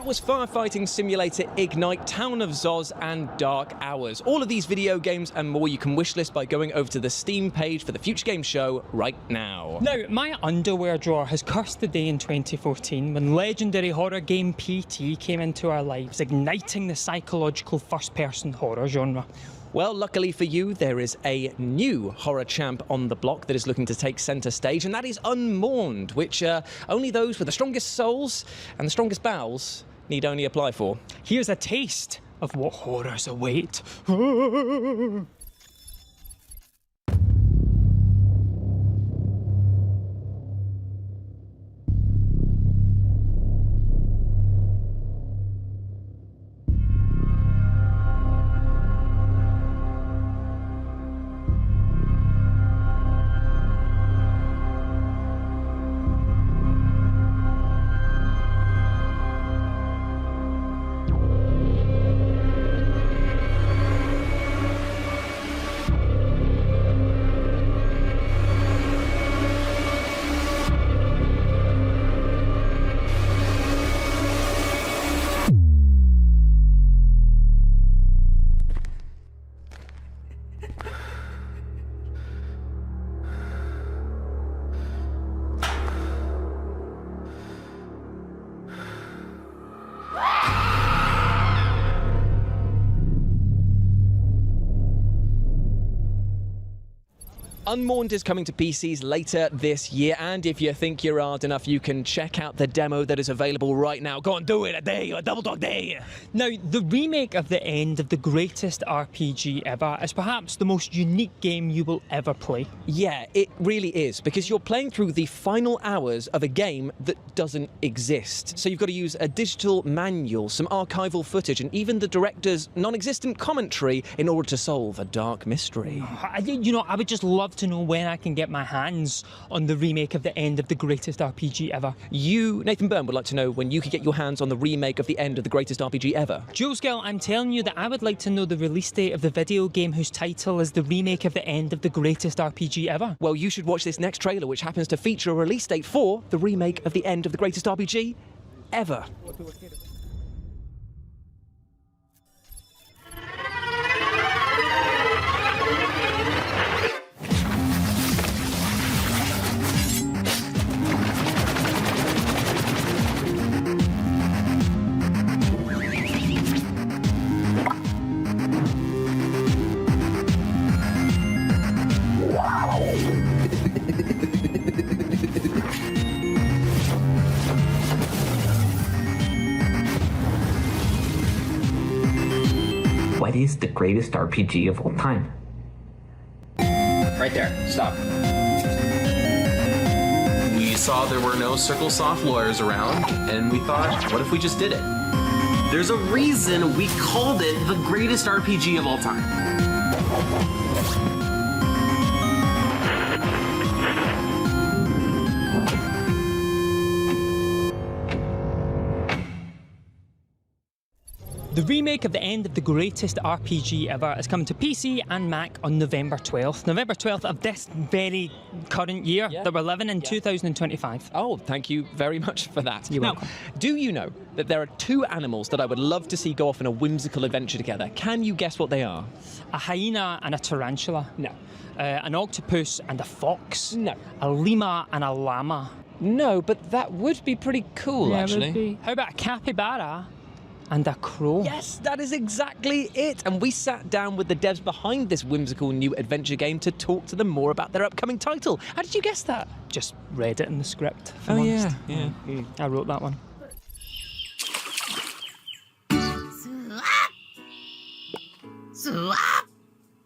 Speaker 3: Was Firefighting Simulator Ignite, Town of Zaz, and Dark Hours. All of these video games and more you can wishlist by going over to the Steam page for the Future Games Show right now.
Speaker 18: Now, my underwear drawer has cursed the day in 2014 when legendary horror game PT came into our lives, igniting the psychological first-person horror genre.
Speaker 3: Well, luckily for you, there is a new horror champ on the block that is looking to take centre stage, and that is Unmourned, which only those with the strongest souls and the strongest bowels need only apply for.
Speaker 18: Here's a taste of what horrors await.
Speaker 3: Unmourned is coming to PCs later this year, and if you think you're hard enough, you can check out the demo that is available right now. Go on, do it, a day, a double dog day.
Speaker 18: Now, the remake of The End of the greatest RPG ever is perhaps the most unique game you will ever play.
Speaker 3: Yeah, it really is, because you're playing through the final hours of a game that doesn't exist. So you've got to use a digital manual, some archival footage, and even the director's non-existent commentary in order to solve a dark mystery.
Speaker 18: You know, I would just love to know when I can get my hands on the remake of The End of the greatest RPG ever.
Speaker 3: You, Nathan Byrne, would like to know when you could get your hands on the remake of The End of the greatest RPG ever.
Speaker 18: Jules Gill, I'm telling you that I would like to know the release date of the video game whose title is the remake of The End of the greatest RPG ever.
Speaker 3: Well, you should watch this next trailer, which happens to feature a release date for the remake of The End of the greatest RPG ever.
Speaker 4: What is the greatest RPG of all time?
Speaker 12: Right there. Stop. We saw there were no CircleSoft lawyers around, and we thought, what if we just did it? There's a reason we called it the greatest RPG of all time.
Speaker 18: The remake of The End of the greatest RPG ever is coming to PC and Mac on November 12th. November 12th of this very current year that we're living in, 2025.
Speaker 3: Oh, thank you very much for that.
Speaker 18: You're
Speaker 3: now,
Speaker 18: welcome.
Speaker 3: do you know that there are two animals that I would love to see go off on a whimsical adventure together? Can you guess what they are?
Speaker 18: A hyena and a tarantula.
Speaker 3: No.
Speaker 18: An octopus and a fox.
Speaker 3: No.
Speaker 18: A lemur and a llama.
Speaker 3: No, but that would be pretty cool, actually.
Speaker 18: Would be. How about a capybara and a crow?
Speaker 3: Yes, that is exactly it. And we sat down with the devs behind this whimsical new adventure game to talk to them more about their upcoming title. How did you guess that?
Speaker 18: Just read it in the script, if I'm
Speaker 3: Oh,
Speaker 18: honest.
Speaker 3: yeah.
Speaker 18: I wrote that one.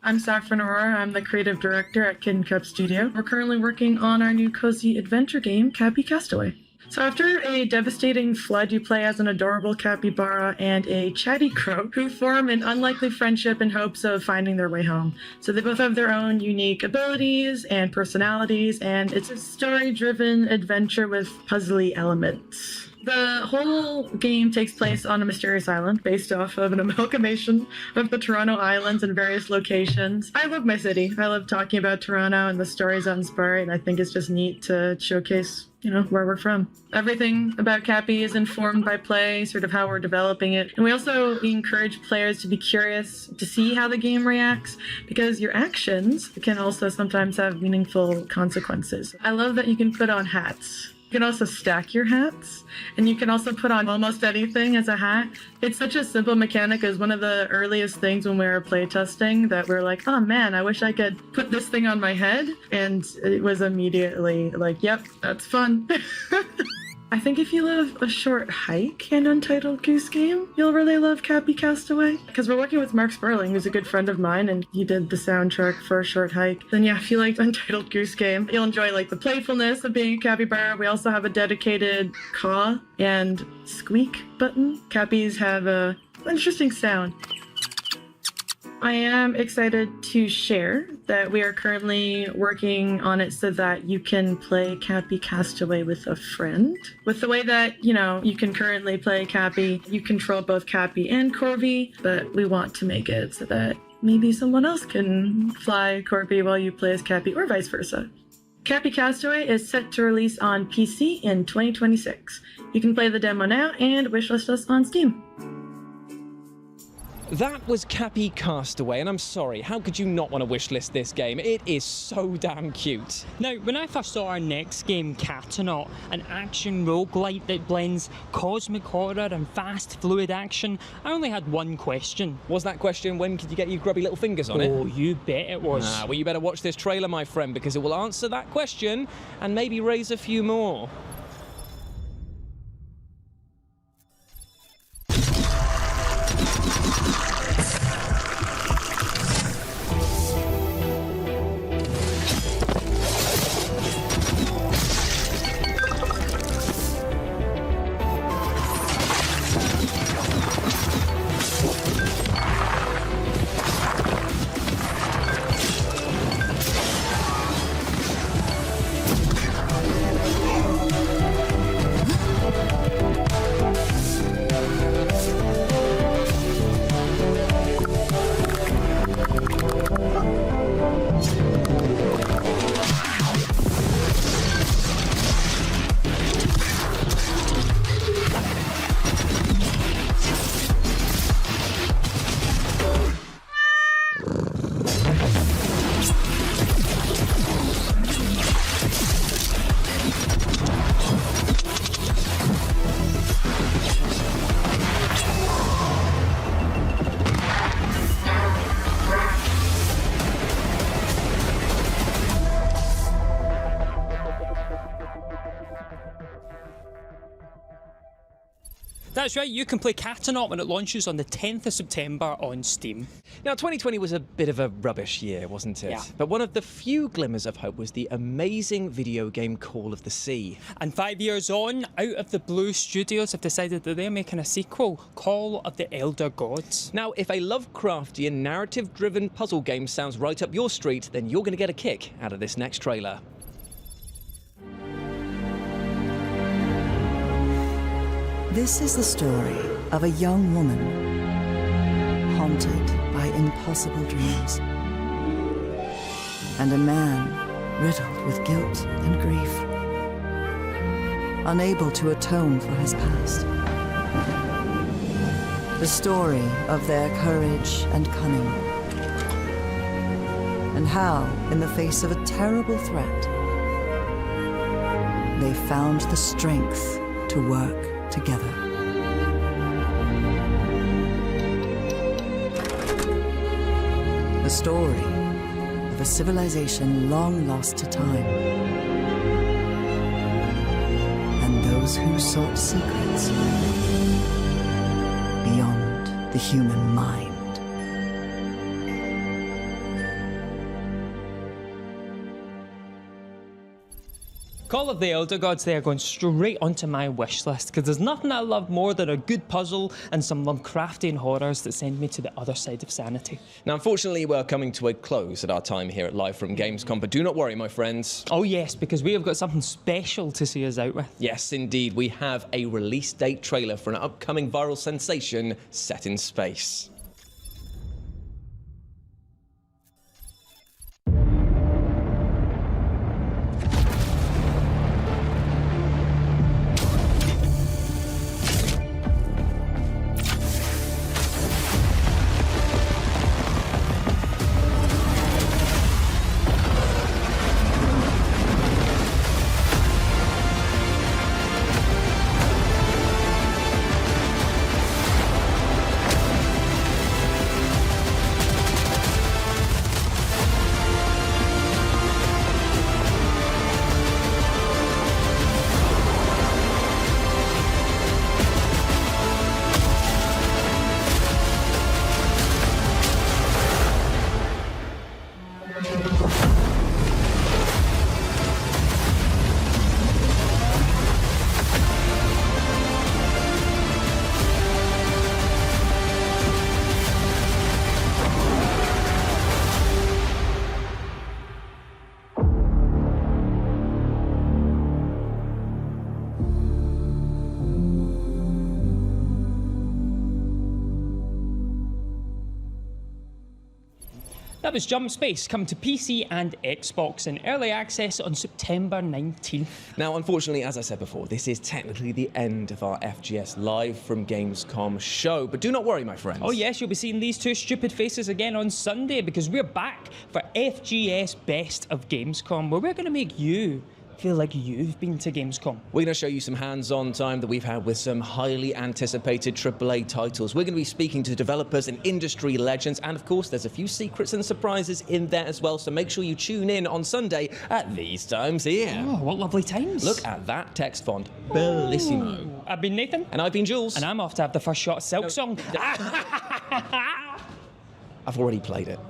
Speaker 13: I'm Saffron Aurora. I'm the creative director at Kid Cup Studio. We're currently working on our new cozy adventure game, Cappy Castaway. So after a devastating flood, you play as an adorable capybara and a chatty crow who form an unlikely friendship in hopes of finding their way home. So they both have their own unique abilities and personalities, and it's a story-driven adventure with puzzly elements. The whole game takes place on a mysterious island based off of an amalgamation of the Toronto Islands and various locations. I love my city. I love talking about Toronto and the stories on Spire, and I think it's just neat to showcase, where we're from. Everything about Cappy is informed by play, sort of how we're developing it. And we also encourage players to be curious to see how the game reacts, because your actions can also sometimes have meaningful consequences. I love that you can put on hats. You can also stack your hats, and you can also put on almost anything as a hat. It's such a simple mechanic. It was one of the earliest things when we were playtesting that we were like, oh man, I wish I could put this thing on my head. And it was immediately like, yep, that's fun. I think if you love a short hike and Untitled Goose Game, you'll really love Cappy Castaway. Because we're working with Mark Sperling, who's a good friend of mine, and he did the soundtrack for A Short Hike. Then yeah, if you liked Untitled Goose Game, you'll enjoy the playfulness of being a capybara. We also have a dedicated caw and squeak button. Cappies have an interesting sound. I am excited to share that we are currently working on it so that you can play Cappy Castaway with a friend. With the way that, you can currently play Cappy, you control both Cappy and Corby, but we want to make it so that maybe someone else can fly Corby while you play as Cappy, or vice versa. Cappy Castaway is set to release on PC in 2026. You can play the demo now and wishlist us on Steam.
Speaker 3: That was Cappy Castaway, and I'm sorry, how could you not want to wishlist this game? It is so damn cute.
Speaker 18: Now, when I first saw our next game, Catanaut, an action roguelite that blends cosmic horror and fast, fluid action, I only had one question.
Speaker 3: Was that question, when could you get your grubby little fingers on it?
Speaker 18: Oh, you bet it was.
Speaker 3: Well, you better watch this trailer, my friend, because it will answer that question and maybe raise a few more.
Speaker 18: That's right, you can play Catanaut when it launches on the 10th of September on Steam.
Speaker 3: Now, 2020 was a bit of a rubbish year, wasn't it?
Speaker 18: Yeah.
Speaker 3: But one of the few glimmers of hope was the amazing video game Call of the Sea.
Speaker 18: And 5 years on, Out of the Blue Studios have decided that they're making a sequel, Call of the Elder Gods.
Speaker 3: Now, if a Lovecraftian, narrative-driven puzzle game sounds right up your street, then you're going to get a kick out of this next trailer.
Speaker 14: This is the story of a young woman haunted by impossible dreams, and a man riddled with guilt and grief, unable to atone for his past. The story of their courage and cunning, and how, in the face of a terrible threat, they found the strength to work together. The story of a civilization long lost to time, and those who sought secrets beyond the human mind.
Speaker 18: Call of the Elder Gods, they are going straight onto my wish list, because there's nothing I love more than a good puzzle and some Lovecraftian horrors that send me to the other side of sanity.
Speaker 3: Now, unfortunately, we're coming to a close at our time here at Live from Gamescom, but do not worry, my friends.
Speaker 18: Oh yes, because we have got something special to see us out with.
Speaker 3: Yes, indeed, we have a release date trailer for an upcoming viral sensation set in space.
Speaker 18: That was Jump Space, come to PC and Xbox in early access on September 19th.
Speaker 3: Now, unfortunately, as I said before, this is technically the end of our FGS Live from Gamescom show. But do not worry, my friends.
Speaker 18: Oh yes, you'll be seeing these two stupid faces again on Sunday because we're back for FGS Best of Gamescom, where we're going to make you feel like you've been to Gamescom.
Speaker 3: We're going to show you some hands-on time that we've had with some highly anticipated AAA titles. We're going to be speaking to developers and industry legends, and of course there's a few secrets and surprises in there as well, so make sure you tune in on Sunday at these times here.
Speaker 18: Oh, what lovely times.
Speaker 3: Look at that text font. Bellissimo.
Speaker 18: Ooh. I've been Nathan.
Speaker 3: And I've been Jules.
Speaker 18: And I'm off to have the first shot of Silk Song.
Speaker 3: I've already played it.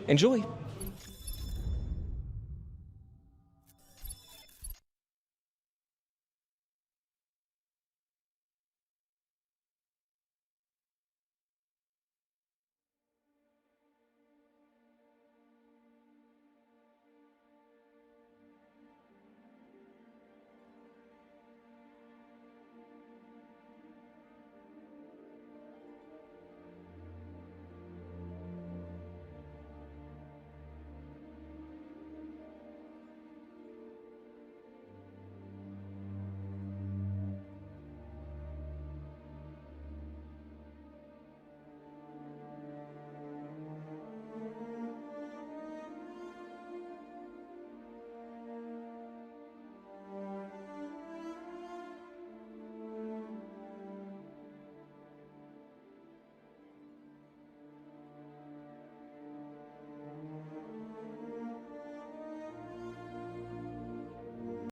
Speaker 3: Enjoy.